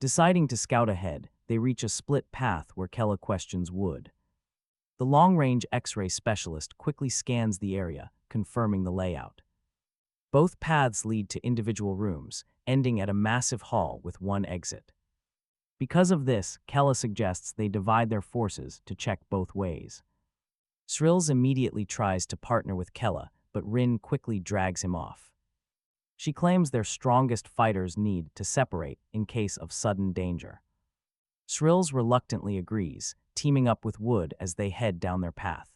Deciding to scout ahead, they reach a split path where Kella questions Wood. The long-range X-ray specialist quickly scans the area, confirming the layout. Both paths lead to individual rooms, ending at a massive hall with one exit. Because of this, Kella suggests they divide their forces to check both ways. Shrills immediately tries to partner with Kella, but Rin quickly drags him off. She claims their strongest fighters need to separate in case of sudden danger. Shrills reluctantly agrees, teaming up with Wood as they head down their path.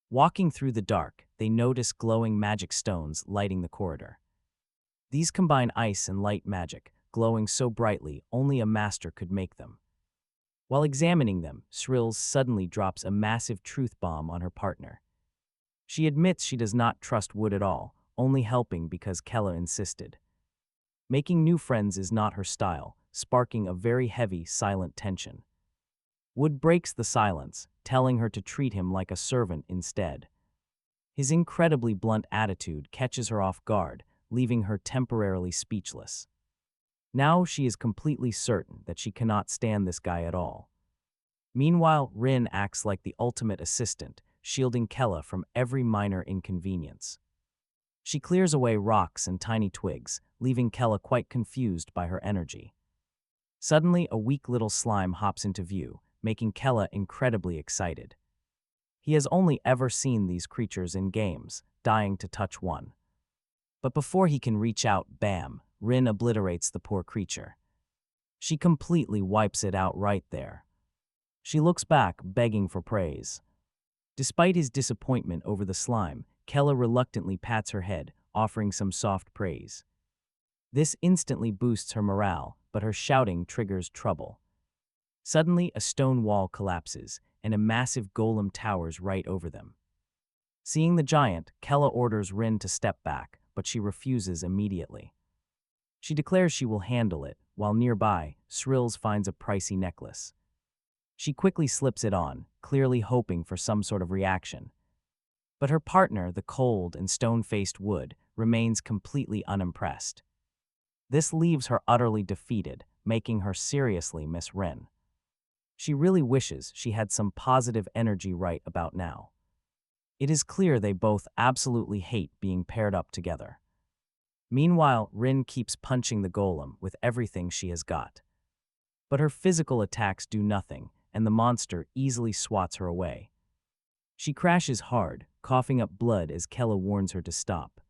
Walking through the dark, they notice glowing magic stones lighting the corridor. These combine ice and light magic, glowing so brightly only a master could make them. While examining them, Shrills suddenly drops a massive truth bomb on her partner. She admits she does not trust Wood at all, only helping because Kella insisted. Making new friends is not her style, sparking a very heavy, silent tension. Wood breaks the silence, telling her to treat him like a servant instead. His incredibly blunt attitude catches her off guard, leaving her temporarily speechless. Now she is completely certain that she cannot stand this guy at all. Meanwhile, Rin acts like the ultimate assistant, shielding Kella from every minor inconvenience. She clears away rocks and tiny twigs, leaving Kella quite confused by her energy. Suddenly, a weak little slime hops into view, making Kella incredibly excited. He has only ever seen these creatures in games, dying to touch one. But before he can reach out, bam, Rin obliterates the poor creature. She completely wipes it out right there. She looks back, begging for praise. Despite his disappointment over the slime, Kella reluctantly pats her head, offering some soft praise. This instantly boosts her morale, but her shouting triggers trouble. Suddenly, a stone wall collapses, and a massive golem towers right over them. Seeing the giant, Kella orders Rin to step back, but she refuses immediately. She declares she will handle it, while nearby, Shrills finds a pricey necklace. She quickly slips it on, clearly hoping for some sort of reaction. But her partner, the cold and stone-faced Wood, remains completely unimpressed. This leaves her utterly defeated, making her seriously miss Rin. She really wishes she had some positive energy right about now. It is clear they both absolutely hate being paired up together. Meanwhile, Rin keeps punching the golem with everything she has got. But her physical attacks do nothing, and the monster easily swats her away. She crashes hard, coughing up blood as Kella warns her to stop.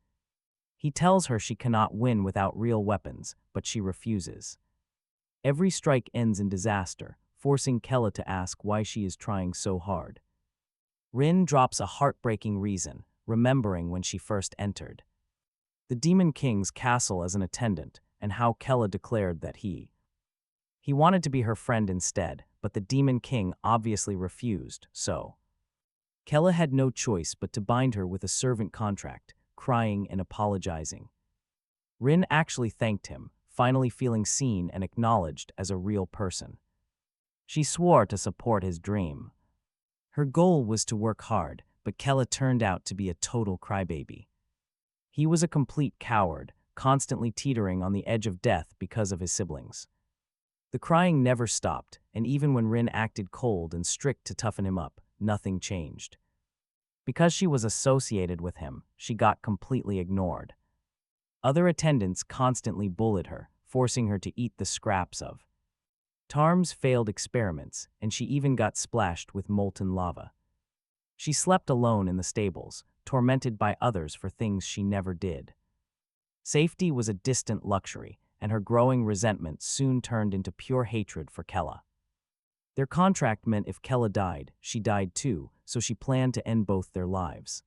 He tells her she cannot win without real weapons, but she refuses. Every strike ends in disaster, forcing Kella to ask why she is trying so hard. Rin drops a heartbreaking reason, remembering when she first entered the Demon King's castle as an attendant, and how Kella declared that he wanted to be her friend instead, but the Demon King obviously refused, so Kella had no choice but to bind her with a servant contract, crying and apologizing. Rin actually thanked him, finally feeling seen and acknowledged as a real person. She swore to support his dream. Her goal was to work hard, but Kella turned out to be a total crybaby. He was a complete coward, constantly teetering on the edge of death because of his siblings. The crying never stopped, and even when Rin acted cold and strict to toughen him up, nothing changed. Because she was associated with him, she got completely ignored. Other attendants constantly bullied her, forcing her to eat the scraps of Tarm's failed experiments, and she even got splashed with molten lava. She slept alone in the stables, tormented by others for things she never did. Safety was a distant luxury, and her growing resentment soon turned into pure hatred for Kella. Their contract meant if Kella died, she died too, so she planned to end both their lives.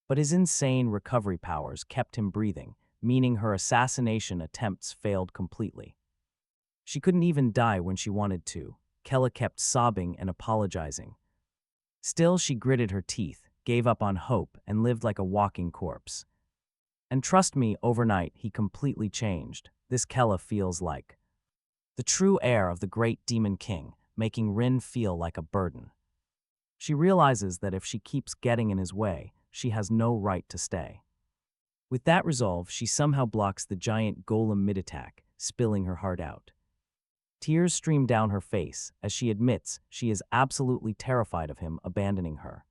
But his insane recovery powers kept him breathing, meaning her assassination attempts failed completely. She couldn't even die when she wanted to. Kella kept sobbing and apologizing. Still, she gritted her teeth, gave up on hope, and lived like a walking corpse. And trust me, overnight, he completely changed. This Kella feels like the true heir of the great Demon King, making Rin feel like a burden. She realizes that if she keeps getting in his way, she has no right to stay. With that resolve, she somehow blocks the giant golem mid-attack, spilling her heart out. Tears stream down her face as she admits she is absolutely terrified of him abandoning her.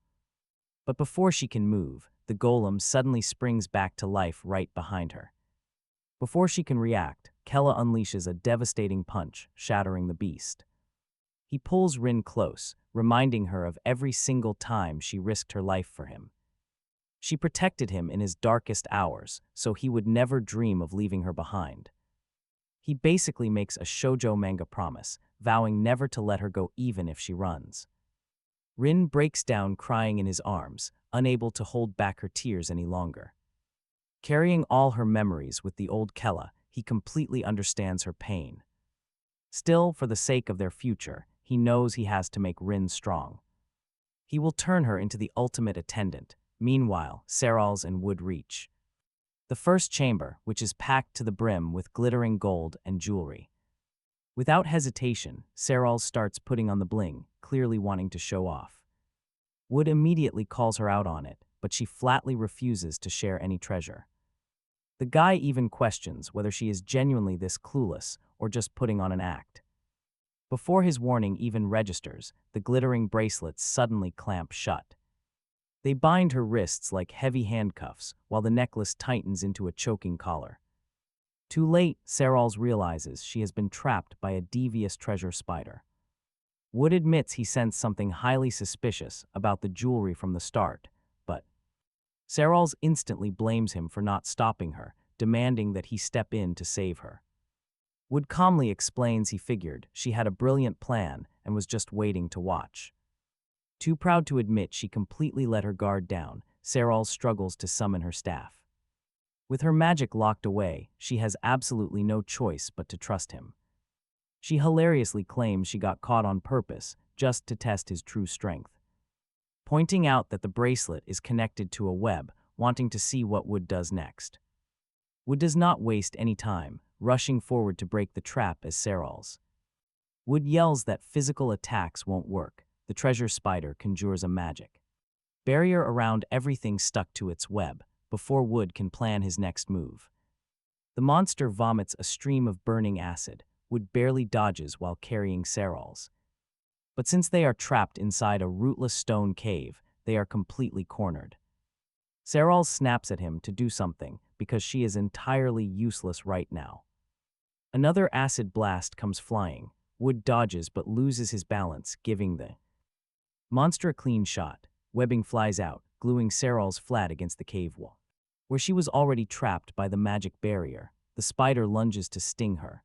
But before she can move, the golem suddenly springs back to life right behind her. Before she can react, Kella unleashes a devastating punch, shattering the beast. He pulls Rin close, reminding her of every single time she risked her life for him. She protected him in his darkest hours, so he would never dream of leaving her behind. He basically makes a shoujo manga promise, vowing never to let her go even if she runs. Rin breaks down crying in his arms, unable to hold back her tears any longer. Carrying all her memories with the old Kella, he completely understands her pain. Still, for the sake of their future, he knows he has to make Rin strong. He will turn her into the ultimate attendant. Meanwhile, Serals and Wood reach the first chamber, which is packed to the brim with glittering gold and jewelry. Without hesitation, Serals starts putting on the bling, clearly wanting to show off. Wood immediately calls her out on it, but she flatly refuses to share any treasure. The guy even questions whether she is genuinely this clueless or just putting on an act. Before his warning even registers, the glittering bracelets suddenly clamp shut. They bind her wrists like heavy handcuffs, while the necklace tightens into a choking collar. Too late, Serals realizes she has been trapped by a devious treasure spider. Wood admits he sensed something highly suspicious about the jewelry from the start, but Serals instantly blames him for not stopping her, demanding that he step in to save her. Wood calmly explains he figured she had a brilliant plan and was just waiting to watch. Too proud to admit she completely let her guard down, Serals struggles to summon her staff. With her magic locked away, she has absolutely no choice but to trust him. She hilariously claims she got caught on purpose, just to test his true strength. Pointing out that the bracelet is connected to a web, wanting to see what Wood does next. Wood does not waste any time, rushing forward to break the trap as Serals. Wood yells that physical attacks won't work. The treasure spider conjures a magic barrier around everything stuck to its web, before Wood can plan his next move. The monster vomits a stream of burning acid. Wood barely dodges while carrying Serals. But since they are trapped inside a rootless stone cave, they are completely cornered. Serals snaps at him to do something because she is entirely useless right now. Another acid blast comes flying. Wood dodges but loses his balance, giving the monster a clean shot. Webbing flies out, gluing Serals flat against the cave wall. Where she was already trapped by the magic barrier, the spider lunges to sting her.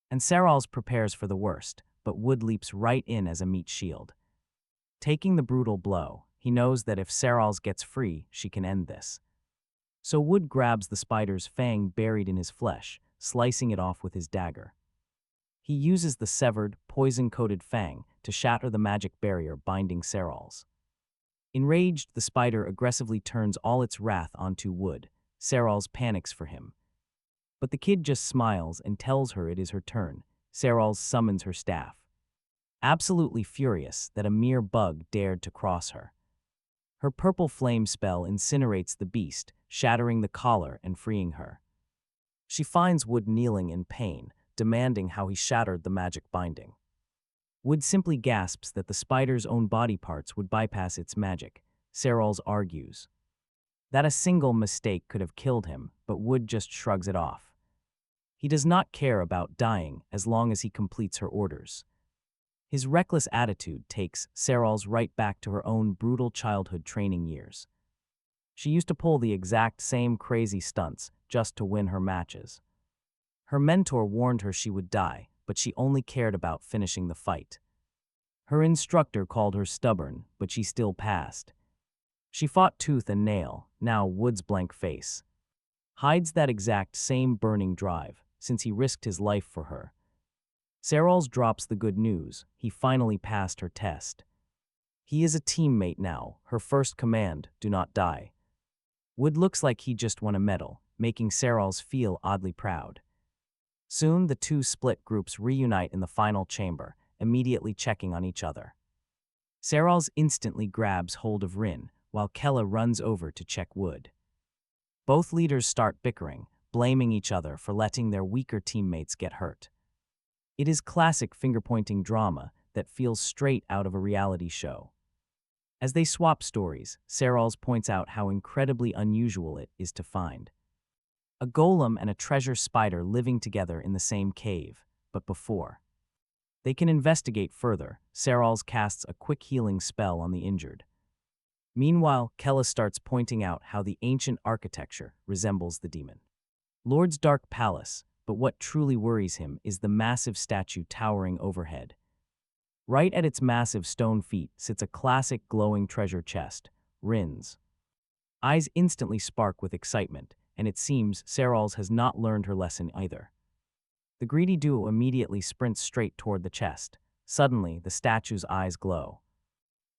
And Serals prepares for the worst, but Wood leaps right in as a meat shield. Taking the brutal blow, he knows that if Serals gets free, she can end this. So Wood grabs the spider's fang buried in his flesh, slicing it off with his dagger. He uses the severed, poison-coated fang to shatter the magic barrier binding Serals. Enraged, the spider aggressively turns all its wrath onto Wood. Serals panics for him. But the kid just smiles and tells her it is her turn. Serals summons her staff. Absolutely furious that a mere bug dared to cross her. Her purple flame spell incinerates the beast, shattering the collar and freeing her. She finds Wood kneeling in pain, demanding how he shattered the magic binding. Wood simply gasps that the spider's own body parts would bypass its magic. Serals argues that a single mistake could have killed him, but Wood just shrugs it off. He does not care about dying as long as he completes her orders. His reckless attitude takes Serals right back to her own brutal childhood training years. She used to pull the exact same crazy stunts just to win her matches. Her mentor warned her she would die, but she only cared about finishing the fight. Her instructor called her stubborn, but she still passed. She fought tooth and nail, now Wood's blank face hides that exact same burning drive, since he risked his life for her. Serals drops the good news, he finally passed her test. He is a teammate now, her first command, do not die. Wood looks like he just won a medal, making Serals feel oddly proud. Soon the two split groups reunite in the final chamber, immediately checking on each other. Serals instantly grabs hold of Rin, while Kella runs over to check Wood. Both leaders start bickering, blaming each other for letting their weaker teammates get hurt. It is classic finger-pointing drama that feels straight out of a reality show. As they swap stories, Serals points out how incredibly unusual it is to find a golem and a treasure spider living together in the same cave, but before they can investigate further, Serals casts a quick healing spell on the injured. Meanwhile, Kella starts pointing out how the ancient architecture resembles the Demon Lord's dark palace, but what truly worries him is the massive statue towering overhead. Right at its massive stone feet sits a classic glowing treasure chest, Rin's eyes instantly spark with excitement, and it seems Serals has not learned her lesson either. The greedy duo immediately sprints straight toward the chest. Suddenly, the statue's eyes glow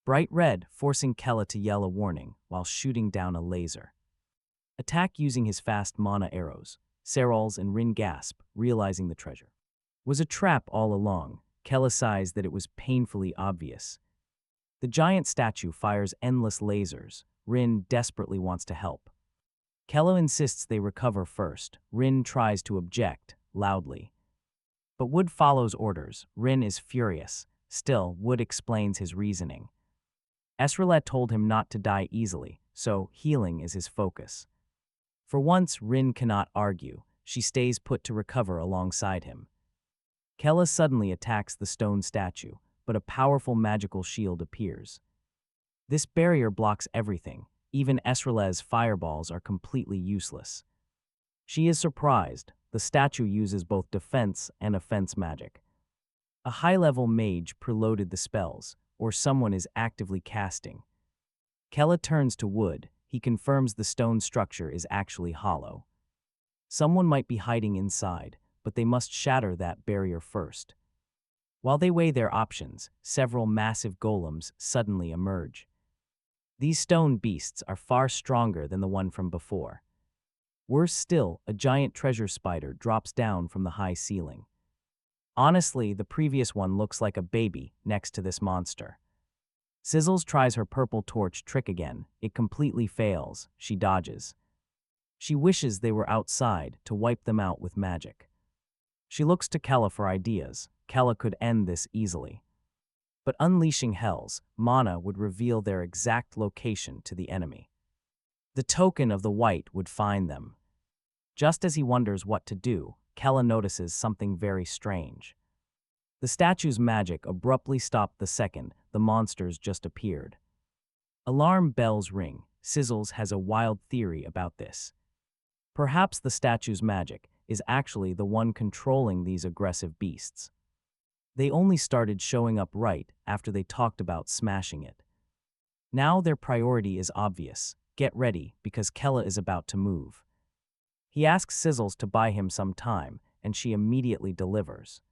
bright red, forcing Kella to yell a warning while shooting down a laser attack using his fast mana arrows. Serals and Rin gasp, realizing the treasure was a trap all along. Kella sighs that it was painfully obvious. The giant statue fires endless lasers. Rin desperately wants to help. Kella insists they recover first. Rin tries to object, loudly. But Wood follows orders. Rin is furious. Still, Wood explains his reasoning. Esralet told him not to die easily, so healing is his focus. For once, Rin cannot argue. She stays put to recover alongside him. Kella suddenly attacks the stone statue, but a powerful magical shield appears. This barrier blocks everything. Even Esralet's fireballs are completely useless. She is surprised. The statue uses both defense and offense magic. A high-level mage preloaded the spells, or someone is actively casting. Kella turns to Wood. He confirms the stone structure is actually hollow. Someone might be hiding inside, but they must shatter that barrier first. While they weigh their options, several massive golems suddenly emerge. These stone beasts are far stronger than the one from before. Worse still, a giant treasure spider drops down from the high ceiling. Honestly, the previous one looks like a baby next to this monster. Sizzles tries her purple torch trick again. It completely fails. She dodges. She wishes they were outside to wipe them out with magic. She looks to Kella for ideas. Kella could end this easily. But unleashing Hell's mana would reveal their exact location to the enemy. The token of the white would find them. Just as he wonders what to do, Kella notices something very strange. The statue's magic abruptly stopped the second the monsters just appeared. Alarm bells ring. Sizzles has a wild theory about this. Perhaps the statue's magic is actually the one controlling these aggressive beasts. They only started showing up right after they talked about smashing it. Now their priority is obvious. Get ready, because Kella is about to move. He asks Sizzles to buy him some time, and she immediately delivers.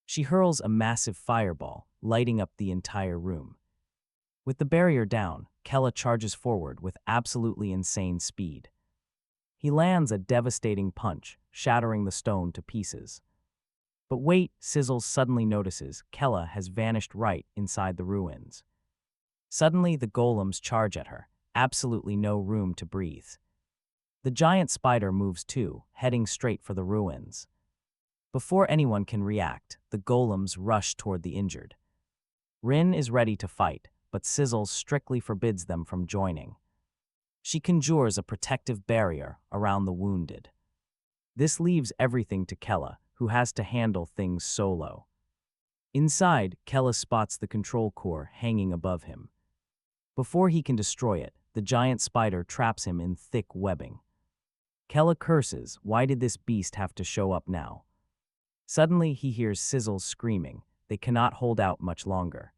She hurls a massive fireball, lighting up the entire room. With the barrier down, Kella charges forward with absolutely insane speed. He lands a devastating punch, shattering the stone to pieces. But wait, Sizzles suddenly notices Kella has vanished right inside the ruins. Suddenly, the golems charge at her. Absolutely no room to breathe. The giant spider moves too, heading straight for the ruins. Before anyone can react, the golems rush toward the injured. Rin is ready to fight, but Sizzles strictly forbids them from joining. She conjures a protective barrier around the wounded. This leaves everything to Kella, who has to handle things solo. Inside, Kella spots the control core hanging above him. Before he can destroy it, the giant spider traps him in thick webbing. Kella curses, why did this beast have to show up now? Suddenly, he hears Sizzles screaming. They cannot hold out much longer.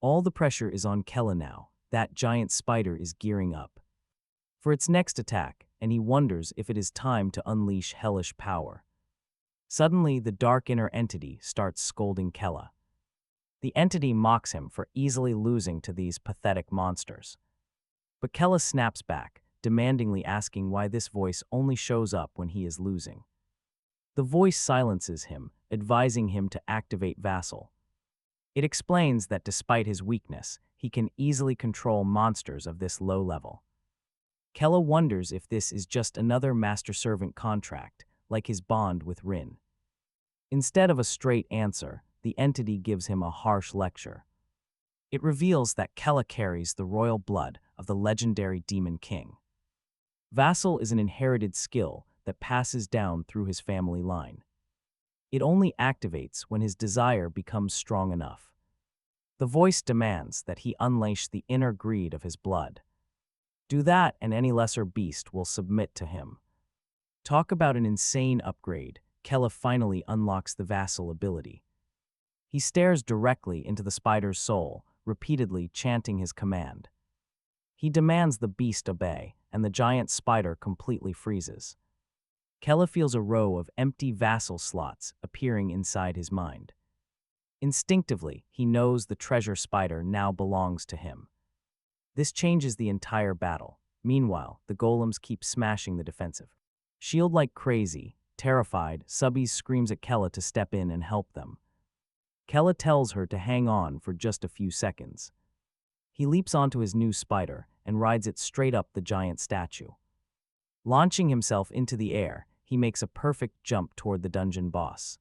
All the pressure is on Kella now. That giant spider is gearing up for its next attack, and he wonders if it is time to unleash hellish power. Suddenly, the dark inner entity starts scolding Kella. The entity mocks him for easily losing to these pathetic monsters. But Kella snaps back, demandingly asking why this voice only shows up when he is losing. The voice silences him, advising him to activate Vassal. It explains that despite his weakness, he can easily control monsters of this low level. Kella wonders if this is just another master-servant contract, like his bond with Rin. Instead of a straight answer, the entity gives him a harsh lecture. It reveals that Kella carries the royal blood of the legendary Demon King. Vassal is an inherited skill that passes down through his family line. It only activates when his desire becomes strong enough. The voice demands that he unleash the inner greed of his blood. Do that and any lesser beast will submit to him. Talk about an insane upgrade. Kella finally unlocks the Vassal ability. He stares directly into the spider's soul, repeatedly chanting his command. He demands the beast obey, and the giant spider completely freezes. Kella feels a row of empty Vassal slots appearing inside his mind. Instinctively, he knows the treasure spider now belongs to him. This changes the entire battle. Meanwhile, the golems keep smashing the defensive. Shield like crazy. Terrified, Subbies screams at Kella to step in and help them. Kella tells her to hang on for just a few seconds. He leaps onto his new spider and rides it straight up the giant statue. Launching himself into the air, he makes a perfect jump toward the dungeon boss.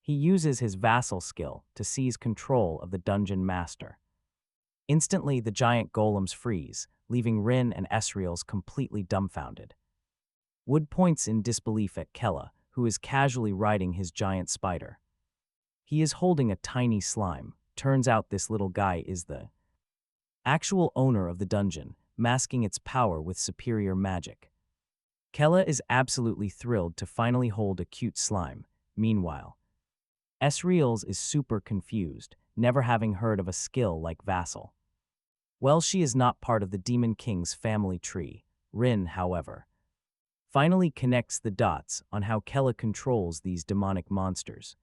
He uses his Vassal skill to seize control of the dungeon master. Instantly, the giant golems freeze, leaving Rin and Esriel's completely dumbfounded. Wood points in disbelief at Kella, who is casually riding his giant spider. He is holding a tiny slime. Turns out this little guy is the actual owner of the dungeon, masking its power with superior magic. Kella is absolutely thrilled to finally hold a cute slime. Meanwhile, Esriel's is super confused, never having heard of a skill like Vassal. Well, she is not part of the Demon King's family tree. Rin, however, finally connects the dots on how Kella controls these demonic monsters.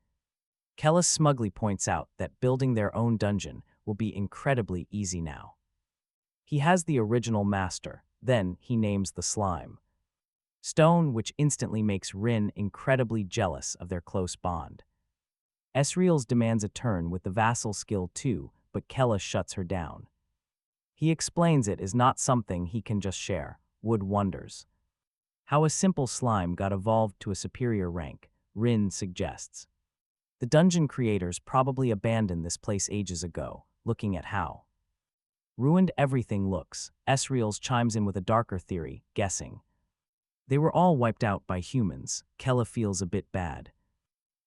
Kella smugly points out that building their own dungeon will be incredibly easy now. He has the original master, then he names the slime Stone, which instantly makes Rin incredibly jealous of their close bond. Esriel's demands a turn with the Vassal skill too, but Kella shuts her down. He explains it is not something he can just share. Wood wonders how a simple slime got evolved to a superior rank. Rin suggests the dungeon creators probably abandoned this place ages ago, looking at how ruined everything looks. Esriel's chimes in with a darker theory, guessing they were all wiped out by humans. Kella feels a bit bad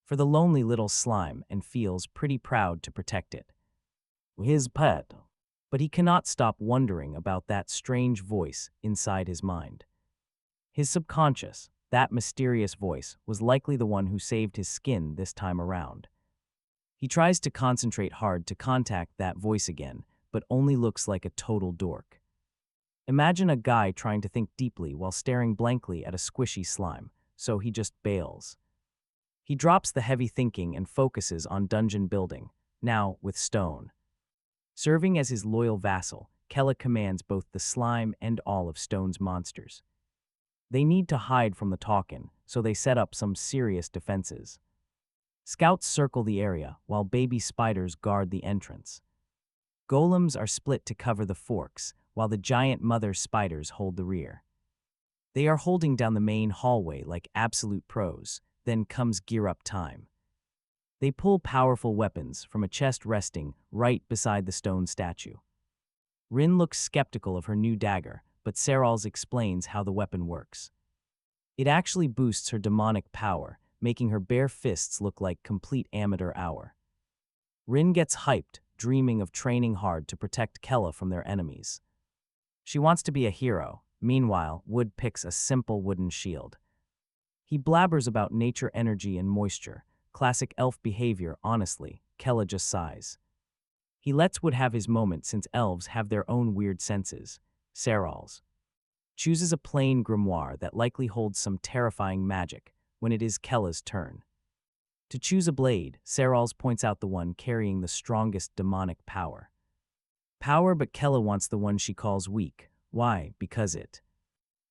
for the lonely little slime and feels pretty proud to protect it. His pet. But he cannot stop wondering about that strange voice inside his mind. His subconscious, that mysterious voice, was likely the one who saved his skin this time around. He tries to concentrate hard to contact that voice again, but only looks like a total dork. Imagine a guy trying to think deeply while staring blankly at a squishy slime, so he just bails. He drops the heavy thinking and focuses on dungeon building, now with stone. Serving as his loyal vassal, Kella commands both the slime and all of Stone's monsters. They need to hide from the Talkin', so they set up some serious defenses. Scouts circle the area, while baby spiders guard the entrance. Golems are split to cover the forks, while the giant mother spiders hold the rear. They are holding down the main hallway like absolute pros. Then comes gear-up time. They pull powerful weapons from a chest resting right beside the stone statue. Rin looks skeptical of her new dagger, but Serals explains how the weapon works. It actually boosts her demonic power, making her bare fists look like complete amateur hour. Rin gets hyped, dreaming of training hard to protect Kella from their enemies. She wants to be a hero. Meanwhile, Wood picks a simple wooden shield. He blabbers about nature, energy, and moisture. Classic elf behavior, honestly. Kella just sighs. He lets Wood have his moment since elves have their own weird senses. Serals chooses a plain grimoire that likely holds some terrifying magic when it is Kella's turn. To choose a blade, Serals points out the one carrying the strongest demonic power. But Kella wants the one she calls weak. Why? Because it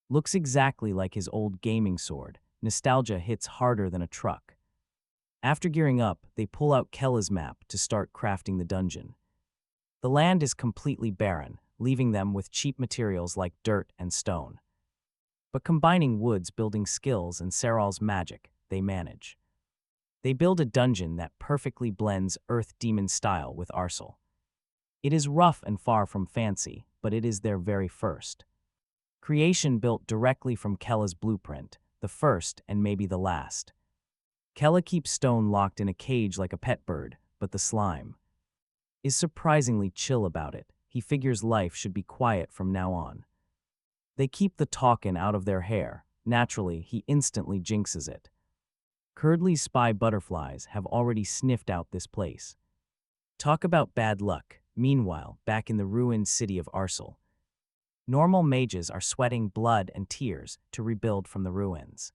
looks exactly like his old gaming sword. Nostalgia hits harder than a truck. After gearing up, they pull out Kella's map to start crafting the dungeon. The land is completely barren, leaving them with cheap materials like dirt and stone. But combining Wood's building skills and Seral's magic, they manage. They build a dungeon that perfectly blends Earth Demon style with Arcel. It is rough and far from fancy, but it is their very first creation, built directly from Kella's blueprint, the first and maybe the last. Kella keeps Stone locked in a cage like a pet bird, but the slime is surprisingly chill about it. He figures life should be quiet from now on. They keep the talkin' out of their hair. Naturally, he instantly jinxes it. Curdly's spy butterflies have already sniffed out this place. Talk about bad luck. Meanwhile, back in the ruined city of Arcel, normal mages are sweating blood and tears to rebuild from the ruins.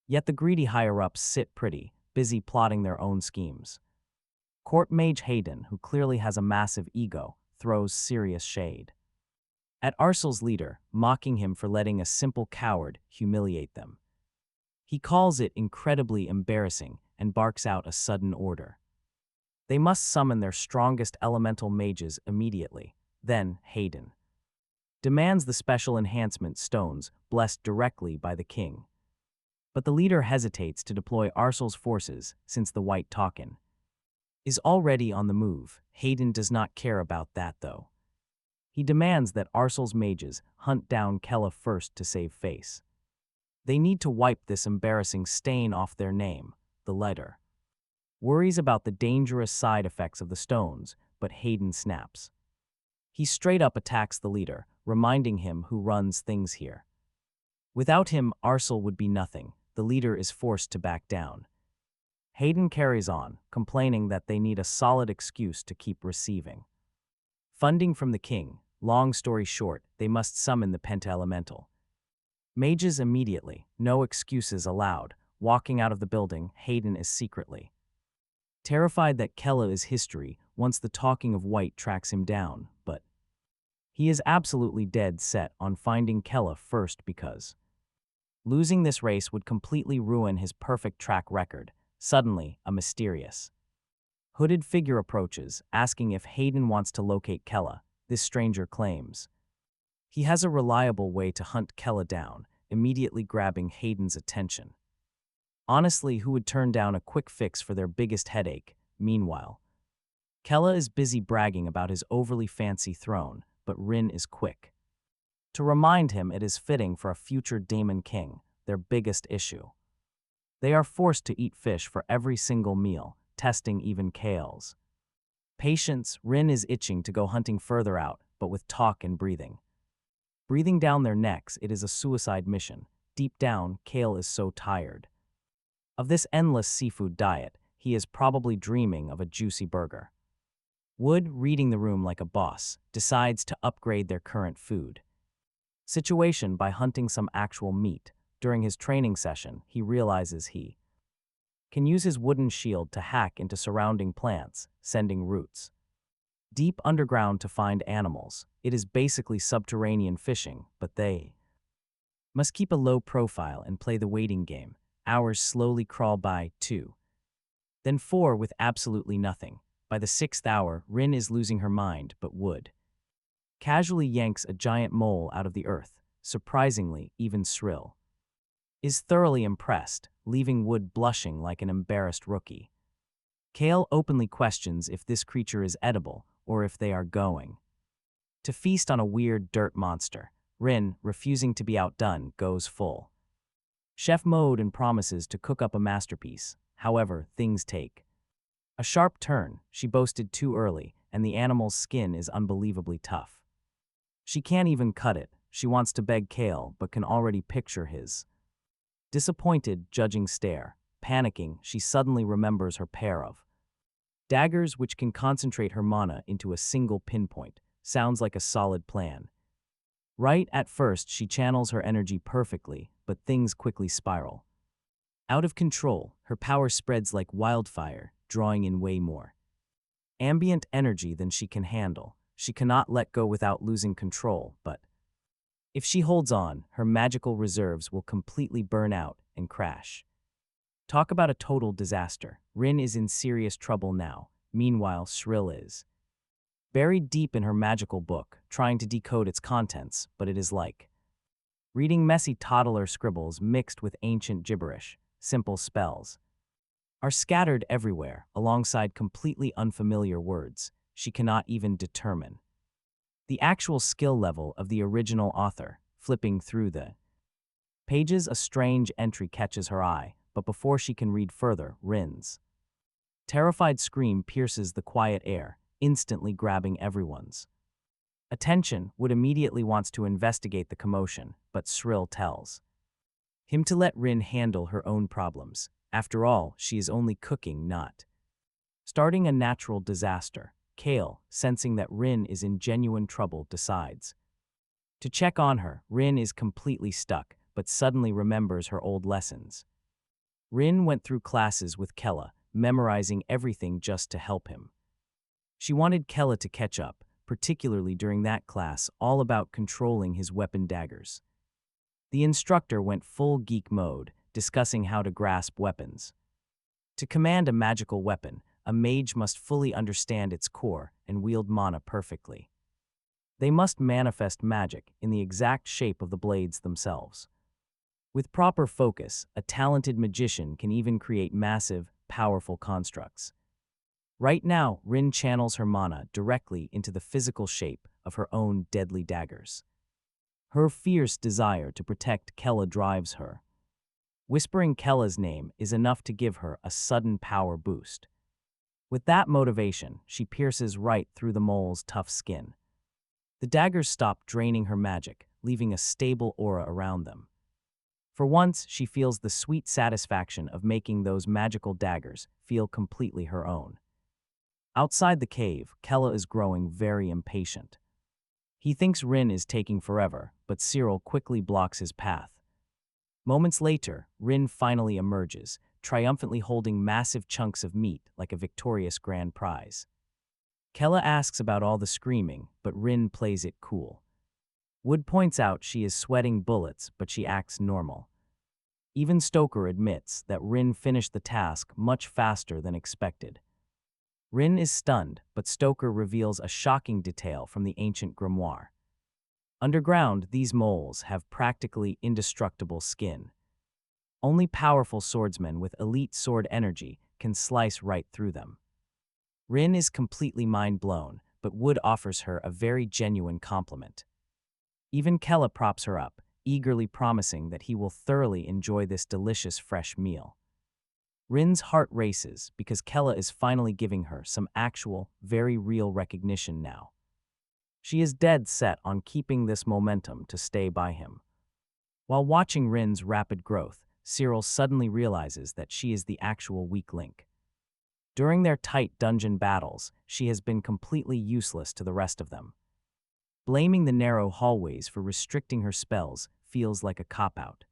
Yet the greedy higher-ups sit pretty, busy plotting their own schemes. Court mage Hayden, who clearly has a massive ego, throws serious shade at Arcel's leader, mocking him for letting a simple coward humiliate them. He calls it incredibly embarrassing and barks out a sudden order. They must summon their strongest elemental mages immediately. Then Hayden demands the special enhancement stones blessed directly by the king. But the leader hesitates to deploy Arcel's forces since the White Talkin' is already on the move. Hayden does not care about that though. He demands that Arcel's mages hunt down Kella first to save face. They need to wipe this embarrassing stain off their name. The leader worries about the dangerous side effects of the stones, but Hayden snaps. He straight up attacks the leader, reminding him who runs things here. Without him, Arcel would be nothing. The leader is forced to back down. Hayden carries on, complaining that they need a solid excuse to keep receiving funding from the king. Long story short, they must summon the Penta-Elemental mages immediately. No excuses allowed. Walking out of the building, Hayden is secretly terrified that Kella is history once the talking of White tracks him down, but he is absolutely dead set on finding Kella first because losing this race would completely ruin his perfect track record. Suddenly, a mysterious hooded figure approaches, asking if Hayden wants to locate Kella. This stranger claims he has a reliable way to hunt Kella down, immediately grabbing Hayden's attention. Honestly, who would turn down a quick fix for their biggest headache? Meanwhile, Kella is busy bragging about his overly fancy throne, but Rin is quick to remind him it is fitting for a future Demon King, their biggest issue. They are forced to eat fish for every single meal, testing even Kale's patience. Rin is itching to go hunting further out, but with talk and breathing down their necks, it is a suicide mission. Deep down, Kale is so tired of this endless seafood diet, he is probably dreaming of a juicy burger. Wood, reading the room like a boss, decides to upgrade their current food situation by hunting some actual meat. During his training session, he realizes he can use his wooden shield to hack into surrounding plants, sending roots deep underground to find animals. It is basically subterranean fishing, but they must keep a low profile and play the waiting game. Hours slowly crawl by, 2, then 4 with absolutely nothing. By the 6th hour, Rin is losing her mind, but Wood casually yanks a giant mole out of the earth, surprisingly, even Shrill is thoroughly impressed, leaving Wood blushing like an embarrassed rookie. Kale openly questions if this creature is edible or if they are going to feast on a weird dirt monster. Rin, refusing to be outdone, goes full chef mode and promises to cook up a masterpiece. However, things take A sharp turn, she boasted too early, and the animal's skin is unbelievably tough. She can't even cut it. She wants to beg Kale, but can already picture his disappointed, judging stare. Panicking, she suddenly remembers her pair of daggers which can concentrate her mana into a single pinpoint. Sounds like a solid plan. Right at first, she channels her energy perfectly, but things quickly spiral. Out of control, her power spreads like wildfire, drawing in way more ambient energy than she can handle. She cannot let go without losing control, but if she holds on, her magical reserves will completely burn out and crash. Talk about a total disaster. Rin is in serious trouble now. Meanwhile, Shrill is buried deep in her magical book, trying to decode its contents, but it is like reading messy toddler scribbles mixed with ancient gibberish. Simple spells are scattered everywhere, alongside completely unfamiliar words she cannot even determine the actual skill level of the original author. Flipping through the pages, a strange entry catches her eye, but before she can read further, Rin's terrified scream pierces the quiet air, instantly grabbing everyone's attention. Wood immediately wants to investigate the commotion, but Shrill tells him to let Rin handle her own problems. After all, she is only cooking, not starting a natural disaster. Kale, sensing that Rin is in genuine trouble, decides to check on her. Rin is completely stuck, but suddenly remembers her old lessons. Rin went through classes with Kella, memorizing everything just to help him. She wanted Kella to catch up, particularly during that class all about controlling his weapon daggers. The instructor went full geek mode, discussing how to grasp weapons. To command a magical weapon, a mage must fully understand its core and wield mana perfectly. They must manifest magic in the exact shape of the blades themselves. With proper focus, a talented magician can even create massive, powerful constructs. Right now, Rin channels her mana directly into the physical shape of her own deadly daggers. Her fierce desire to protect Kella drives her. Whispering Kella's name is enough to give her a sudden power boost. With that motivation, she pierces right through the mole's tough skin. The daggers stop draining her magic, leaving a stable aura around them. For once, she feels the sweet satisfaction of making those magical daggers feel completely her own. Outside the cave, Kella is growing very impatient. He thinks Rin is taking forever, but Cyril quickly blocks his path. Moments later, Rin finally emerges, triumphantly holding massive chunks of meat like a victorious grand prize. Kella asks about all the screaming, but Rin plays it cool. Wood points out she is sweating bullets, but she acts normal. Even Stoker admits that Rin finished the task much faster than expected. Rin is stunned, but Stoker reveals a shocking detail from the ancient grimoire. Underground, these moles have practically indestructible skin. Only powerful swordsmen with elite sword energy can slice right through them. Rin is completely mind-blown, but Wood offers her a very genuine compliment. Even Kella props her up, eagerly promising that he will thoroughly enjoy this delicious fresh meal. Rin's heart races because Kella is finally giving her some actual, very real recognition now. She is dead set on keeping this momentum to stay by him. While watching Rin's rapid growth, Cyril suddenly realizes that she is the actual weak link. During their tight dungeon battles, she has been completely useless to the rest of them. Blaming the narrow hallways for restricting her spells feels like a cop-out.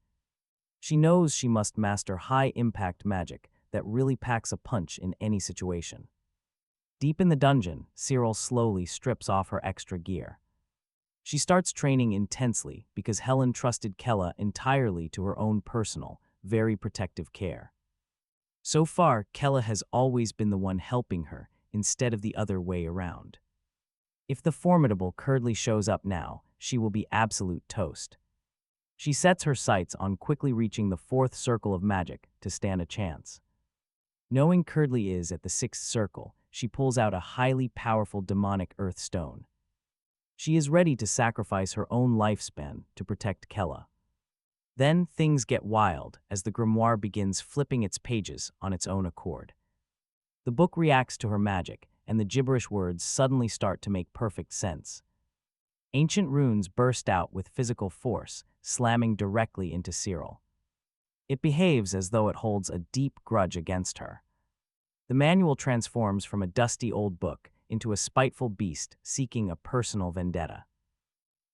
She knows she must master high-impact magic that really packs a punch in any situation. Deep in the dungeon, Cyril slowly strips off her extra gear. She starts training intensely because Helen trusted Kella entirely to her own personal, very protective care. So far, Kella has always been the one helping her instead of the other way around. If the formidable Curdley shows up now, she will be absolute toast. She sets her sights on quickly reaching the 4th circle of magic to stand a chance. Knowing Curdley is at the 6th circle, she pulls out a highly powerful demonic earth stone. She is ready to sacrifice her own lifespan to protect Kella. Then things get wild as the grimoire begins flipping its pages on its own accord. The book reacts to her magic, and the gibberish words suddenly start to make perfect sense. Ancient runes burst out with physical force, slamming directly into Cyril. It behaves as though it holds a deep grudge against her. The manual transforms from a dusty old book into a spiteful beast seeking a personal vendetta.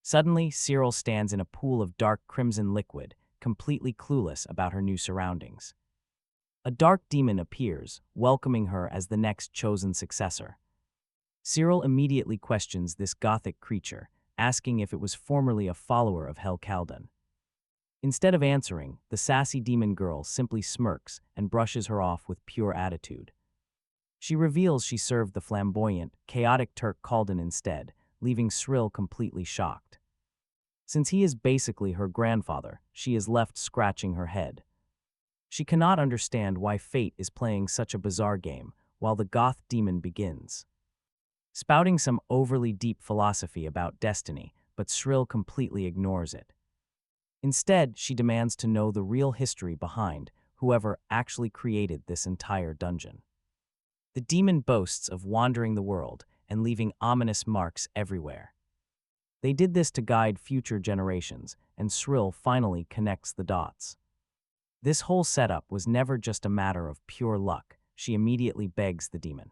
Suddenly, Cyril stands in a pool of dark crimson liquid, completely clueless about her new surroundings. A dark demon appears, welcoming her as the next chosen successor. Cyril immediately questions this gothic creature, asking if it was formerly a follower of Hell Caldoon. Instead of answering, the sassy demon girl simply smirks and brushes her off with pure attitude. She reveals she served the flamboyant, chaotic Turk Caldoon instead, leaving Cyril completely shocked. Since he is basically her grandfather, she is left scratching her head. She cannot understand why fate is playing such a bizarre game, while the goth demon begins, spouting some overly deep philosophy about destiny, but Cyril completely ignores it. Instead, she demands to know the real history behind whoever actually created this entire dungeon. The demon boasts of wandering the world and leaving ominous marks everywhere. They did this to guide future generations, and Cyril finally connects the dots. This whole setup was never just a matter of pure luck. She immediately begs the demon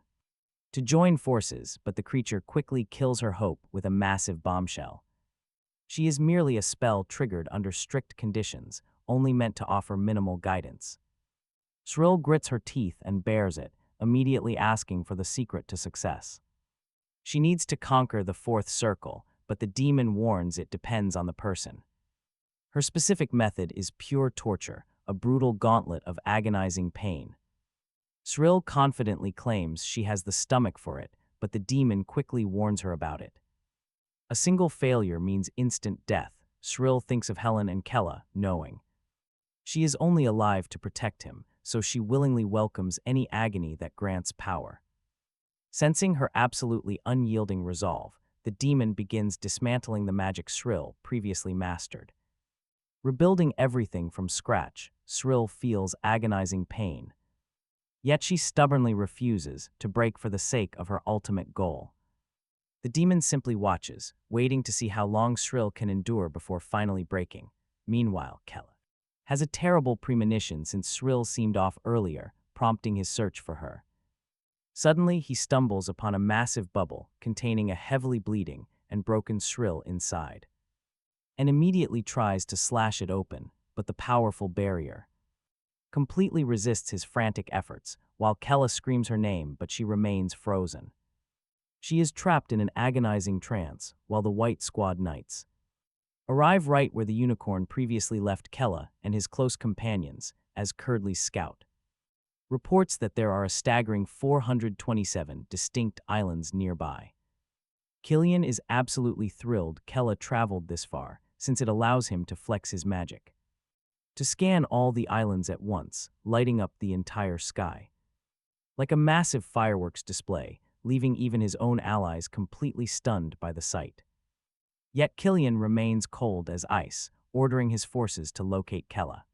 to join forces, but the creature quickly kills her hope with a massive bombshell. She is merely a spell triggered under strict conditions, only meant to offer minimal guidance. Cyril grits her teeth and bears it, immediately asking for the secret to success. She needs to conquer the fourth circle, but the demon warns it depends on the person. Her specific method is pure torture, a brutal gauntlet of agonizing pain. Cyril confidently claims she has the stomach for it, but the demon quickly warns her about it. A single failure means instant death. Cyril thinks of Helen and Kella, knowing she is only alive to protect him, so she willingly welcomes any agony that grants power. Sensing her absolutely unyielding resolve, the demon begins dismantling the magic Cyril previously mastered. Rebuilding everything from scratch, Cyril feels agonizing pain. Yet she stubbornly refuses to break for the sake of her ultimate goal. The demon simply watches, waiting to see how long Cyril can endure before finally breaking. Meanwhile, Kella has a terrible premonition since Cyril seemed off earlier, prompting his search for her. Suddenly, he stumbles upon a massive bubble containing a heavily bleeding and broken Cyril inside, and immediately tries to slash it open, but the powerful barrier completely resists his frantic efforts, while Kella screams her name, but she remains frozen. She is trapped in an agonizing trance, while the White Squad Knights arrive right where the unicorn previously left Kella and his close companions as Curdley's scout. Reports that there are a staggering 427 distinct islands nearby. Killian is absolutely thrilled Kella traveled this far, since it allows him to flex his magic to scan all the islands at once, lighting up the entire sky. Like a massive fireworks display, leaving even his own allies completely stunned by the sight. Yet Killian remains cold as ice, ordering his forces to locate Kella.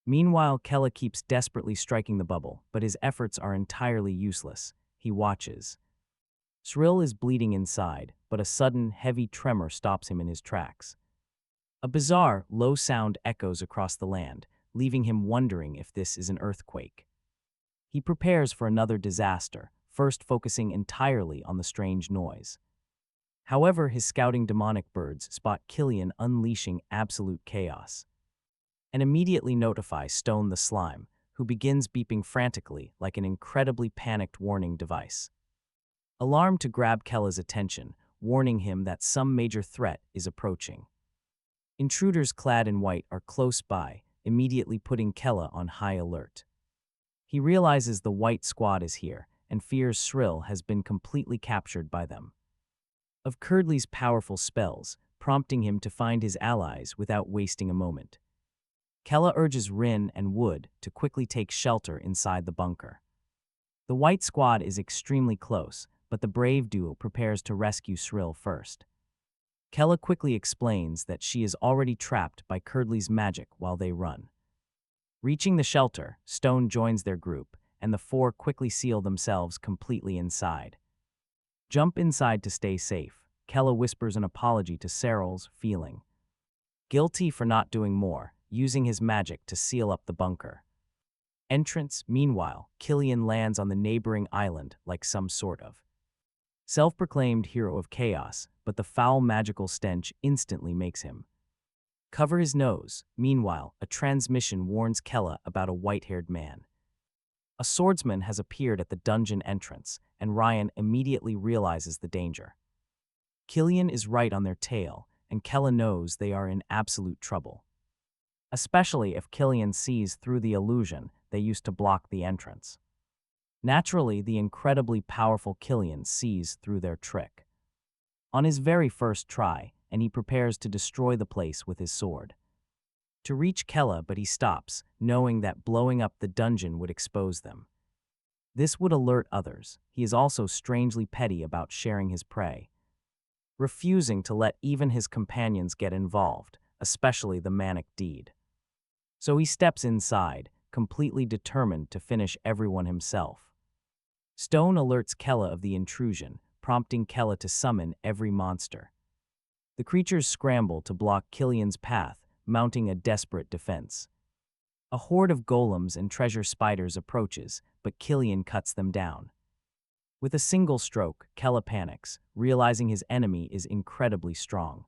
Meanwhile, Kella keeps desperately striking the bubble, but his efforts are entirely useless. He watches. Cyril is bleeding inside, but a sudden, heavy tremor stops him in his tracks. A bizarre, low sound echoes across the land, leaving him wondering if this is an earthquake. He prepares for another disaster, first focusing entirely on the strange noise. However, his scouting demonic birds spot Killian unleashing absolute chaos, and immediately notify Stone the Slime, who begins beeping frantically like an incredibly panicked warning device. Alarmed to grab Kella's attention, warning him that some major threat is approaching. Intruders clad in white are close by, immediately putting Kella on high alert. He realizes the White Squad is here, and fears Cyril has been completely captured by them. Of Curdley's powerful spells, prompting him to find his allies without wasting a moment. Kella urges Rin and Wood to quickly take shelter inside the bunker. The White Squad is extremely close, but the brave duo prepares to rescue Cyril first. Kella quickly explains that she is already trapped by Curdley's magic while they run. Reaching the shelter, Stone joins their group, and the four quickly seal themselves completely inside. Jump inside to stay safe. Kella whispers an apology to Cyril's, feeling guilty for not doing more, using his magic to seal up the bunker. Entrance, meanwhile, Killian lands on the neighboring island like some sort of self-proclaimed hero of chaos, but the foul magical stench instantly makes him cover his nose. Meanwhile, a transmission warns Kella about a white-haired man. A swordsman has appeared at the dungeon entrance, and Ryan immediately realizes the danger. Killian is right on their tail, and Kella knows they are in absolute trouble. Especially if Killian sees through the illusion they used to block the entrance. Naturally, the incredibly powerful Killian sees through their trick. On his very first try, and he prepares to destroy the place with his sword. To reach Kella, but he stops, knowing that blowing up the dungeon would expose them. This would alert others. He is also strangely petty about sharing his prey, refusing to let even his companions get involved, especially the manic deed. So he steps inside, completely determined to finish everyone himself. Stone alerts Kella of the intrusion, prompting Kella to summon every monster. The creatures scramble to block Killian's path, mounting a desperate defense. A horde of golems and treasure spiders approaches, but Killian cuts them down. With a single stroke, Kella panics, realizing his enemy is incredibly strong.